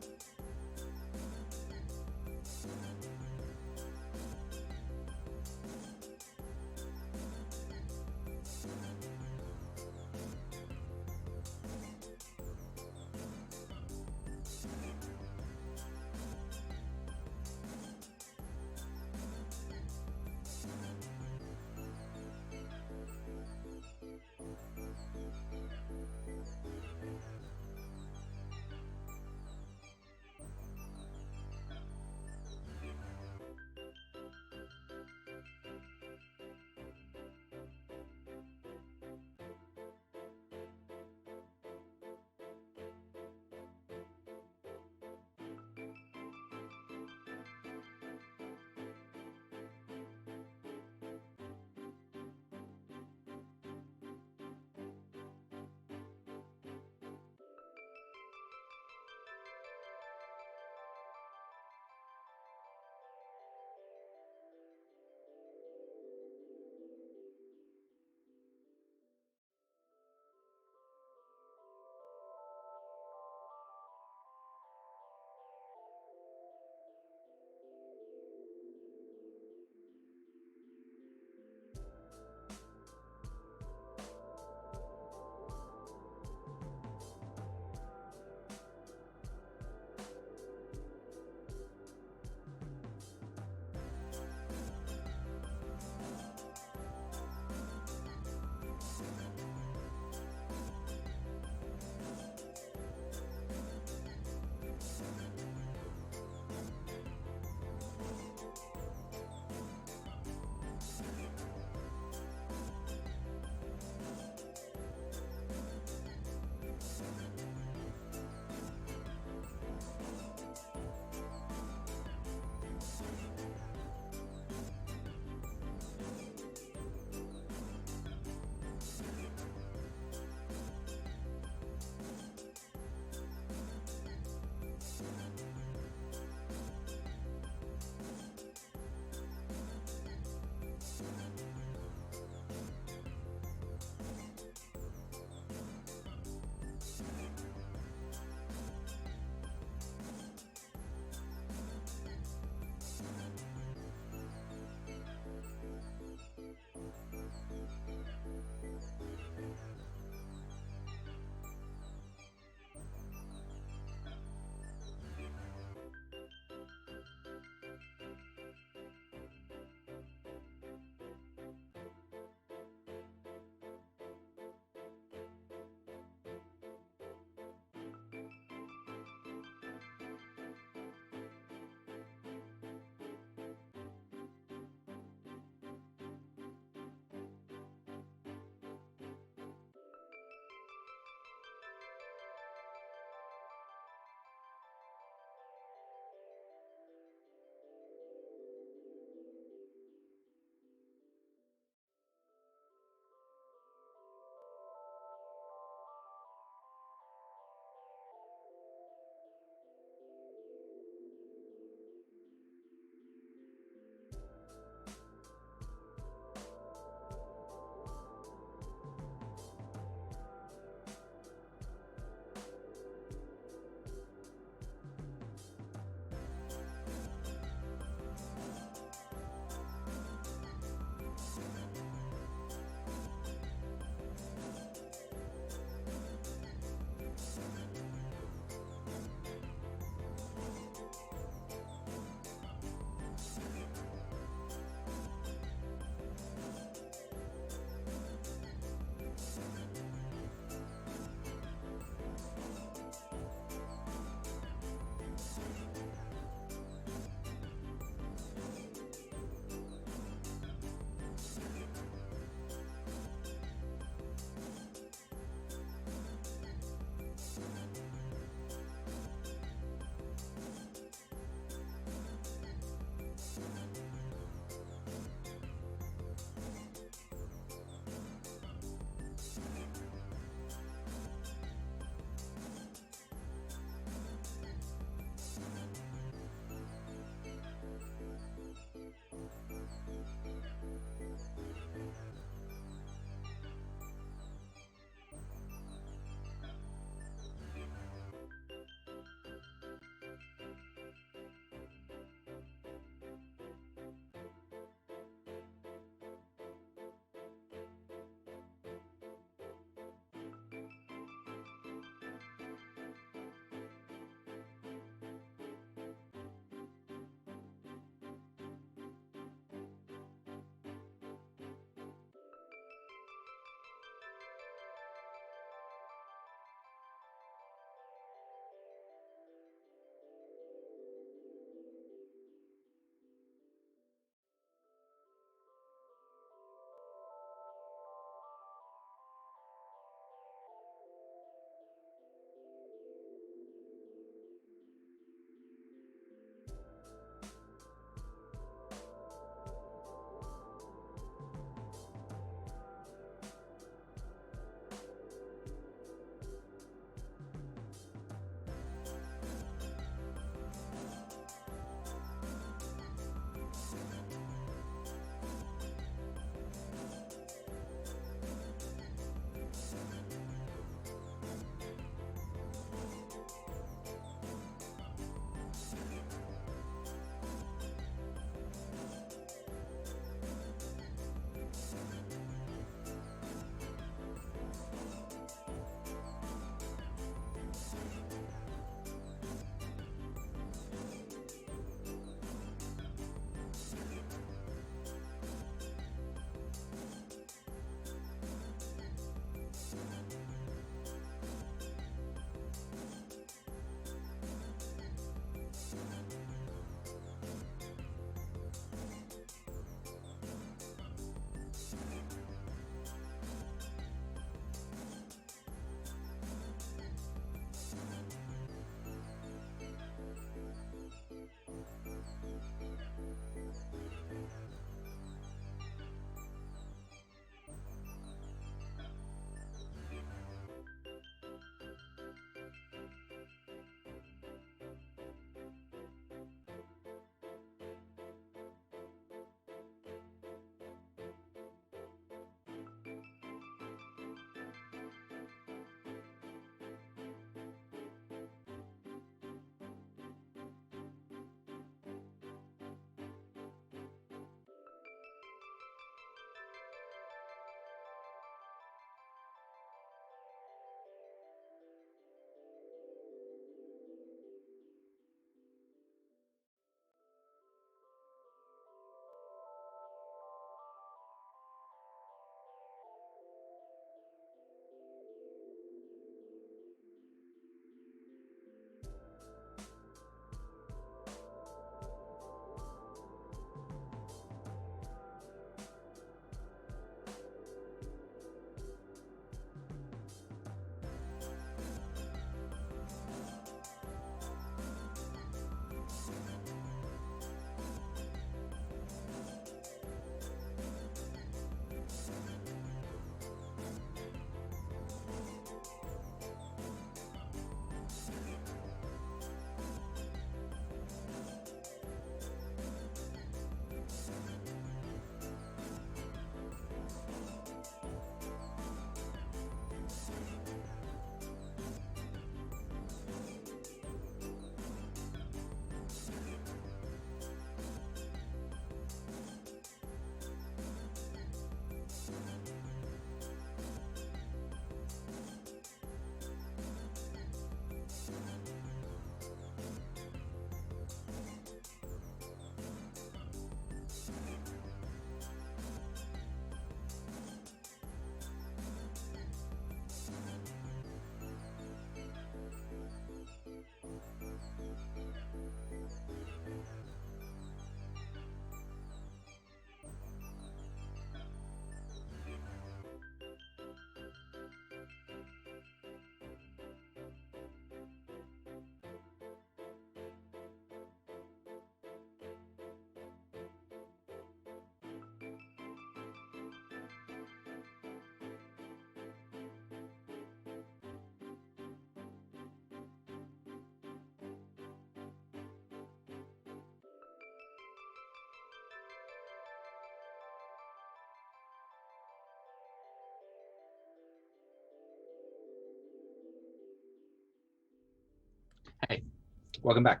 Welcome back.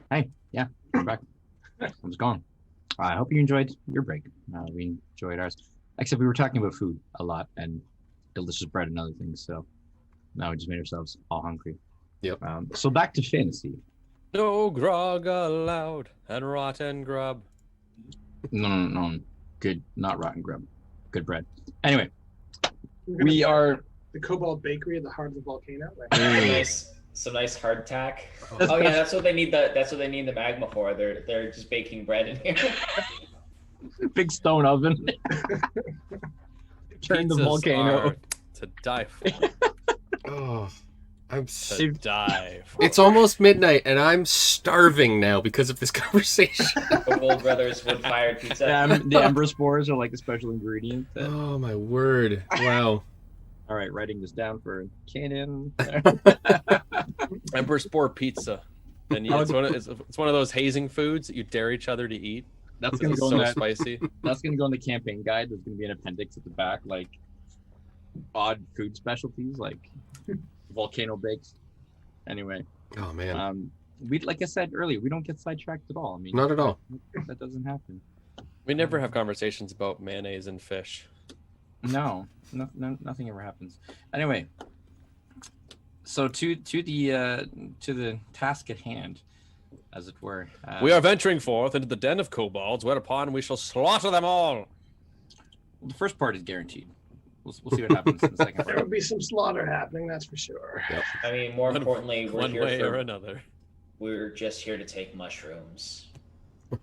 Hey, yeah, we're back. How's it going? I hope you enjoyed your break. We enjoyed ours. Except we were talking about food a lot and delicious bread and other things. So now we just made ourselves all hungry. Yep. So back to fantasy. No grog allowed and rotten grub. No. Good, not rotten grub. Good bread. Anyway, we are the Kobold Bakery at the heart of the volcano. Some nice hardtack. Oh yeah, that's what they need. That's what they need the magma for. They're just baking bread in here. big stone oven. Turn the Pizzas volcano are to die for. Oh, To die for. it's almost midnight and I'm starving now because of this conversation. Kobold Brothers wood-fired pizza. the emberspores are like a special ingredient. Oh my word! Wow. All right, writing this down for Cannon. Ember Spore pizza. And it's one of those hazing foods that you dare each other to eat. That's gonna It's go so in that, spicy. That's gonna go in the campaign guide. There's gonna be an appendix at the back, like odd food specialties, like volcano bakes. Anyway, Oh man. We like I said earlier, we don't get sidetracked at all. I mean, Not at all. That doesn't happen. We never have conversations about mayonnaise and fish. No, nothing ever happens. Anyway, so to the task at hand, as it were. We are venturing forth into the den of kobolds, whereupon we shall slaughter them all. The first part is guaranteed. We'll see what happens in the second There part. will be some slaughter happening, that's for sure. I mean, more importantly, we're One here way or for. another. We're just here to take mushrooms.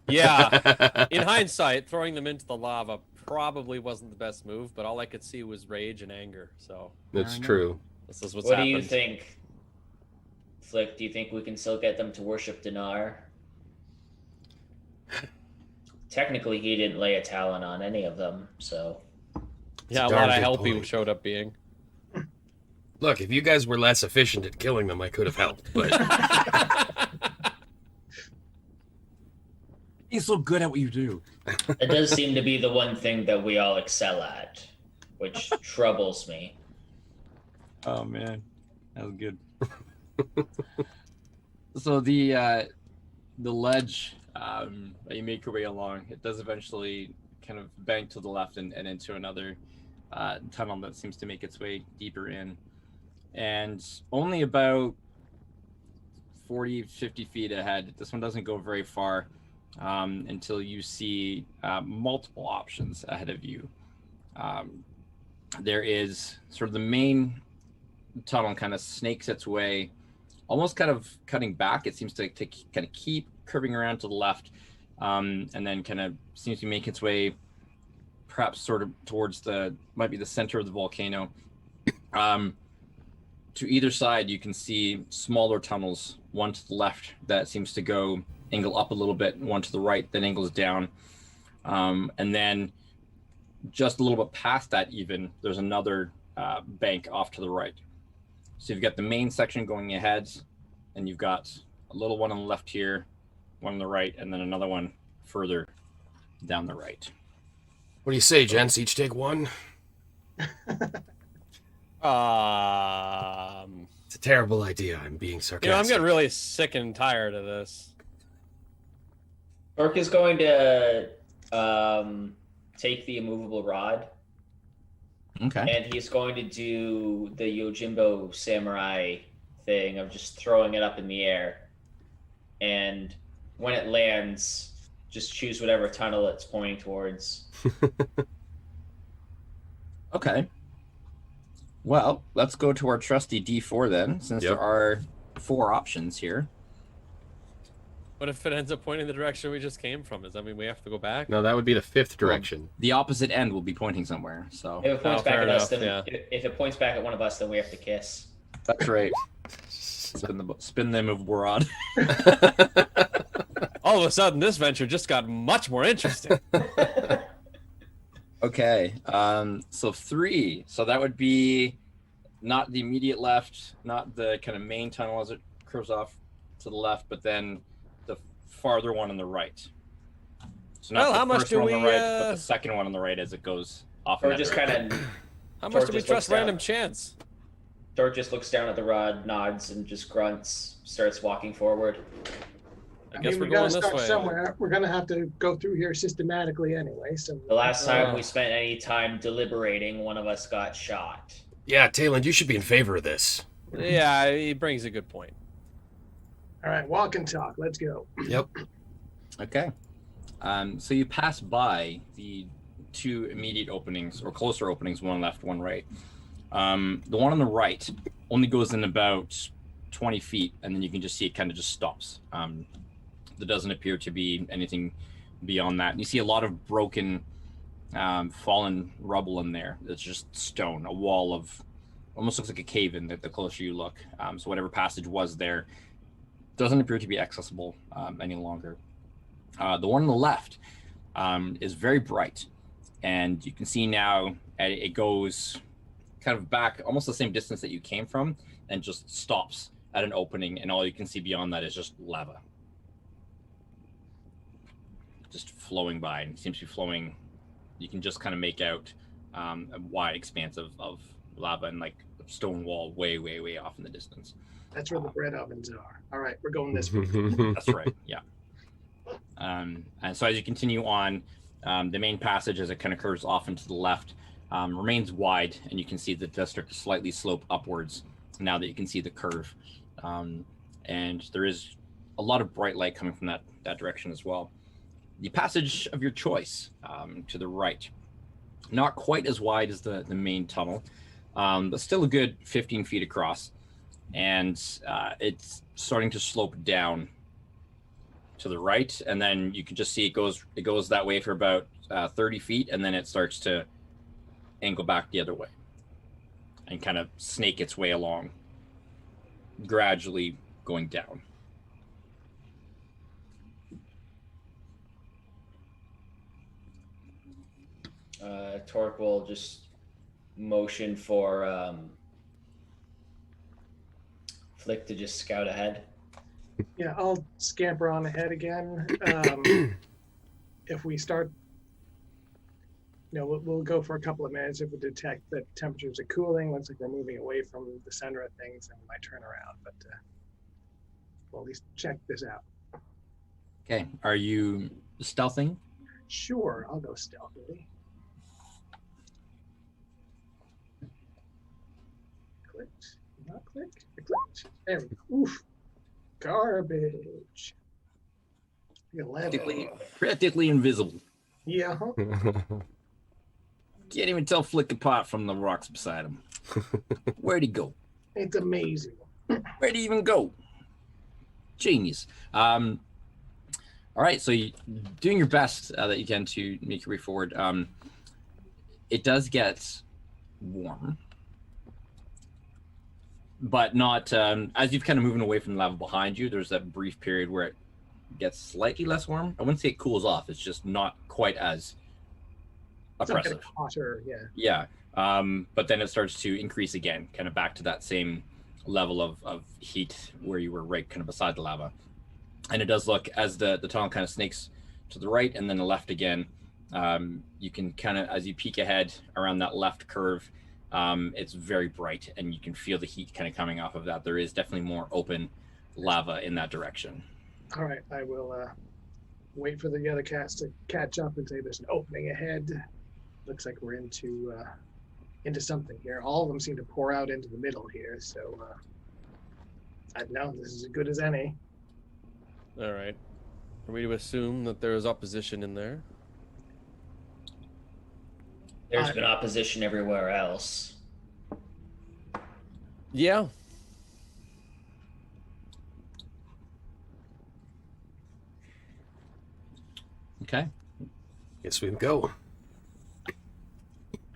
Yeah. In hindsight, throwing them into the lava probably wasn't the best move, but all I could see was rage and anger. So That's true. this is what's What happened. do you think, Flick? Do you think we can still get them to worship Dinar? Technically, he didn't lay a talon on any of them, so. Yeah, a Darn lot of good help he point. showed up being. Look, if you guys were less efficient at killing them, I could have helped. But He's so good at what you do. It does seem to be the one thing that we all excel at, which troubles me. Oh man, that was good. So the ledge that you make your way along, it does eventually kind of bank to the left and into another tunnel that seems to make its way deeper in, and only about 40-50 feet ahead. This one doesn't go very far until you see multiple options ahead of you. There is sort of the main tunnel kind of snakes its way, almost kind of cutting back. It seems to kind of keep curving around to the left, and then kind of seems to make its way perhaps sort of towards might be the center of the volcano. To either side, you can see smaller tunnels, one to the left that seems to angle up a little bit, and one to the right that angles down. And then just a little bit past that even, there's another bank off to the right. So you've got the main section going ahead, and you've got a little one on the left here, one on the right, and then another one further down the right. what do you say, gents? Each take one? It's a terrible idea. I'm being sarcastic. I'm getting really sick and tired of this. Orc is going to take the immovable rod, Okay. and he's going to do the Yojimbo samurai thing of just throwing it up in the air. And when it lands, just choose whatever tunnel it's pointing towards. Okay. Well, let's go to our trusty D4 then, since Yep. there are 4 options here. What if it ends up pointing the direction we just came from? Does that mean we have to go back? No, that would be the 5th direction. The opposite end will be pointing somewhere. So If it points back fair at us, enough, then if it points back at one of us, then we have to kiss. that's right. Spin the immovable rod. All of a sudden, this venture just got much more interesting. Okay. So 3. So that would be not the immediate left, not the kind of main tunnel as it curves off to the left, but then the farther one on the right. So not Well, the how much first do one on the we, right, but the second one on the right as it goes off. in Or that just direction. kind of. How Or much do we just trust looks down. random chance? Dork just looks down at the rod, nods, and just grunts, starts walking forward. I guess mean, we're we gotta going this start way. somewhere. We're gonna have to go through here systematically anyway. So The last time we spent any time deliberating, one of us got shot. Yeah, Tayland, you should be in favor of this. Yeah, he brings a good point. all right, walk and talk. Let's go. Yep. Okay. So you pass by the two immediate openings, or closer openings, one left, one right. The one on the right only goes in about 20 feet, and then you can just see it kind of just stops. There doesn't appear to be anything beyond that. And you see a lot of broken, fallen rubble in there. It's just stone, a wall of, almost looks like a cave in the closer you look. So whatever passage was there doesn't appear to be accessible any longer. The one on the left is very bright, and you can see now it goes kind of back almost the same distance that you came from, and just stops at an opening, and all you can see beyond that is just lava. Just flowing by, and it seems to be flowing. You can just kind of make out a wide expanse of lava and like a stone wall way off in the distance. That's where the bread ovens are. All right, we're going this way. That's right, yeah. And so as you continue on, the main passage, as it kind of curves off into the left, remains wide, and you can see the district slightly slope upwards now that you can see the curve. And there is a lot of bright light coming from that direction as well. The passage of your choice, to the right, not quite as wide as the main tunnel, but still a good 15 feet across, and it's starting to slope down to the right, and then you can just see it goes that way for about 30 feet, and then it starts to angle back the other way and kind of snake its way along, gradually going down. Torque will just motion for Flick to just scout ahead. Yeah, I'll scamper on ahead again. If we start, we'll go for a couple of minutes. If we detect that temperatures are cooling, looks like we're moving away from the center of things, and we might turn around. But we'll at least check this out. Okay, are you stealthing? Sure, I'll go stealthily. Clicked, not clicked, clicked. There we go. Oof. Garbage. 11. Practically invisible. Yeah. Can't even tell Flick apart from the rocks beside him. Where'd he go? It's amazing. Where'd he even go? Genius. All right, so you're doing your best that you can to make your way forward. It does get warm, but not as you've kind of moving away from the lava behind you. There's that brief period where it gets slightly less warm. I wouldn't say it cools off. It's just not quite as oppressive. It's hotter, yeah. Yeah, but then it starts to increase again, kind of back to that same level of heat where you were right kind of beside the lava. And it does look, as the tunnel kind of snakes to the right and then the left again, you can kind of, as you peek ahead around that left curve, it's very bright, and you can feel the heat kind of coming off of that. There is definitely more open lava in that direction. All right, I will wait for the other cats to catch up and say there's an opening ahead. Looks like we're into something here. All of them seem to pour out into the middle here, so I don't know. This is as good as any. All right. Are we to assume that there is opposition in there? There's been opposition everywhere else. Yeah. Okay. Guess we go.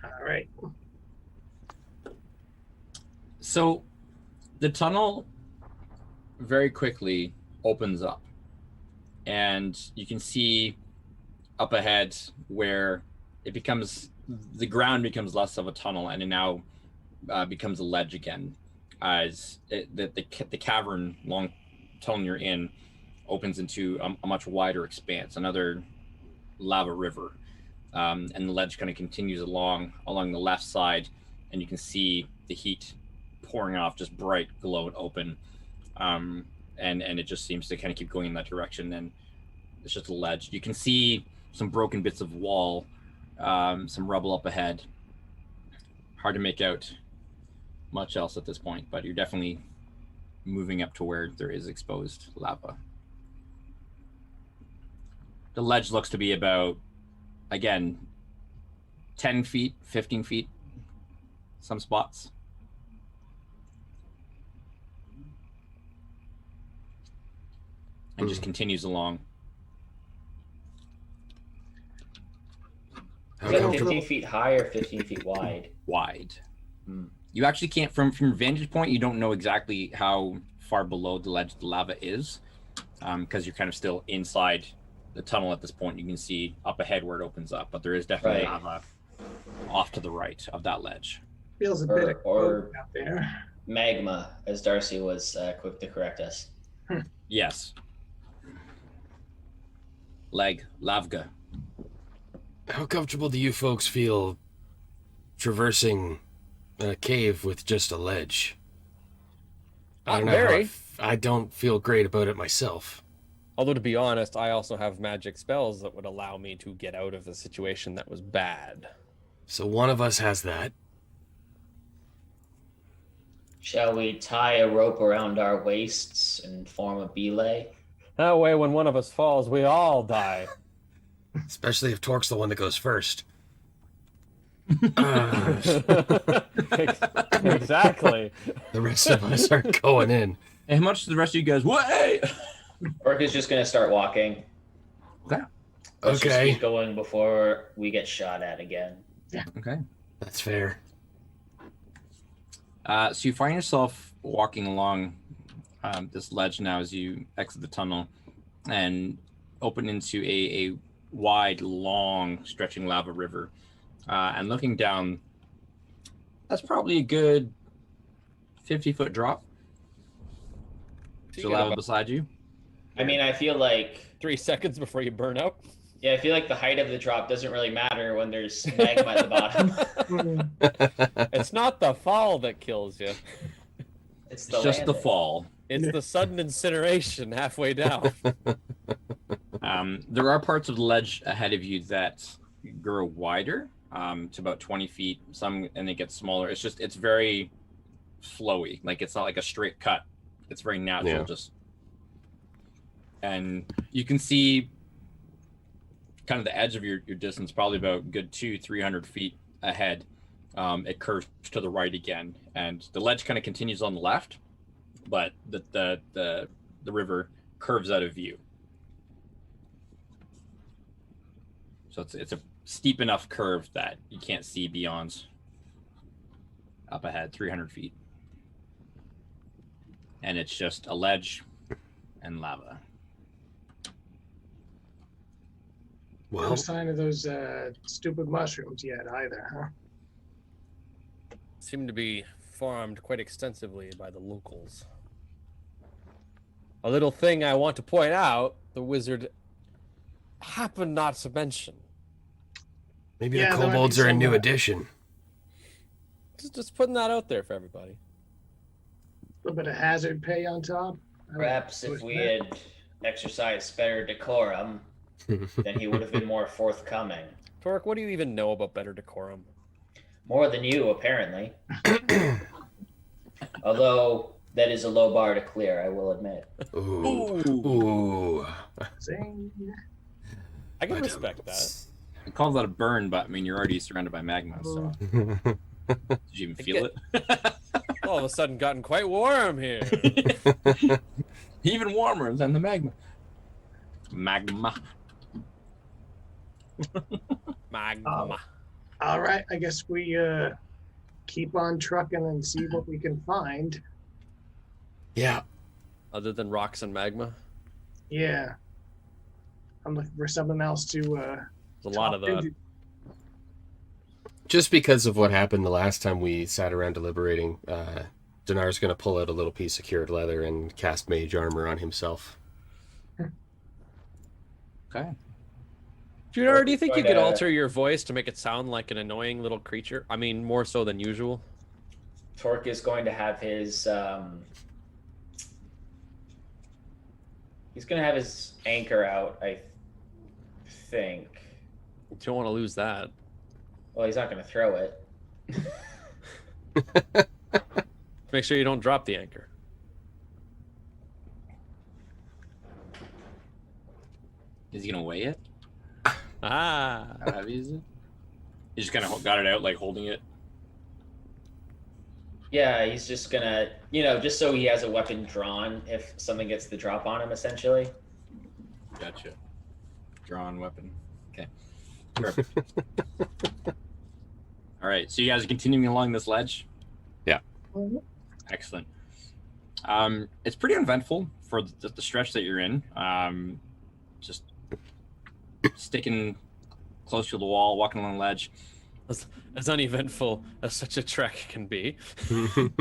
All right. So the tunnel very quickly opens up, and you can see up ahead where the ground becomes less of a tunnel, and it now becomes a ledge again, as the cavern long tunnel you're in opens into a much wider expanse, another lava river, and the ledge kind of continues along the left side, and you can see the heat pouring off, just bright, glowing, open, and it just seems to kind of keep going in that direction. And it's just a ledge. You can see some broken bits of wall, some rubble up ahead. Hard to make out much else at this point, but you're definitely moving up to where there is exposed lava. The ledge looks to be about, again, 10 feet, 15 feet, some spots. And just continues along. Is that 15 feet high or 15 feet wide? Wide. You actually can't, from your vantage point, you don't know exactly how far below the ledge the lava is, because you're kind of still inside the tunnel at this point. You can see up ahead where it opens up, but there is definitely lava off to the right of that ledge. Feels a bit or out there. Magma, as Darcy was quick to correct us. Yes. Lavga. How comfortable do you folks feel traversing a cave with just a ledge? I don't know. Very. I don't feel great about it myself. Although, to be honest, I also have magic spells that would allow me to get out of the situation that was bad. So one of us has that. Shall we tie a rope around our waists and form a belay? That way, when one of us falls, we all die. Especially if Torque's the one that goes first. Exactly. The rest of us are going in. And how much do the rest of you guys? Way! Orc is just going to start walking. Okay. Let's just Okay. keep going before we get shot at again. Okay. That's fair. So you find yourself walking along this ledge now as you exit the tunnel and open into a wide, long, stretching lava river. And looking down, that's probably a good 50-foot drop. So So you got lava about beside you. I mean, I feel like 3 seconds before you burn out. Yeah, I feel like the height of the drop doesn't really matter when there's magma at the bottom. It's not the fall that kills you. It's the It's just the landing. fall. It's the sudden incineration halfway down. There are parts of the ledge ahead of you that grow wider to about 20 feet. Some, and it gets smaller. It's very flowy. Like, it's not like a straight cut. It's very natural. Yeah. And you can see kind of the edge of your distance, probably about good 200-300 feet ahead. It curves to the right again, and the ledge kind of continues on the left, but the river curves out of view. So it's a steep enough curve that you can't see beyond up ahead 300 feet, and it's just a ledge and lava. No Well, sign of those stupid mushrooms yet either, huh? Seem to be farmed quite extensively by the locals. A little thing I want to point out, the wizard happened not to mention. maybe Yeah, the there might be kobolds are a some, new addition. Just putting that out there for everybody. A little bit of hazard pay on top. Perhaps if we had exercised better decorum, then he would have been more forthcoming. Torque, what do you even know about better decorum? More than you, apparently. Although that is a low bar to clear, I will admit. Ooh. Ooh. Zing. I can But, respect that. I call that a burn, but I mean, you're already surrounded by magma, so did you even feel it? All of a sudden gotten quite warm here. Even warmer than the magma. Magma. Magma. All right, I guess we keep on trucking and see what we can find. Yeah. Other than rocks and magma, Yeah. I'm looking for something else to there's a lot of talk that. into. Just because of what happened the last time we sat around deliberating, Dinar's going to pull out a little piece of cured leather and cast mage armor on himself. Okay. Junior, do you think you could Going to- alter your voice to make it sound like an annoying little creature? I mean, more so than usual. Torque is going to have his he's going to have his anchor out, I think. You don't want to lose that. Well, he's not going to throw it. Make sure you don't drop the anchor. Is he gonna weigh it? Ah. How heavy is it? He just kind of got it out, like holding it. Yeah, he's just going to, just so he has a weapon drawn if something gets the drop on him, essentially. Gotcha. Drawn weapon. Okay. Perfect. All right. So you guys are continuing along this ledge? Yeah. Excellent. It's pretty uneventful for the stretch that you're in. Just sticking close to the wall, walking along the ledge. As uneventful as such a trek can be.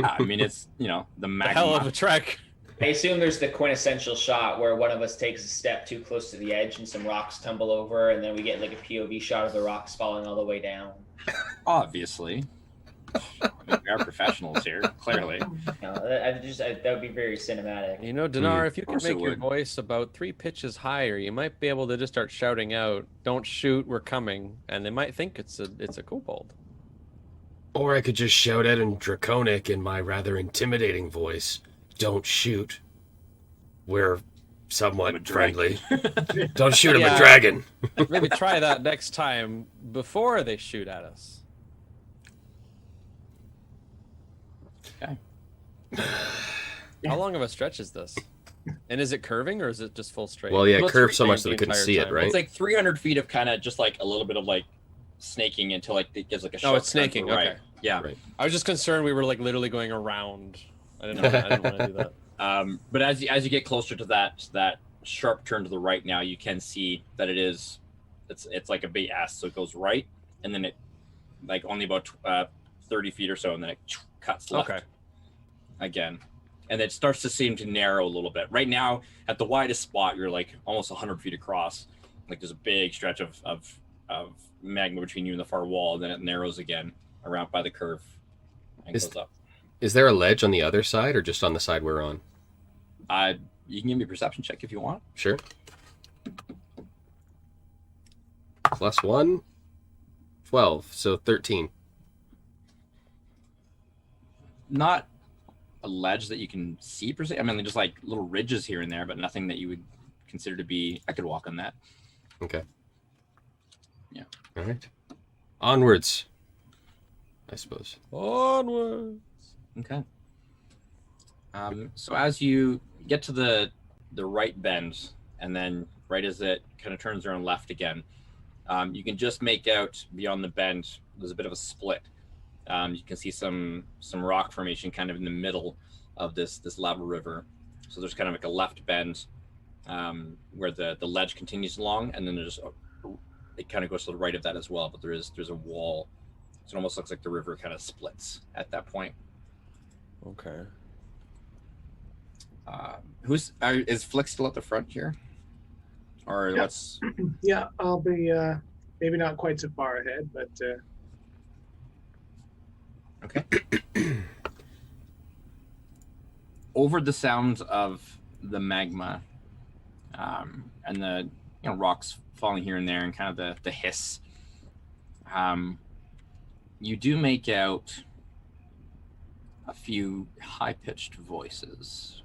I mean, it's, the magma. Hell of a trek. I assume there's the quintessential shot where one of us takes a step too close to the edge and some rocks tumble over, and then we get like a POV shot of the rocks falling all the way down. Obviously. I mean, we are professionals here, clearly. That would be very cinematic. Dinar, if you can course it make your would. voice about 3 pitches higher, you might be able to just start shouting out, "Don't shoot, we're coming," and they might think it's a kobold. Or I could just shout out in Draconic in my rather intimidating voice, "Don't shoot. We're somewhat friendly. Don't shoot, I'm a dragon." Maybe try that next time before they shoot at us. Okay. How long of a stretch is this? And is it curving or is it just full straight? Well, yeah, Well, it curved it's so much the that we couldn't entire see it, time. right? It's like 300 feet of kind of just like a little bit of like snaking until like it gives like a sharp it's turn to the snaking, right. okay. Yeah. Right. I was just concerned we were like literally going around. I didn't want to do that. But as you get closer to that sharp turn to the right now, you can see that it's like a big S, so it goes right, and then it like only about 30 feet or so, and then it cuts left again, and it starts to seem to narrow a little bit. Right now, at the widest spot, you're like almost 100 feet across. Like there's a big stretch of magma between you and the far wall, and then it narrows again around by the curve and goes up. Is there a ledge on the other side or just on the side we're on? You can give me a perception check if you want. Sure. +1, 12, so 13. Not a ledge that you can see per se. I mean, just like little ridges here and there, but nothing that you would consider to be. I could walk on that. Okay. Yeah. All right. Onwards, I suppose. Onward. Okay. So as you get to the right bend, and then right as it kind of turns around left again, you can just make out beyond the bend. There's a bit of a split. You can see some rock formation kind of in the middle of this lava river. So there's kind of like a left bend where the ledge continues along, and then it kind of goes to the right of that as well. But there's a wall, so it almost looks like the river kind of splits at that point. Okay. Is Flick still at the front here, or what's? Yeah, I'll be maybe not quite so far ahead, but Okay. Over the sounds of the magma and the rocks falling here and there and kind of the hiss, you do make out a few high-pitched voices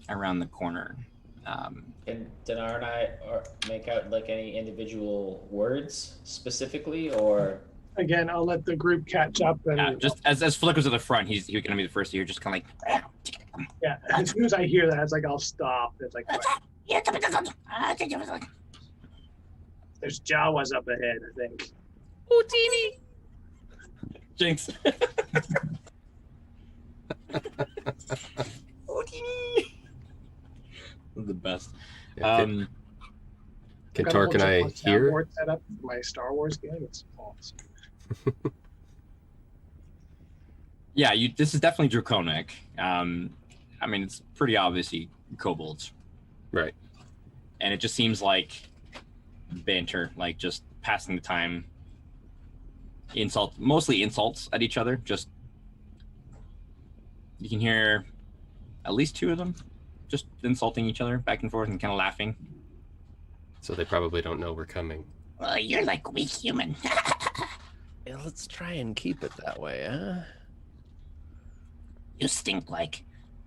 around the corner. Can Dinar and I make out like any individual words specifically, or? again, I'll let the group catch up. And Just as Flick was at the front, he's going to be the first to hear, just kind of like. yeah, as soon as I hear that, it's like I'll stop. It's like there's Jawas up ahead, I think. Houdini! Jinx. Houdini! The best. Can Got a Torque and I whole hear? soundboard set up for my Star Wars game. It's awesome. Yeah, this is definitely draconic. I mean, it's pretty obviously kobolds. Right. And it just seems like banter, like just passing the time. Mostly insults at each other, just You can hear at least 2 of them just insulting each other back and forth and kind of laughing. So they probably don't know we're coming. Well, you're like weak human. Yeah, let's try and keep it that way, huh? You stink like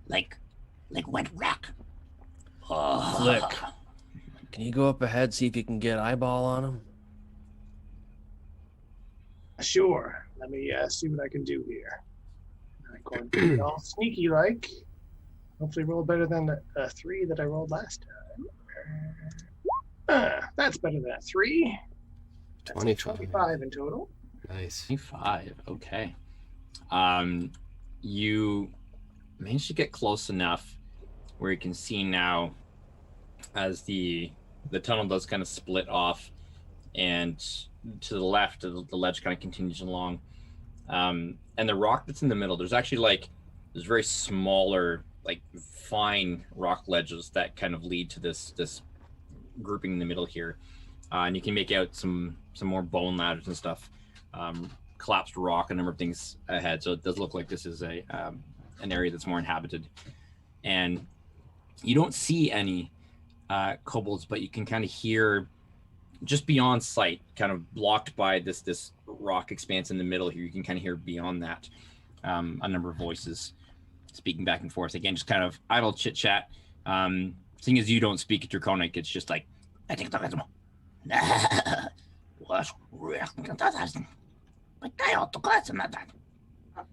wet rock. Oh. Flick. Can you go up ahead, see if you can get eyeball on him? Sure. Let me see what I can do here. I'm going to be all sneaky like. Hopefully roll better than the 3 that I rolled last time. That's better than a 3. That's 25 in total. Nice. 25. Okay. You managed to get close enough where you can see now as the tunnel does kind of split off, and to the left the ledge kind of continues along, and the rock that's in the middle, there's actually like there's very smaller, like fine rock ledges that kind of lead to this grouping in the middle here, and you can make out some more bone ladders and stuff, collapsed rock, a number of things ahead. So it does look like this is an area that's more inhabited, and you don't see any kobolds, but you can kind of hear just beyond sight, kind of blocked by this rock expanse in the middle here. You can kind of hear beyond that a number of voices speaking back and forth. Again, just kind of idle chit chat. Seeing as you don't speak Draconic, it's just like I think that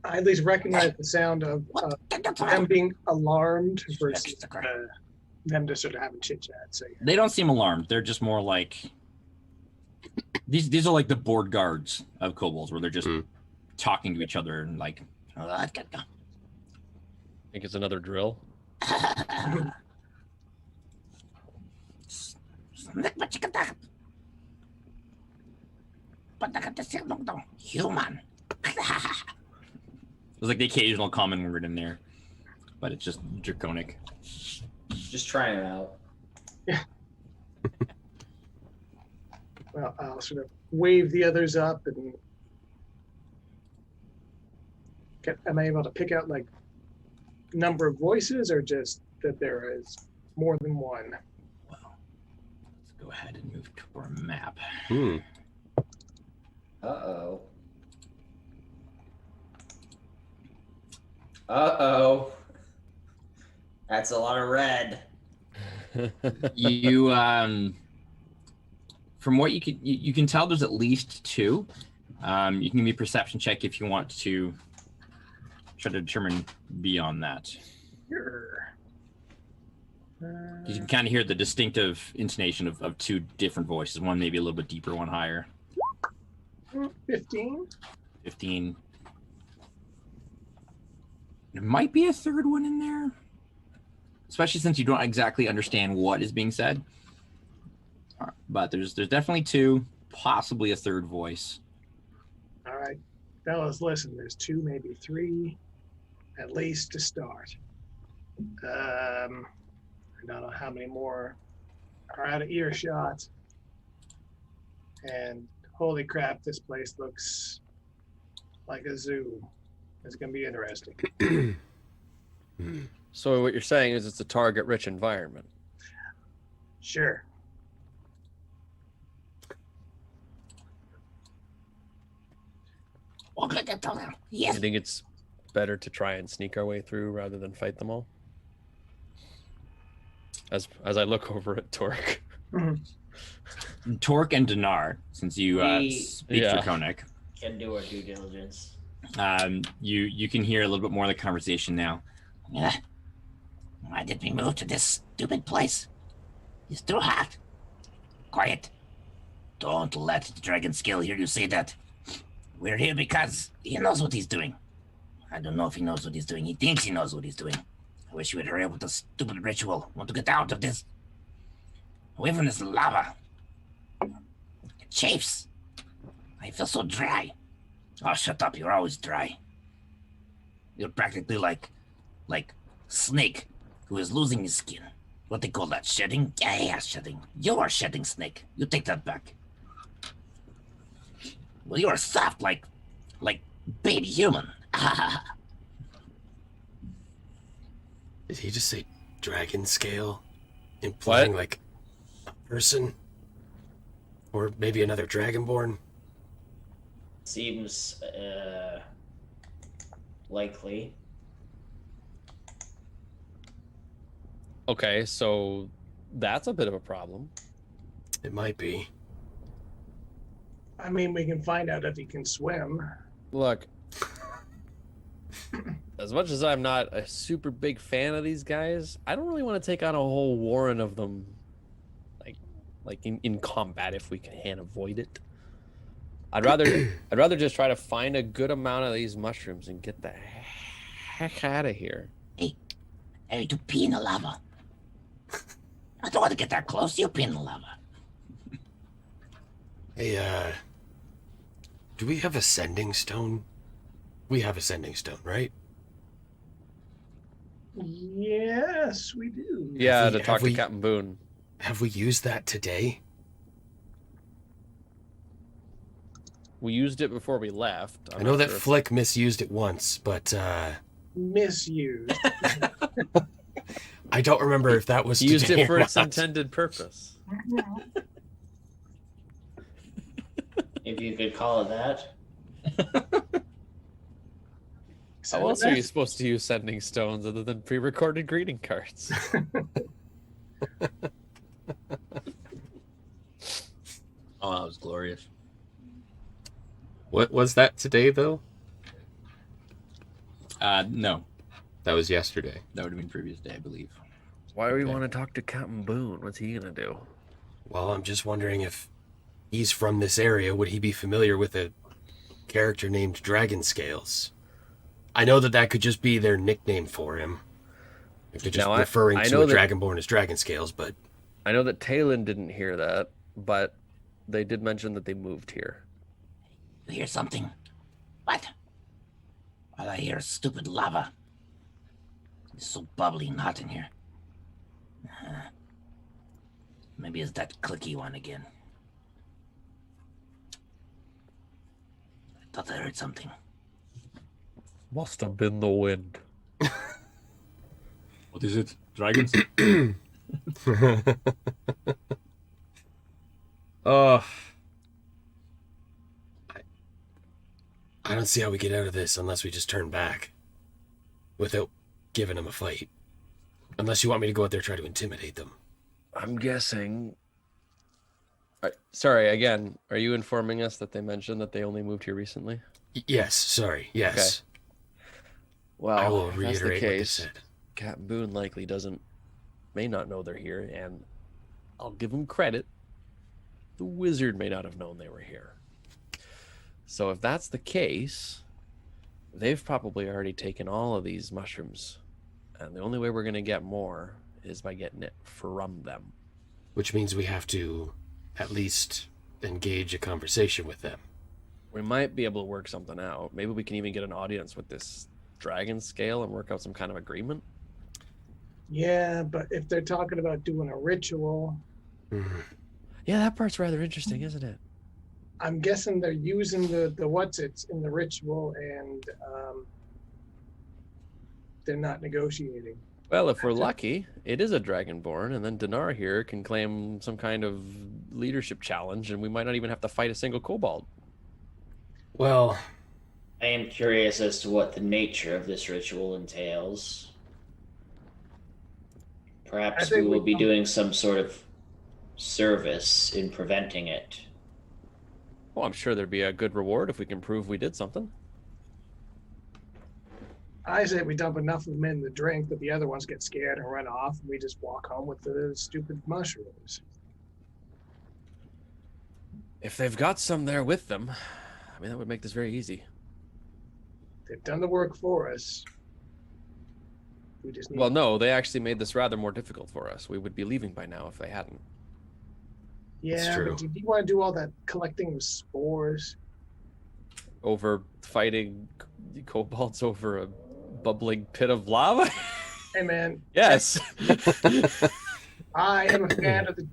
I at least recognize the sound of them being alarmed versus them just sort of having chit chat. So yeah. they don't seem alarmed. They're just more like these are like the board guards of kobolds, where they're just talking to each other and like. Think it's another drill. Human. There's like the occasional common word in there, but it's just Draconic. Just trying it out. Well, I'll sort of wave the others up, and am I able to pick out like number of voices, or just that there is more than one? Well, let's go ahead and move to our map. Uh-oh. Uh-oh. That's a lot of red. You from what you can tell, there's at least 2. You can give me a perception check if you want to try to determine beyond that. Sure. You can kind of hear the distinctive intonation of 2 different voices. One maybe a little bit deeper, one higher. 15. 15. There might be a third one in there, especially since you don't exactly understand what is being said. But there's definitely 2, possibly a third voice. All right, fellas, listen. There's 2, maybe 3, at least to start. I don't know how many more are out of earshot. And holy crap, this place looks like a zoo. It's going to be interesting. So what you're saying is it's a target-rich environment. Sure. Yes. I think it's better to try and sneak our way through rather than fight them all. As I look over at Torque. Torque and Dinar, since you speak Draconic, Can do our due diligence. you can hear a little bit more of the conversation now. Yeah. Why did we move to this stupid place? It's too hot. Quiet. Don't let the dragon skill hear you say that. We're here because he knows what he's doing. I don't know if he knows what he's doing. He thinks he knows what he's doing. I wish we would hurry up with the stupid ritual. Want to get out of this. Away from this lava. It chafes. I feel so dry. Oh, shut up. You're always dry. You're practically like Snake, who is losing his skin. What they call that, shedding? Yeah, shedding. You are shedding, Snake. You take that back. Well, you are soft like baby human. Did he just say dragon scale? Implying like a person? Or maybe another dragonborn? Seems likely. Okay, so that's a bit of a problem. It might be. I mean, we can find out if he can swim. Look, as much as I'm not a super big fan of these guys, I don't really want to take on a whole warren of them, like in combat if we can avoid it. I'd rather just try to find a good amount of these mushrooms and get the heck out of here. Hey, to pee in the lava. I don't want to get that close. You pee in the lava. Hey, do we have a sending stone? We have a sending stone, right? Yes, we do. Yeah, to talk to Captain Boone. Have we used that today? We used it before we left. I know that Flick misused it once, but Misused. I don't remember if that was he used today it for or its not. intended purpose. If you could call it that. How else are you supposed to use sending stones other than pre-recorded greeting cards? Oh, that was glorious. What was that today, though? No, That was yesterday. that would have been previous day, I believe. Why do we Okay. want to talk to Captain Boone? What's he gonna do? Well, I'm just wondering if he's from this area. Would he be familiar with a character named Dragon Scales? I know that that could just be their nickname for him. If they're just Now, referring I to know a that- Dragonborn as Dragon Scales, but I know that Talon didn't hear that, but they did mention that they moved here. You hear something? What? All I hear is stupid lava. It's so bubbly and hot in here. Maybe it's that clicky one again. I thought I heard something. Must have been the wind. What is it? Dragons? oh, I don't see how we get out of this unless we just turn back without giving them a fight. Unless you want me to go out there and try to intimidate them. I'm guessing. Sorry, again, are you informing us that they mentioned that they only moved here recently? Yes, sorry, yes. Well, I will if that's the reiterate what they case, said. Captain Boone likely may not know they're here, and I'll give him credit. The wizard may not have known they were here. So if that's the case, they've probably already taken all of these mushrooms, and the only way we're going to get more is by getting it from them. Which means we have to at least engage a conversation with them. We might be able to work something out. Maybe we can even get an audience with this dragon scale and work out some kind of agreement. Yeah, but if they're talking about doing a ritual, Yeah, that part's rather interesting, isn't it? I'm guessing they're using the what's-its in the ritual, and they're not negotiating. Well, if we're lucky, it is a dragonborn, and then Dinar here can claim some kind of leadership challenge, and we might not even have to fight a single kobold. Well, I am curious as to what the nature of this ritual entails. Perhaps we will be doing some sort of service in preventing it. Well, I'm sure there'd be a good reward if we can prove we did something. I say we dump enough of them in the drink that the other ones get scared and run off, and we just walk home with the stupid mushrooms. If they've got some there with them, I mean, that would make this very easy. They've done the work for us. We just need Well, no, they actually made this rather more difficult for us. We would be leaving by now if they hadn't. Yeah, true. but do you want to do all that collecting of spores? Over fighting kobolds over a bubbling pit of lava? Hey, man. Yes. I am a fan of the.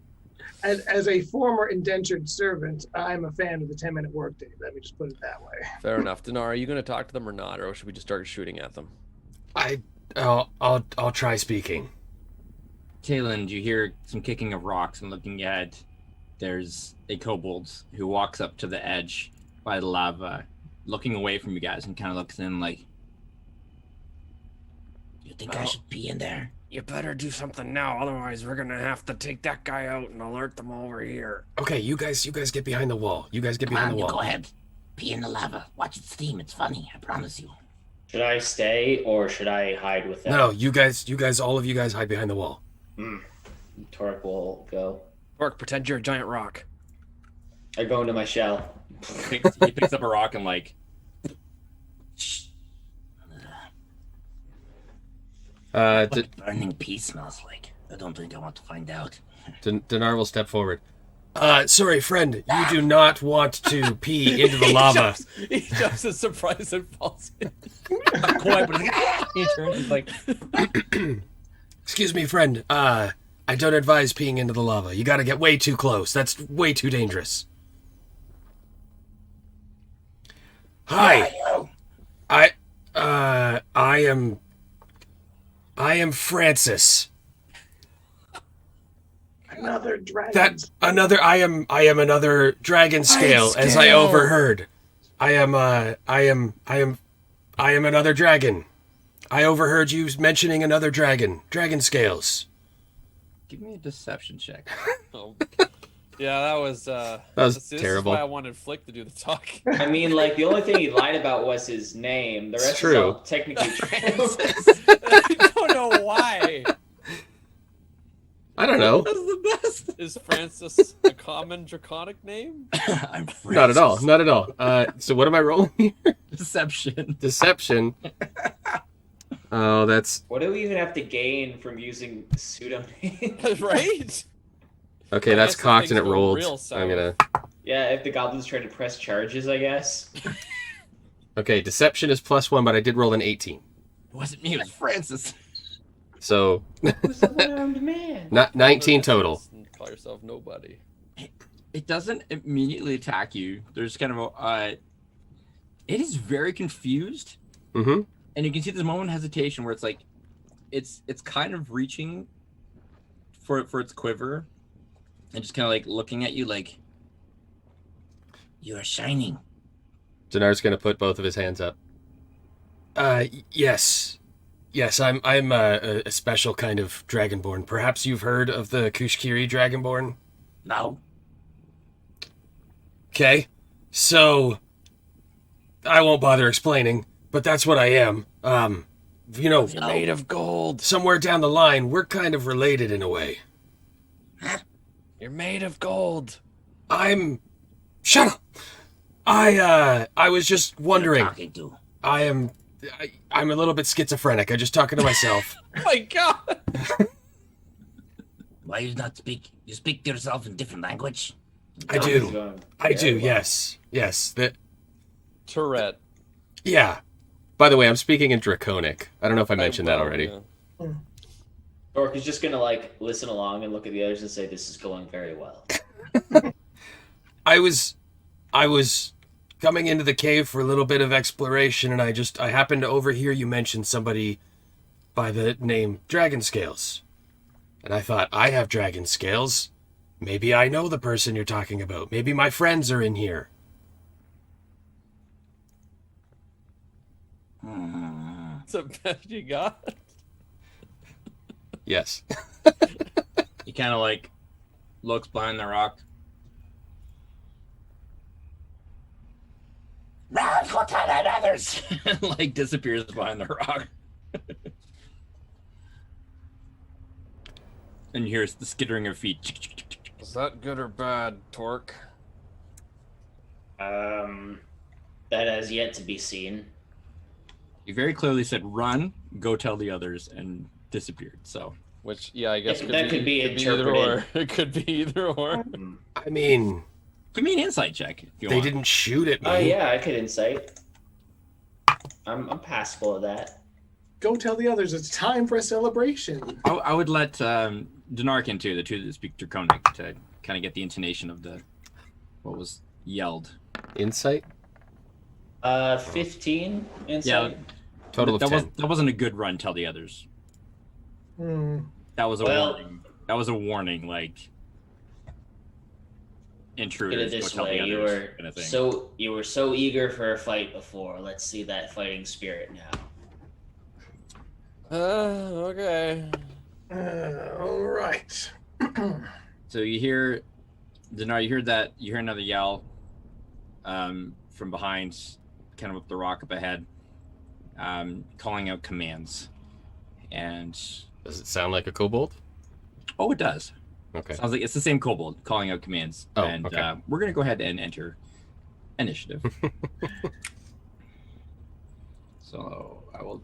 As a former indentured servant, I'm a fan of the 10-minute workday. Let me just put it that way. Fair enough. Dinar, are you going to talk to them or not, or should we just start shooting at them? I I'll try speaking. Talon, you hear some kicking of rocks, and looking ahead, there's a kobold who walks up to the edge by the lava, looking away from you guys, and kind of looks in like, You think I should pee in there? You better do something now, otherwise we're gonna have to take that guy out and alert them over here. Okay, you guys get behind the wall. You guys get behind the You wall. go ahead. Pee in the lava. Watch it steam. It's funny. I promise you. Should I stay or should I hide with them? No, you guys, all of you guys hide behind the wall. Torque will go. Orc, pretend you're a giant rock. I go into my shell. he picks up a rock and like, What burning pee smells like. I don't think I want to find out. Dinar will step forward. Sorry, friend, you do not want to pee into the lava. He jumps in surprise and falls in. not quite, but he turns and like, Excuse me, friend. I don't advise peeing into the lava. You gotta get way too close. That's way too dangerous. Hi. I am Francis. Another dragon. I am another dragon scale, as I overheard. I am another dragon. I overheard you mentioning another dragon. Dragon scales. give me a deception check. Oh. Yeah, that was this terrible. is why I wanted Flick to do the talk. I mean, like, the only thing he lied about was his name. The rest is all technically true. I don't know why. I don't know. That's the best. Is Francis a common draconic name? I'm Not at all. Not at all. So what am I rolling here? Deception. Deception. Oh, that's What do we even have to gain from using pseudonames? Right? okay. I That's guess if cocked and things it go rolled. real south. I'm gonna. Yeah, if the goblins try to press charges, I guess. Okay, deception is +1, but I did roll an 18. It wasn't me. It was Francis. So Who's the one-armed man? not 19 total. Call yourself nobody. It doesn't immediately attack you. There's kind of a. It is very confused, Mm-hmm. and you can see this moment of hesitation where it's like, it's kind of reaching for its quiver, and just kind of like looking at you like, You are shining. Dinar's gonna put both of his hands up. Yes. Yes, I'm a special kind of dragonborn. Perhaps you've heard of the Kushkiri dragonborn? No. Okay. So I won't bother explaining, but that's what I am. You know, You're made of gold. somewhere down the line, we're kind of related in a way. You're made of gold. Shut up! I was just wondering. Talking to. I'm a little bit schizophrenic. I'm just talking to myself. Oh my god! Why you not speak? You speak to yourself in different language? I do. I do, yes. Yes. Tourette. Yeah. By the way, I'm speaking in Draconic. I don't know if I mentioned that already. Yeah. Orc is just gonna, like, listen along and look at the others and say, this is going very well. I was coming into the cave for a little bit of exploration, and I happened to overhear you mention somebody by the name Dragon Scales. And I thought, I have dragon scales. Maybe I know the person you're talking about. Maybe my friends are in here. It's the best you got. Yes. he kind of like looks behind the rock. Run, go tell that others. and like disappears behind the rock. and you hear the skittering of feet. Is that good or bad, Torque? That has yet to be seen. You very clearly said run, go tell the others, and disappeared. So Which, yeah, I guess That could be either or. interpreted. It could be either or. I mean, give me an insight check if you they want. didn't shoot at me. Oh yeah, I could insight. I'm passable at that. Go tell the others it's time for a celebration. I would let Denarkin too, the two that speak Draconic, to kind of get the intonation of what was yelled. Insight? 15 insight. Yeah, Total of 10. That wasn't a good run. Tell the others. That was a warning. That was a warning. Like intruders. Put it this go tell the way: others, kind of thing. you were so eager for a fight before. Let's see that fighting spirit now. Okay. All right. So you hear, Dinar, you hear another yell from behind, kind of up the rock up ahead, calling out commands. And Does it sound like a kobold? oh, it does. Okay. Sounds like it's the same kobold calling out commands. Oh, and okay. We're gonna go ahead and enter initiative. So I will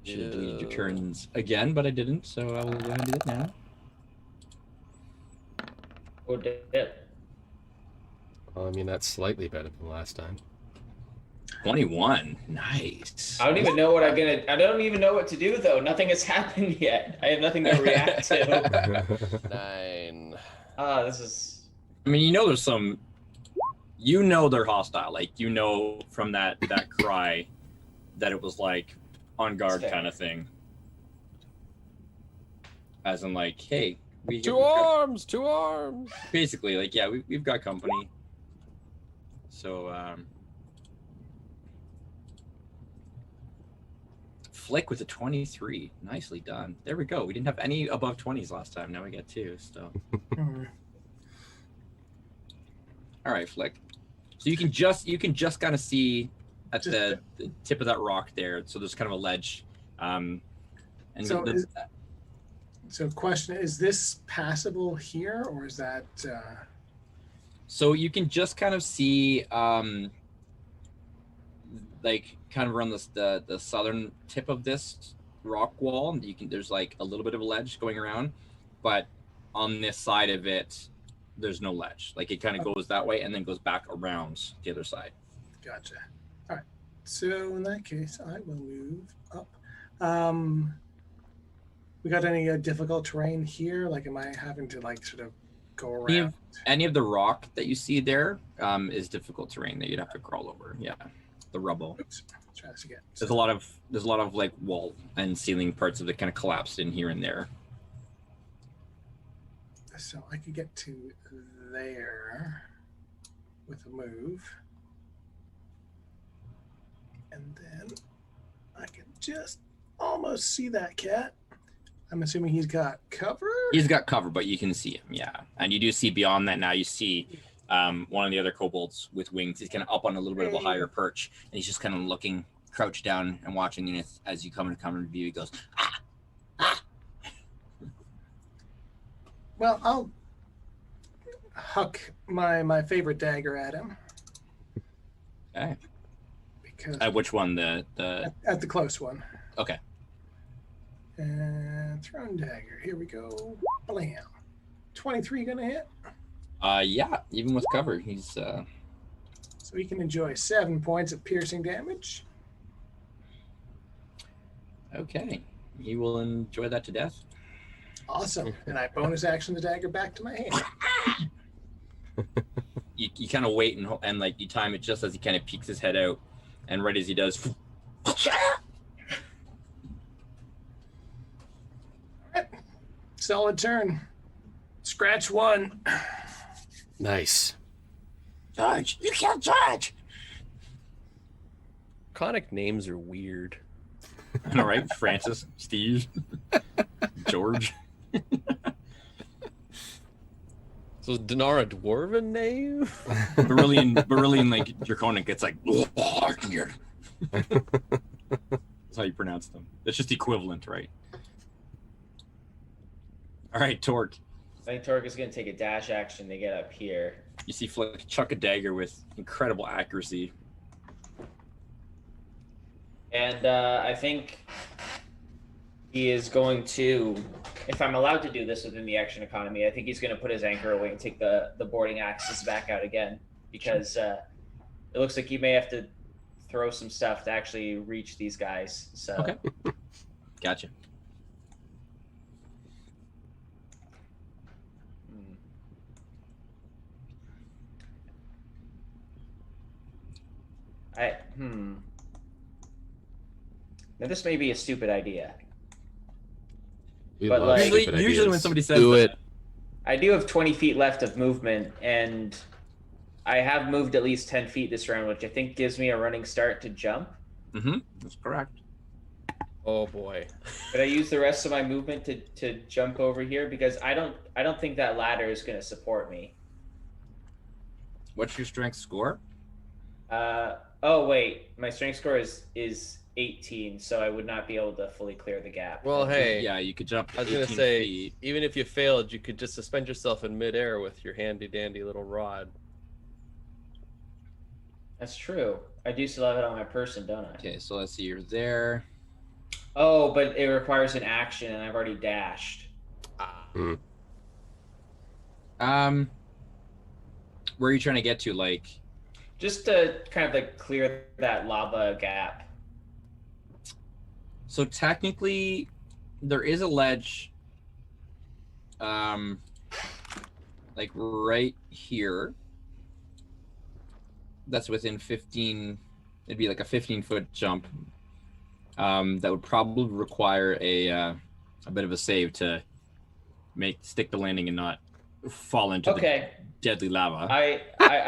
should have deleted your turns again, but I didn't, so I will go ahead and do it now. Oh, damn. Well, I mean, that's slightly better than last time. 21. Nice. I don't even know what I don't even know what to do though. Nothing has happened yet. I have nothing to react to. 9. This is. I mean, you know, there's some. You know, they're hostile. Like you know from that cry that it was like on guard kind of thing. As in, like, hey, Two arms. basically, like, yeah, we've got company. So, Flick with a 23. Nicely done. There we go. We didn't have any above 20s last time. Now we got 2. So, all right, Flick. So you can just kind of see at the tip of that rock there. So there's kind of a ledge. And So, so question, is this passable here, or is that... So you can just kind of see, like, kind of around the southern tip of this rock wall. There's like a little bit of a ledge going around, but on this side of it, there's no ledge. Like it kind of goes that way and then goes back around the other side. Gotcha. All right. So in that case, I will move up. We got any difficult terrain here? Like, am I having to like sort of go around? Any of the rock that you see there is difficult terrain that you'd have to crawl over. Yeah, the rubble. Oops. Let's try this again. There's a lot of like wall and ceiling parts of it kind of collapsed in here and there. So I could get to there with a move. And then I can just almost see that cat. I'm assuming he's got cover? He's got cover, but you can see him, yeah. And you do see beyond that now. You see one of the other kobolds with wings. He's kind of up on a little bit of a higher perch, and he's just kind of looking, crouched down and watching. And as you come in view, he goes, ah, ah. Well, I'll huck my favorite dagger at him. Okay. Because Which one? The at the close one. Okay. And thrown dagger. Here we go. Blam. 23 gonna hit. Yeah, even with cover, he's So he can enjoy 7 points of piercing damage. okay. He will enjoy that to death. Awesome. And I bonus action the dagger back to my hand. You kind of wait and like you time it just as he kind of peeks his head out, and right as he does, Solid turn. Scratch 1. Nice. Charge! You can't charge! Conic names are weird. all right, Francis, Steve, George. So is Dinar a dwarven name? Beryllian, like Draconic. It's like that's how you pronounce them. It's just equivalent, right? All right, Torque. I think Torque is going to take a dash action to get up here. You see Flick chuck a dagger with incredible accuracy. And I think he is going to, if I'm allowed to do this within the action economy, I think he's going to put his anchor away and take the boarding axes back out again, because it looks like he may have to throw some stuff to actually reach these guys. So Okay. Gotcha. Now, this may be a stupid idea. We But, love like- stupid Usually when ideas. somebody says Do that, it. I do have 20 feet left of movement, and I have moved at least 10 feet this round, which I think gives me a running start to jump. that's correct. Oh boy. Could I use the rest of my movement to jump over here? Because I don't think that ladder is going to support me. What's your strength score? Oh wait, my strength score is 18, so I would not be able to fully clear the gap. Well, hey, Yeah, you could jump I was gonna 18 say, feet. even if you failed, you could just suspend yourself in midair with your handy dandy little rod. That's true. I do still have it on my person, don't I? Okay, so let's see. You're there. Oh, but it requires an action, and I've already dashed. Where are you trying to get to? Like, Just to kind of like clear that lava gap. so technically, there is a ledge, like right here. That's within 15. It'd be like a 15-foot jump. That would probably require a bit of a save to stick the landing and not fall into the deadly lava. I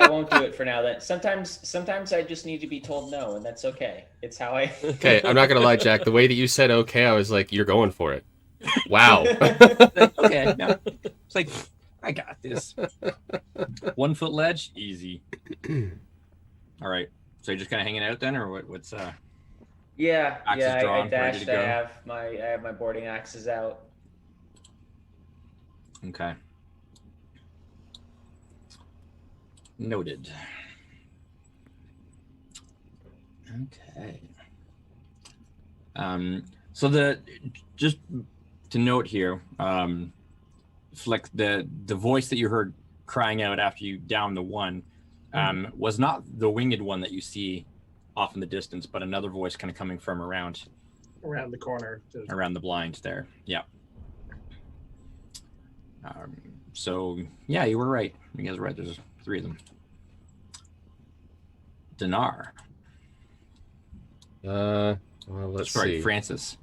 won't do it for now. Then sometimes I just need to be told no, and that's okay. It's how I. Okay, I'm not gonna lie, Jack. The way that you said okay, I was like, you're going for it. Wow. Like, okay, no. It's like, I got this. 1 foot ledge, easy. All right, so you're just kind of hanging out then, or what's Yeah, Axes I drawn, ready dashed. to go. I have my boarding axes out. Okay. Noted. Okay. So just to note here, Fleck, the voice that you heard crying out after you downed the one, was not the winged one that you see off in the distance, but another voice kind of coming from around Around the corner. the blind there. Yeah. So yeah, you were right. You guys were right. There's 3 of them. Dinar. Well, let's Sorry, see. Francis.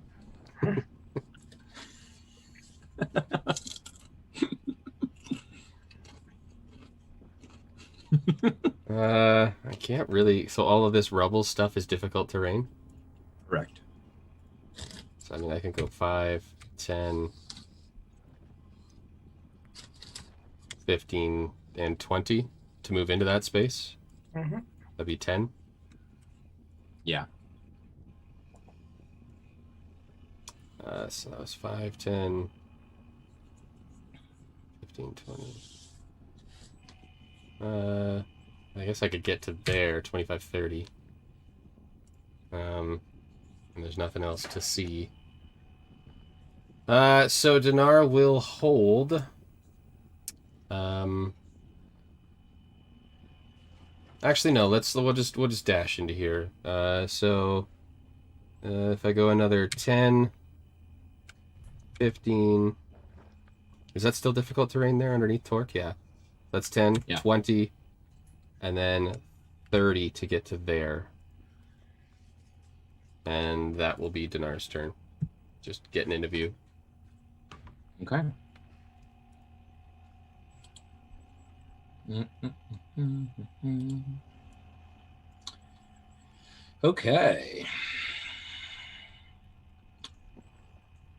I can't really. So all of this rubble stuff is difficult terrain. Correct. So I mean, I can go 5, 10, 15, and 20 to move into that space. Mhm. That'd be 10. Yeah. So that was 5, 10, 15, 20. I guess I could get to there, 25, 30. And there's nothing else to see. So Dinar will hold. Actually, no. We'll just dash into here. So if I go another 10, 15. Is that still difficult terrain there underneath Torque? Yeah. That's 10, Yeah. 20, and then 30 to get to there. And that will be Dinar's turn. Just getting into view. Okay. Okay.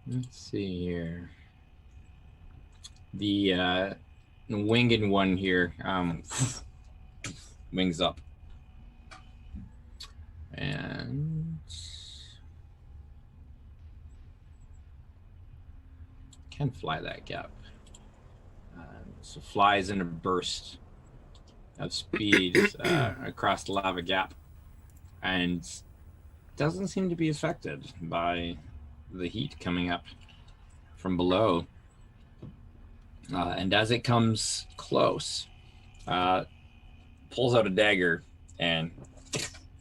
Let's see here. The winged one here, wings up. And can fly that gap. So flies in a burst of speed across the lava gap, and doesn't seem to be affected by the heat coming up from below. And as it comes close, pulls out a dagger and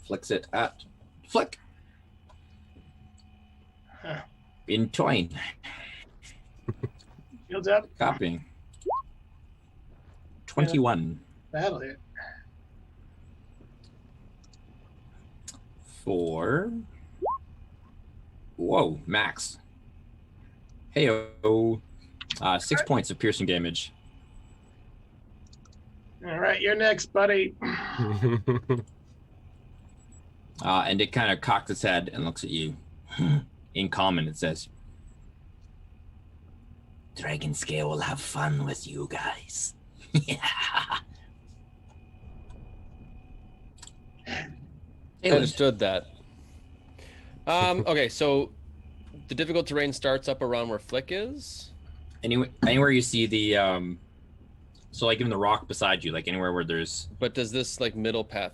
flicks it at Flick. Huh. In twain. Shields up. Copying. 21 That'll hit. for Whoa, max. Hey-oh. 6 points of piercing damage. All right, you're next, buddy. And it kind of cocks its head and looks at you. In common, it says, Dragon Scale will have fun with you guys. Understood that. Okay, so the difficult terrain starts up around where Flick is. Anywhere you see the so like even the rock beside you, like anywhere where there's. But does this like middle path?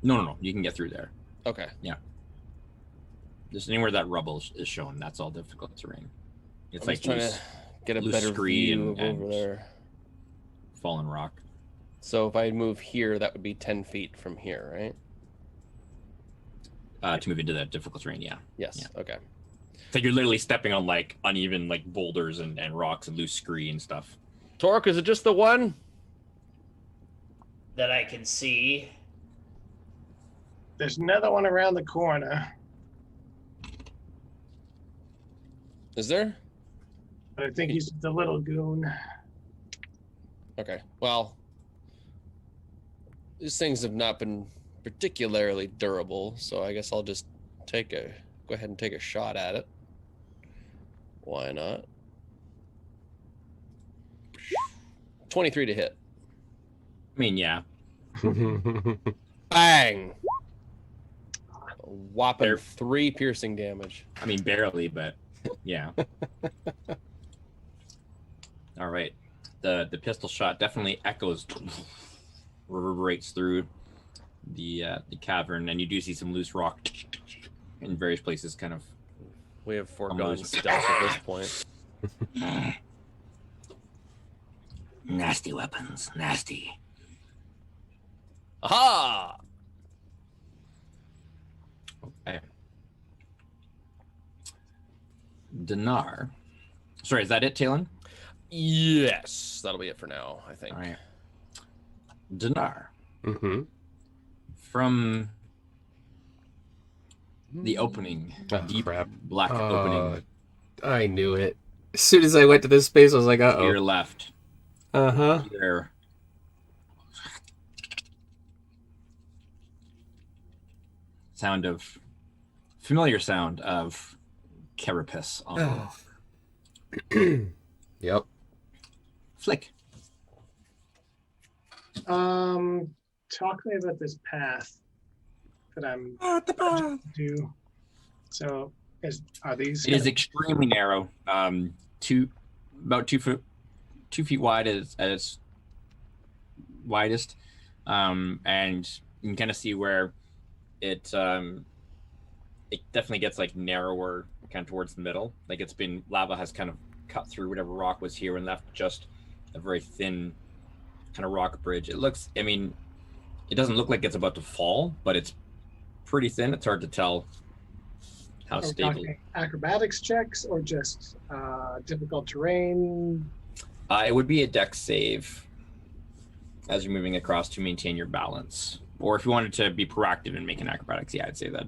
No. You can get through there. Okay. Yeah. Just anywhere that rubble is shown, that's all difficult terrain. It's I'm like just trying to get a better view of over there. Fallen rock. So if I move here, that would be 10 feet from here, right? To move into that difficult terrain, yeah. Yes. Yeah. Okay. So you're literally stepping on like uneven like boulders and rocks and loose scree and stuff. Torque, is it just the one? That I can see. There's another one around the corner, Is there? but I think he's the little goon. Okay. Well, these things have not been particularly durable, so I guess I'll just go ahead and take a shot at it. Why not? 23 to hit. I mean, yeah. Bang! A whopping 3 piercing damage. I mean, barely, but yeah. All right. The pistol shot definitely echoes, reverberates through the cavern, and you do see some loose rock in various places, kind of. We have foregone stealth at this point. Nasty weapons, nasty. Aha! Okay. Dinar. Sorry, is that it, Talon? Yes, that'll be it for now, I think. All right. Dinar. Mm-hmm. From the opening, deep crap. black opening. I knew it. As soon as I went to this space, I was like, To your uh-oh. left. Uh-huh. There. Familiar sound of carapace on Yep. Flick. Talk to me about this path that I'm to do. So, are these? It is extremely narrow. About 2 feet wide at its widest, and you can kind of see where it definitely gets like narrower, kind of towards the middle. Like lava has kind of cut through whatever rock was here and left just a very thin kind of rock bridge. It doesn't look like it's about to fall, but it's pretty thin. It's hard to tell how stable. Acrobatics checks or just difficult terrain? It would be a dex save as you're moving across to maintain your balance. Or if you wanted to be proactive and make an acrobatics, yeah, I'd say that.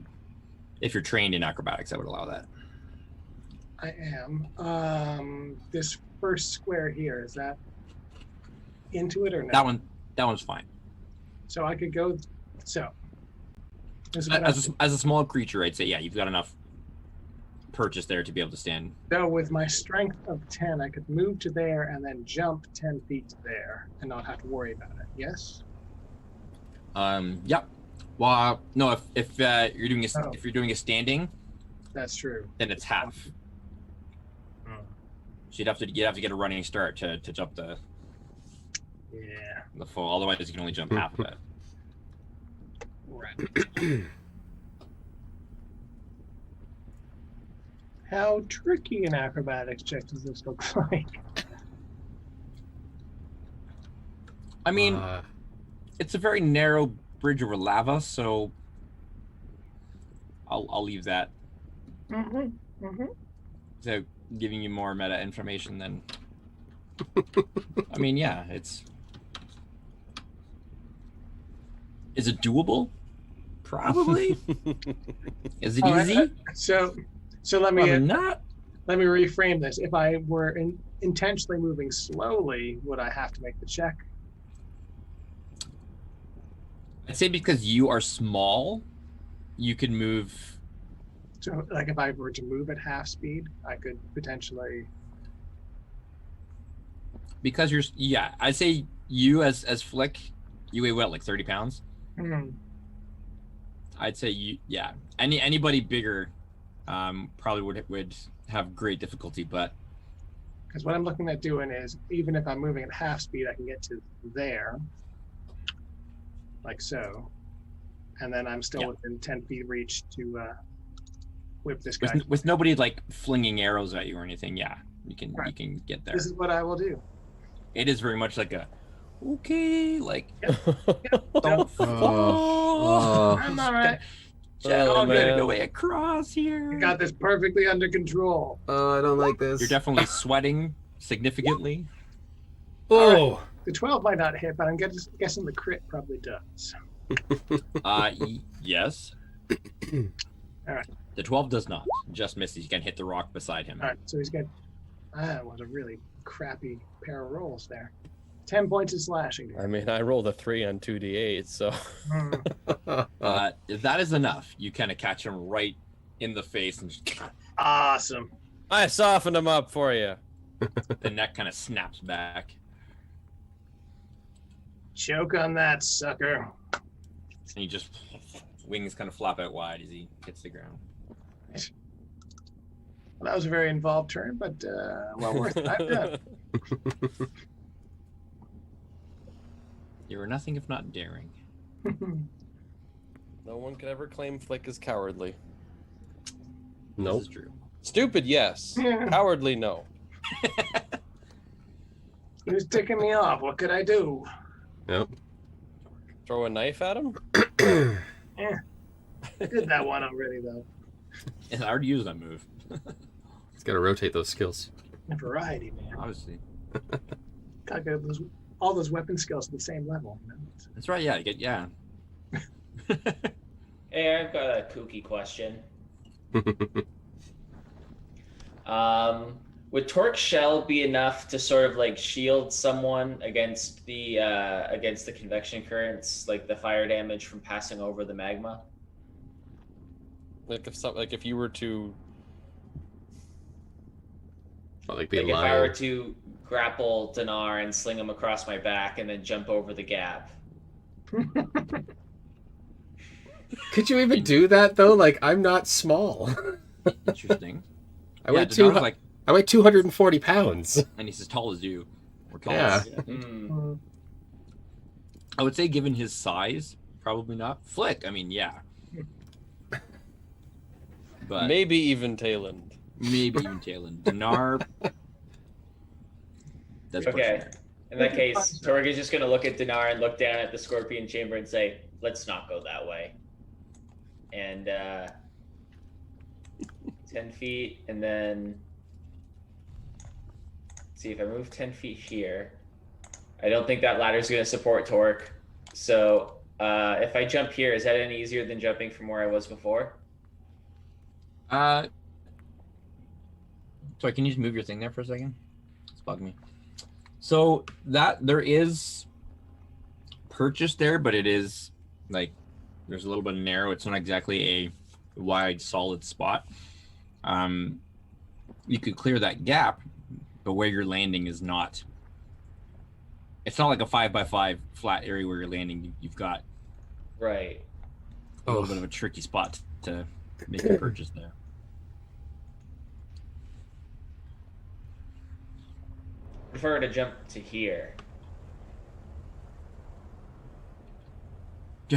If you're trained in acrobatics, I would allow that. I am. This first square here, is that into it or no? That one's fine. So I could go. So As a small creature, I'd say, yeah, you've got enough purchase there to be able to stand. So with my strength of 10, I could move to there and then jump 10 feet to there and not have to worry about it. Yes. Yep. Well, no. If you're doing a standing, that's true. then it's half. Oh. So you'd have to get a running start to jump the full. Otherwise, you can only jump half of it. Right. How tricky an acrobatics check does this look like? I mean, it's a very narrow bridge over lava, so I'll leave that. Mm-hmm. Mm-hmm. So giving you more meta information than. I mean, yeah, Is it doable? Probably. Is it easy? So So let Probably me not. reframe this. If I were intentionally moving slowly, would I have to make the check? I'd say because you are small, you can move. So, like, if I were to move at half speed, I could potentially. Because you're, yeah, I'd say you as Flick, you weigh what, like 30 pounds? I'd say you, yeah. Anybody bigger, probably would have great difficulty, but. Because what I'm looking at doing is, even if I'm moving at half speed, I can get to there, like so, and then I'm still within 10 feet reach to whip this guy. With nobody like flinging arrows at you or anything, yeah, you can get there. This is what I will do. It is very much like a, okay, like Yep. don't fall. I'm all right. I'm man. gonna go way across here. You got this perfectly under control. Oh, I don't like this. You're definitely sweating significantly. Oh. The 12 might not hit, but I'm guessing the crit probably does. Yes. All right. The 12 does not. Just misses. You can hit the rock beside him. All right, so he's got. That was a really crappy pair of rolls there. 10 points of slashing. I mean, I rolled a 3 on 2d8, so. That is enough. You kind of catch him right in the face and just, Awesome. I softened him up for you. the neck kind of snaps back. Choke on that sucker. And he just, wings kind of flap out wide as he hits the ground. Well, that was a very involved turn, but well worth it. I'm done. You were nothing if not daring. No one can ever claim Flick is cowardly. Nope. This is true. Stupid, yes. Yeah. Cowardly, no. He was ticking me off. What could I do? Yep. Throw a knife at him? Yeah. I did that one already, though. And I already used that move. He's got to rotate those skills. Variety, man. Obviously. Gotta get all those weapon skills at the same level. You know? That's right, yeah. Yeah. Hey, I've got a kooky question. Would Torque Shell be enough to sort of like shield someone against the convection currents, like the fire damage from passing over the magma? Like if you were to Like be Like if I lying. were to grapple Dinar and sling him across my back and then jump over the gap. Could you even do that though? Like I'm not small. Interesting. I Yeah, weigh Dinar's like, I weigh 240 pounds. and he's as tall as you. Or taller. Yeah. Hmm. I would say, given his size, probably not. Flick, I mean, yeah. But maybe even Talon. maybe even Talon. Dinar. That's Okay. pushing it. In that case, Torg is just going to look at Dinar and look down at the Scorpion Chamber and say, let's not go that way. And 10 feet, and then see if I move 10 feet here. I don't think that ladder is going to support Torque. So if I jump here, is that any easier than jumping from where I was before? Sorry, can you just move your thing there for a second? It's bugging me. So that there is purchase there, but it is like there's a little bit narrow. It's not exactly a wide, solid spot. You could clear that gap, but where you're landing is not. It's not like a 5x5 flat area where you're landing. You've got Right. a little bit of a tricky spot to make a purchase there. I prefer to jump to here.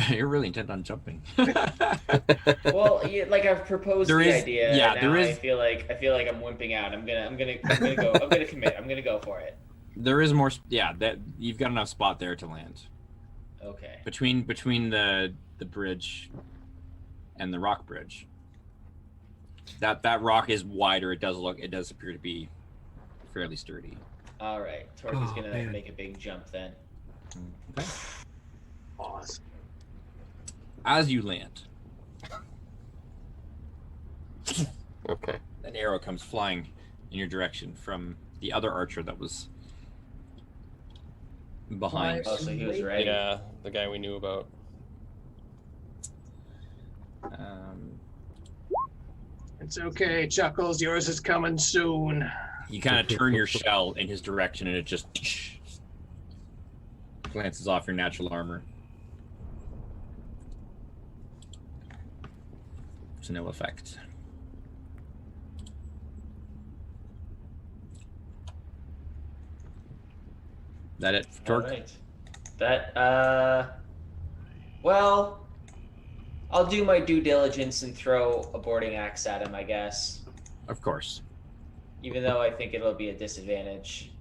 You're really intent on jumping. Well, yeah, like I've proposed There the is- idea. yeah, and there now is- I feel like I'm wimping out. I'm gonna go. I'm gonna commit. I'm gonna go for it. There is more. Yeah, that you've got enough spot there to land Okay. between the bridge and the rock bridge. That rock is wider. It does appear to be fairly sturdy. All right. Torque is Oh, gonna man. make a big jump then. Okay. Awesome. As you land, Okay. An arrow comes flying in your direction from the other archer that was behind. Oh, so he was ready. Yeah, the guy we knew about. It's okay, Chuckles. Yours is coming soon. You kind of turn your shell in his direction, and it just glances off your natural armor. To no effect. That it, Torque? All right. That, well, I'll do my due diligence and throw a boarding axe at him, I guess. Of course. Even though I think it'll be a disadvantage.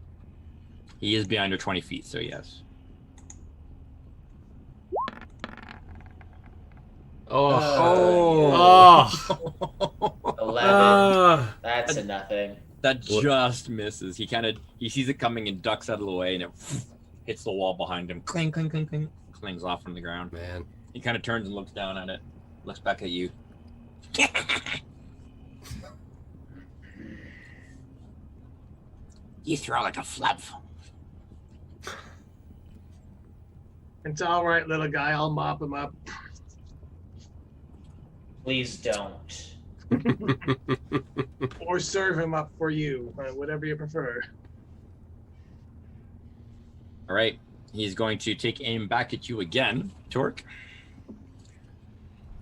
He is behind your 20 feet, so yes. Oh. 11. That's a nothing. That just misses. He sees it coming and ducks out of the way, and it hits the wall behind him. Cling, cling, cling, cling. Clings off from the ground. Man. He kind of turns and looks down at it. Looks back at you. You throw like a flap. It's all right, little guy. I'll mop him up. Please don't. Or serve him up for you, whatever you prefer. All right. He's going to take aim back at you again, Torque.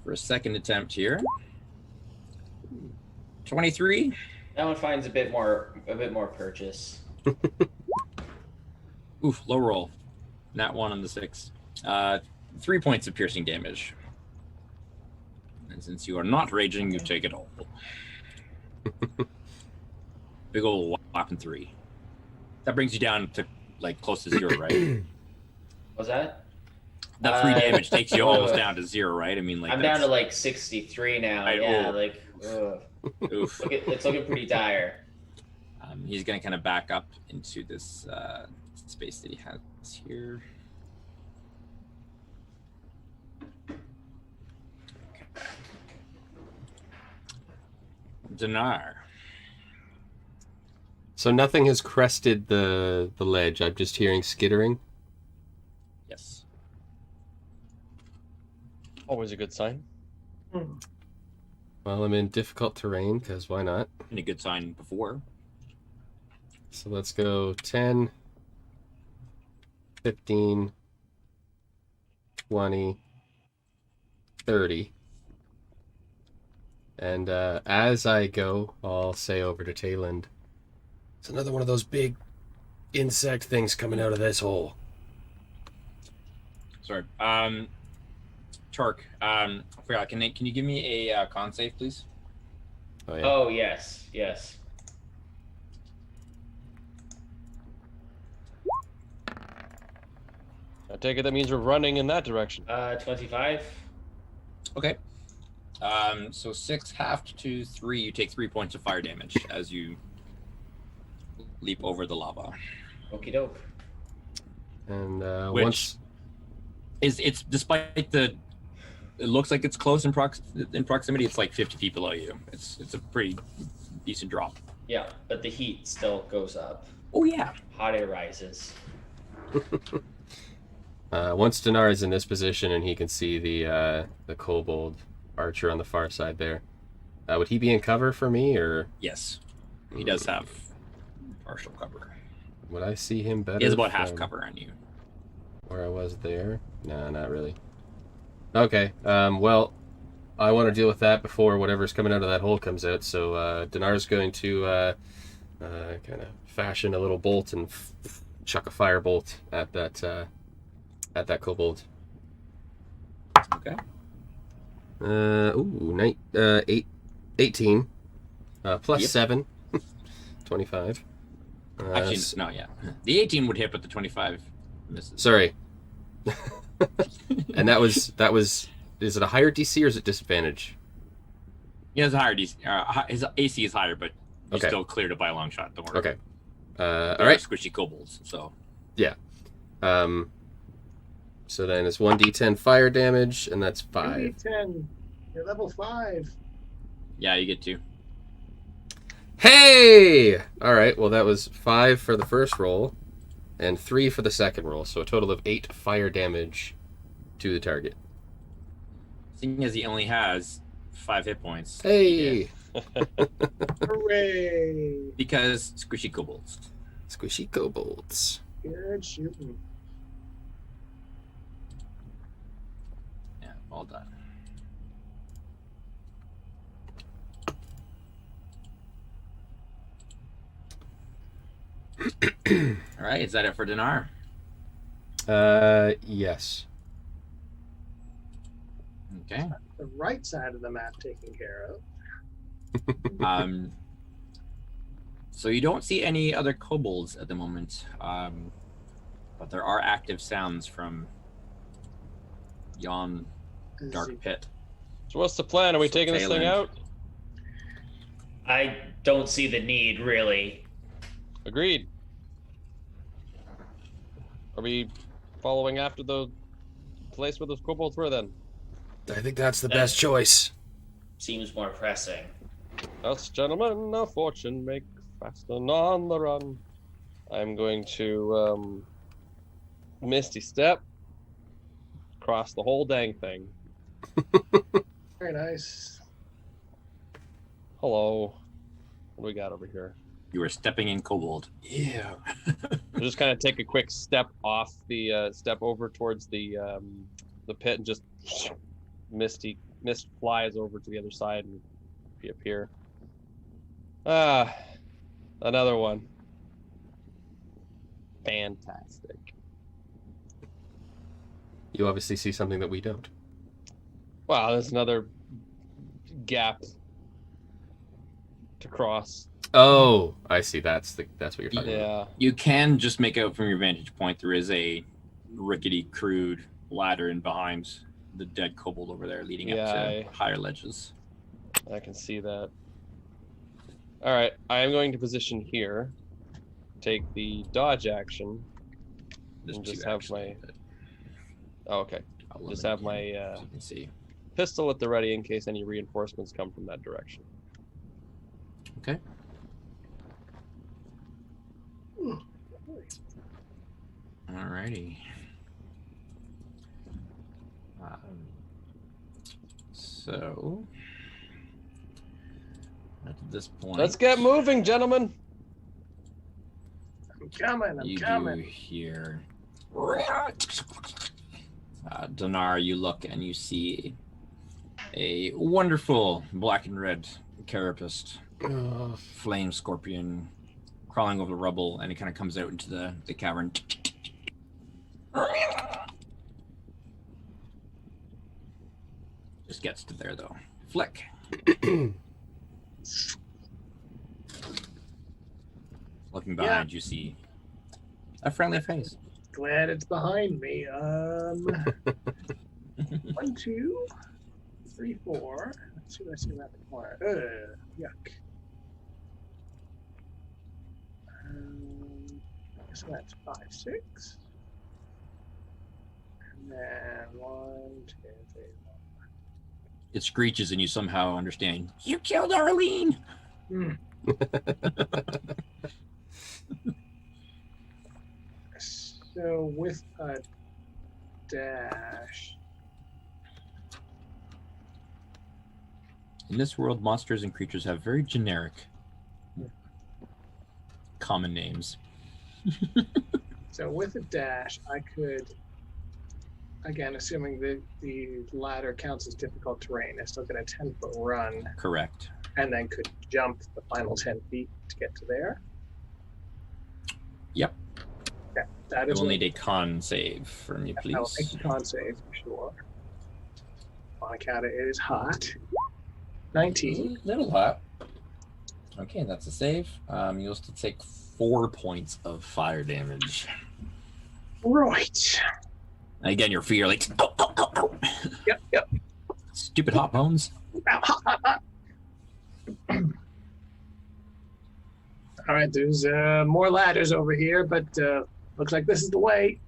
For a second attempt here. 23. That one finds a bit more purchase. Oof, low roll. Nat 1 on the 6. 3 points of piercing damage. And since you are not raging, you take it all. Big ol' whopping 3. That brings you down to like close to 0, right? Was that? That 3 damage takes you almost down to 0, right? I mean, like I'm down to like 63 now. Yeah, like oof. It's looking pretty dire. He's gonna kind of back up into this space that he has here. Dinar. So nothing has crested the ledge. I'm just hearing skittering. Yes. Always a good sign. Well, I'm in difficult terrain, because why not? And a good sign before. So let's go 10, 15, 20, 30. And as I go, I'll say over to Tayland, it's another one of those big insect things coming out of this hole. Sorry. Torque, I forgot. Can you give me a con save, please? Oh, yeah. Oh, yes. Yes. I take it that means we're running in that direction. 25. Okay. So 6 halved to 3, you take 3 points of fire damage as you leap over the lava. Okie doke. And Which once... it's despite it looks like it's close in proximity, it's like 50 feet below you. It's a pretty decent drop. Yeah, but the heat still goes up. Oh yeah. Hot air rises. Once Dinar is in this position and he can see the kobold archer on the far side there, would he be in cover for me, or? Yes. He does have partial cover. Would I see him better? He has about half cover on you. Where I was there? No, not really. Okay, well, I want to deal with that before whatever's coming out of that hole comes out, so Dinar's going to kind of fashion a little bolt and chuck a firebolt at that kobold. Okay. 18. Plus Yep. 7. 25. Actually, no, yeah. The 18 would hit, but the 25 misses. Sorry. And that was, is it a higher DC or is it disadvantage? He has a higher DC. His AC is higher, but he's Okay. still cleared it by a long shot. Don't worry. Okay. They're All right. Squishy kobolds, so. Yeah. So then it's 1d10 fire damage, and that's 5. 10. You're level 5. Yeah, you get 2. Hey! All right, well, that was 5 for the first roll and 3 for the second roll, so a total of 8 fire damage to the target. Seeing as he only has 5 hit points. Hey! Hooray! Because squishy kobolds. Squishy kobolds. Good shooting. Yeah, all done. All right, is that it for Dinar? Yes. Okay. The right side of the map taken care of. So you don't see any other kobolds at the moment, but there are active sounds from yon dark pit. So what's the plan? Are we taking this thing out? I don't see the need, really. Agreed. Are we following after the place where those kobolds were then? I think that's the best choice. Seems more pressing. Us gentlemen of fortune make fast and on the run. I'm going to Misty Step across the whole dang thing. Very nice. Hello. What do we got over here? You are stepping in kobold. Yeah. I'll just kind of take a quick step off the step over towards the pit and just mist flies over to the other side and reappear. Another one. Fantastic. You obviously see something that we don't. Wow, there's another gap to cross. Oh, I see. That's what you're talking about. Yeah. You can just make out from your vantage point there is a rickety, crude ladder in behind the dead kobold over there, leading up to higher ledges. I can see that. All right, I am going to position here, take the dodge action, and just have my. Oh, okay. Just have my you can see. pistol at the ready in case any reinforcements come from that direction. Okay. Alrighty. So at this point, Let's get moving, gentlemen. I'm coming. I'm you coming. do hear. Dinar, you look and you see a wonderful black and red carapace, flame scorpion crawling over the rubble, and it kind of comes out into the cavern. Just gets to there though. Flick. Looking behind, you see a friendly face. Glad it's behind me. 1, 2, 3, 4. Let's see what I see around the corner. Yuck. So that's 5, 6. And then 1, 2, 3, 4. It screeches and you somehow understand. You killed Arlene! So with a dash. In this world, monsters and creatures have very generic common names. So with a dash, I could, again, assuming the ladder counts as difficult terrain, I still get a 10-foot run. Correct. And then could jump the final 10 feet to get to there. Yep. Okay, that I is will need a con save from you, please. I will take the con save for sure. On account of it is hot. 19. Little hot. Okay, that's a save. You'll still take 4 points of fire damage. Right. And again, your feet are like, oh, oh, oh, oh. Yep. Stupid hot bones. Hot. All right, there's more ladders over here, but looks like this is the way.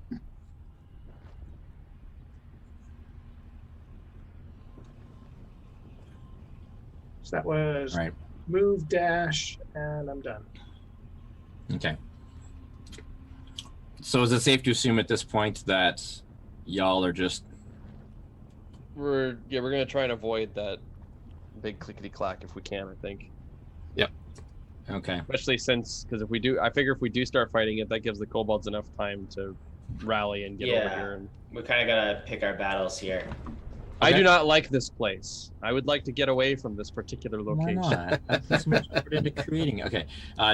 So that was Right. move, dash, and I'm done. Okay. So is it safe to assume at this point that y'all are just... We're gonna try and avoid that big clickety clack if we can. I think. Yep. Okay. Especially since, because I figure if we do start fighting it, that gives the kobolds enough time to rally and get over here. And we kind of gotta pick our battles here. I Okay. do not like this place. I would like to get away from this particular location. Why not? That's much put into creating. Okay.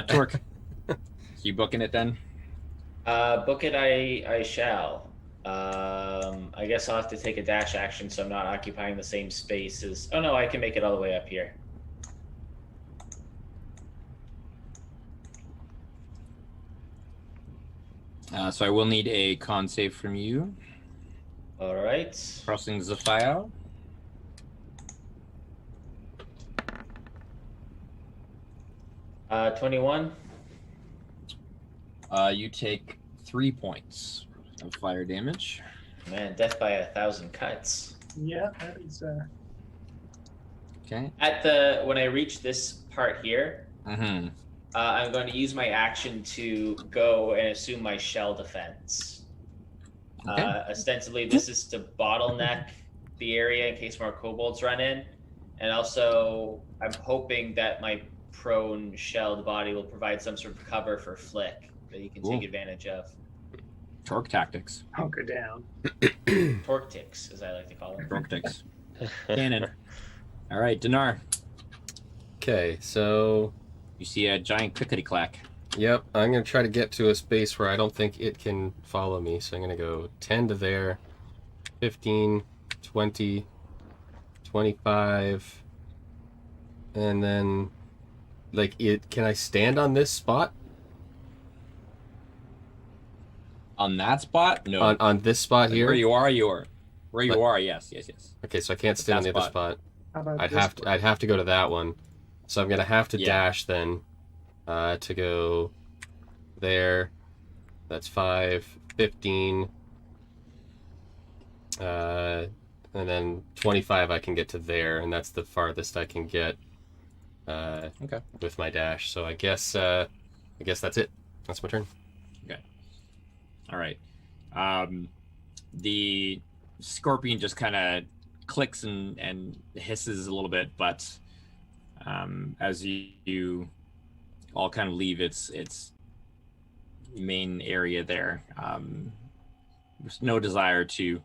Torque, you booking it then? Book it, I shall. I guess I'll have to take a dash action so I'm not occupying the same space as... Oh no, I can make it all the way up here. So I will need a con save from you. All right. Crossing the file. Uh, 21. You take 3 points of fire damage. Man, death by 1,000 cuts. Yeah, that is. Okay. When I reach this part here, Mm-hmm. I'm going to use my action to go and assume my shell defense. Okay. Ostensibly, this is to bottleneck the area in case more kobolds run in. And also, I'm hoping that my prone shelled body will provide some sort of cover for Flick that he can Cool. take advantage of. Torque tactics. Hunker down. Torque ticks, as I like to call them. Torque ticks. Cannon. All right, Dinar. Okay, so You see a giant clickety clack. yep, I'm gonna try to get to a space where I don't think it can follow me. So I'm gonna go 10 to there, 15, 20, 25, and then like can I stand on this spot? On that spot? No. On this spot Like here? where you are, you are. Where you Like- are, yes. Okay, so I can't stand on the That other spot. spot. How about I'd this one? I'd have to go to that one. So I'm gonna have to Yeah. dash then to go there. That's 5, 15, and then 25 I can get to there, and that's the farthest I can get Okay. with my dash. So I guess that's it. That's my turn. All right. The scorpion just kind of clicks and hisses a little bit, but as you all kind of leave its main area there, there's no desire to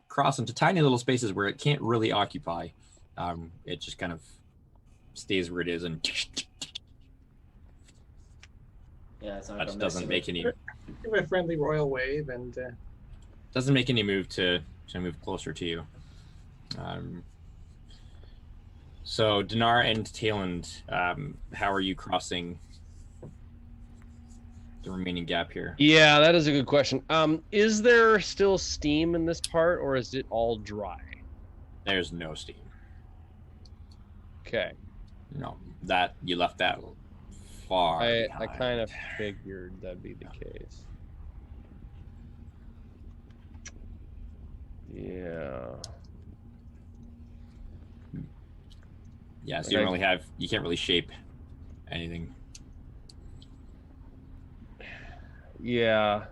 cross into tiny little spaces where it can't really occupy. It just kind of stays where it is and Yeah, it's not that gonna doesn't mess make with- any Give it a friendly royal wave and move to move closer to you. So Dinar and Tayland, how are you crossing the remaining gap here? Yeah, that is a good question. Is there still steam in this part, or is it all dry? There's no steam. Okay. No, that you left that far. I behind. kind of figured that'd be the case. Yeah. Yeah, so you don't really you can't really shape anything. Yeah.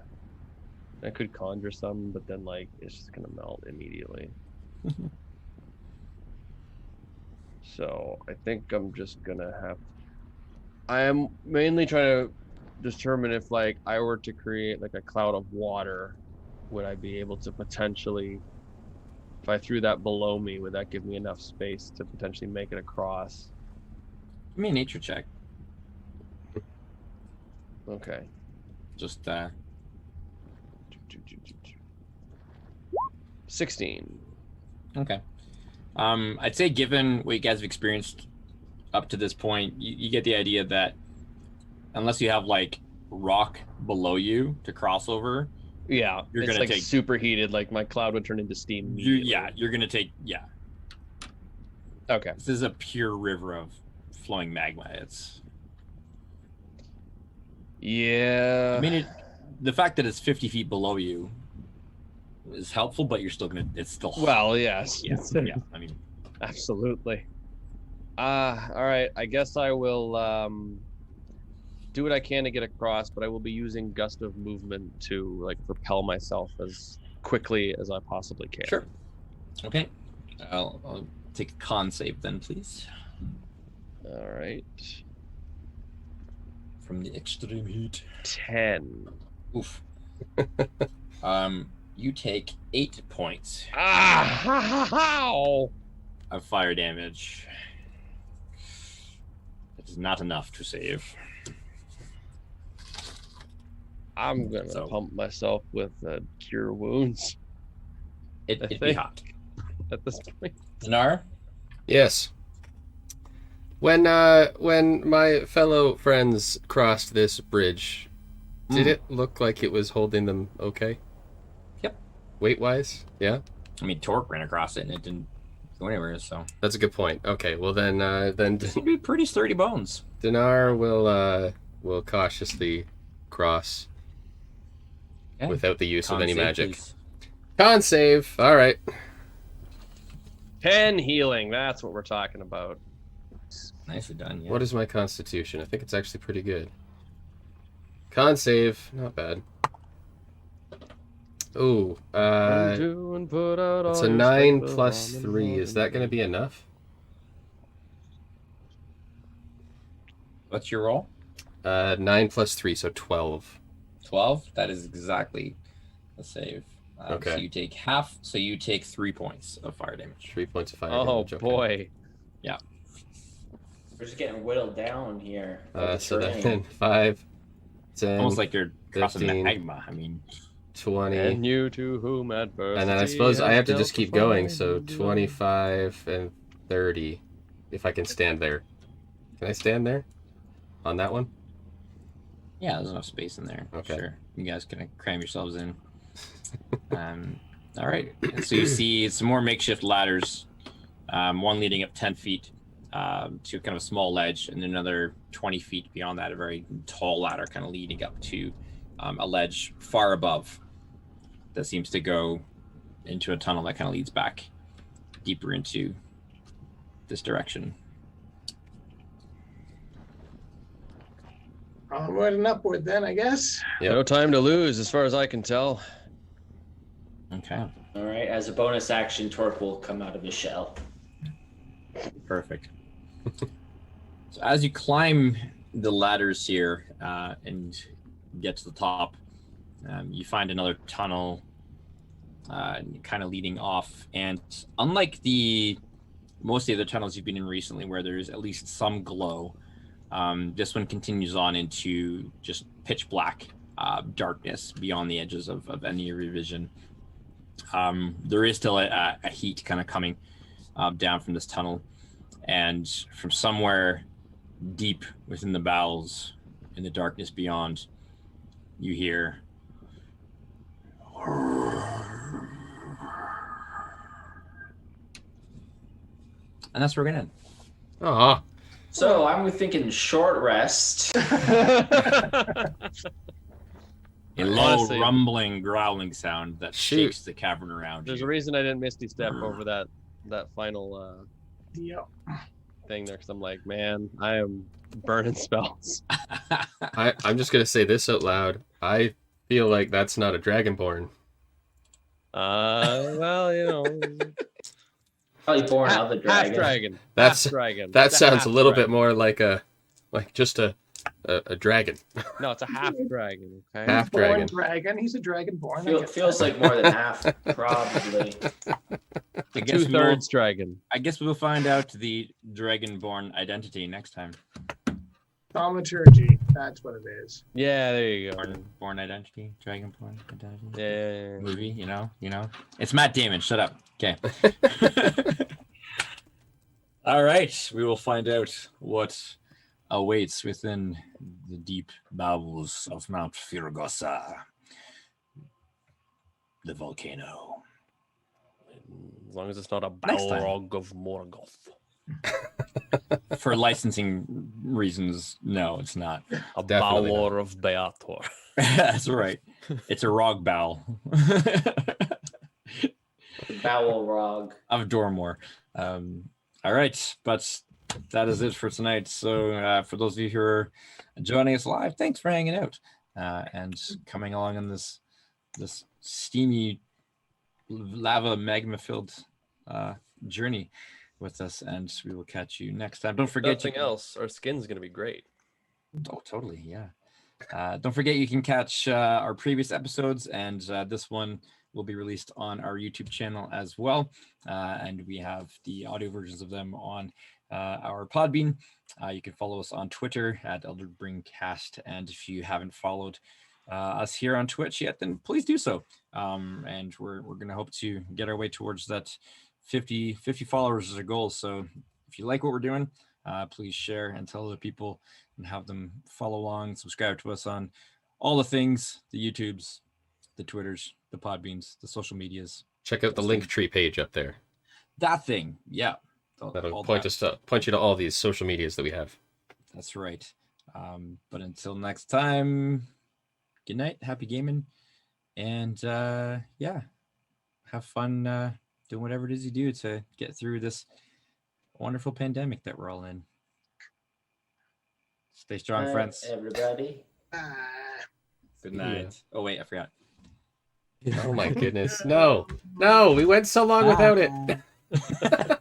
I could conjure some, but then like it's just gonna melt immediately. So I think I'm just gonna have. I am mainly trying to determine if like I were to create like a cloud of water, would I be able to potentially, if I threw that below me, would that give me enough space to potentially make it across? Give me a nature check. Okay. Just 16. okay. I'd say given what you guys have experienced up to this point, you get the idea that unless you have like rock below you to cross over, Yeah, You're it's gonna like take- superheated. Like my cloud would turn into steam. immediately. you're gonna take Okay. This is a pure river of flowing magma. It's Yeah. I mean the fact that it's 50 feet below you is helpful, but you're still gonna it's still Well, yes. yeah. I mean Absolutely. All right. I guess I will do what I can to get across, but I will be using gust of movement to like propel myself as quickly as I possibly can. Sure. Okay. I'll take a con save then, please. All right. From the extreme heat. 10. Oof. You take 8 points How? of fire damage. That is not enough to save. I'm gonna pump myself with cure wounds. It'd be hot. At this point. Dinar? Yes. When my fellow friends crossed this bridge, did it look like it was holding them okay? Yep. Weight-wise? Yeah? I mean, Torque ran across it and it didn't go anywhere, so... That's a good point. Okay, well then... This would be pretty sturdy bones. Dinar will cautiously cross without the use of any magic. Please. Con save! Alright. 10 healing, that's what we're talking about. Nicely done, yeah. What is my constitution? I think it's actually pretty good. Con save, not bad. Ooh, it's a 9 plus 3. Is that going to be enough? What's your roll? 9 plus 3, so 12. 12? That is exactly a save. Okay. So you take half, so you take 3 points of fire damage. 3 points of fire damage. Oh, boy. Yeah. We're just getting whittled down here. So then 5, 10, almost like you're crossing 15, the magma. I mean, 20. And you to whom adversity. And then I suppose I have to just keep going. So 25 and 30, if I can stand there. Can I stand there? On that one? Yeah, there's enough space in there. Okay. Sure. You guys can cram yourselves in. All right. And so you see some more makeshift ladders, one leading up 10 feet to kind of a small ledge, and another 20 feet beyond that, a very tall ladder kind of leading up to a ledge far above that seems to go into a tunnel that kind of leads back deeper into this direction. Onward and upward then, I guess. Yep. No time to lose, as far as I can tell. Okay. All right. As a bonus action, Torque will come out of his shell. Perfect. So as you climb the ladders here and get to the top, you find another tunnel kind of leading off. And unlike most of the other tunnels you've been in recently, where there's at least some glow, this one continues on into just pitch black darkness beyond the edges of any of your vision. There is still a heat kind of coming down from this tunnel, and from somewhere deep within the bowels in the darkness beyond, you hear and that's where we're gonna end. Oh. So I'm thinking short rest. A low rumbling, growling sound that shakes the cavern around There's you. a reason I didn't misty step over that final thing there, because I'm like, man, I am burning spells. I'm just going to say this out loud. I feel like that's not a dragonborn. Well, you know. Probably born of the dragon. Half dragon. That's half dragon. That sounds a little dragon. bit more like just a dragon. No, it's a half dragon. Okay. Half Born dragon. dragon. He's a dragonborn. Feels like more than half, probably. I guess 2/3 dragon. I guess we'll find out the dragonborn identity next time. Thaumaturgy. That's what it is. Yeah, there you go. Born identity, dragonborn identity. Yeah. Movie, you know. It's Matt Damon. Shut up. Okay. All right. We will find out what awaits within the deep bowels of Mount Furogasa, the volcano. As long as it's not a Next time. Balrog of Morgoth. For licensing reasons, no, it's not. A Definitely Balor of Beator. That's right. It's a Rog Bowl. Bowel Rog. Of Dormor. All right, but that is it for tonight. So for those of you who are joining us live, thanks for hanging out and coming along on this steamy lava magma filled journey with us, and we will catch you next time. Don't forget Nothing else. Our skin's gonna be great. Oh, totally, yeah. Don't forget you can catch our previous episodes, and this one will be released on our YouTube channel as well. And we have the audio versions of them on our Podbean. You can follow us on Twitter at ElderBringCast, and if you haven't followed us here on Twitch yet, then please do so. And we're going to hope to get our way towards that 50 followers as a goal. So if you like what we're doing, please share and tell other people and have them follow along, subscribe to us on all the things, the YouTubes, the Twitters, the Podbeans, the social medias. Check out the Linktree page up there. That thing, yeah. That'll point you to all these social medias that we have. That's right. But until next time, good night, happy gaming, and yeah, have fun doing whatever it is you do to get through this wonderful pandemic that we're all in. Stay strong, friends. Everybody. Good night. Yeah. Oh wait, I forgot. Oh my goodness. No, we went so long without it.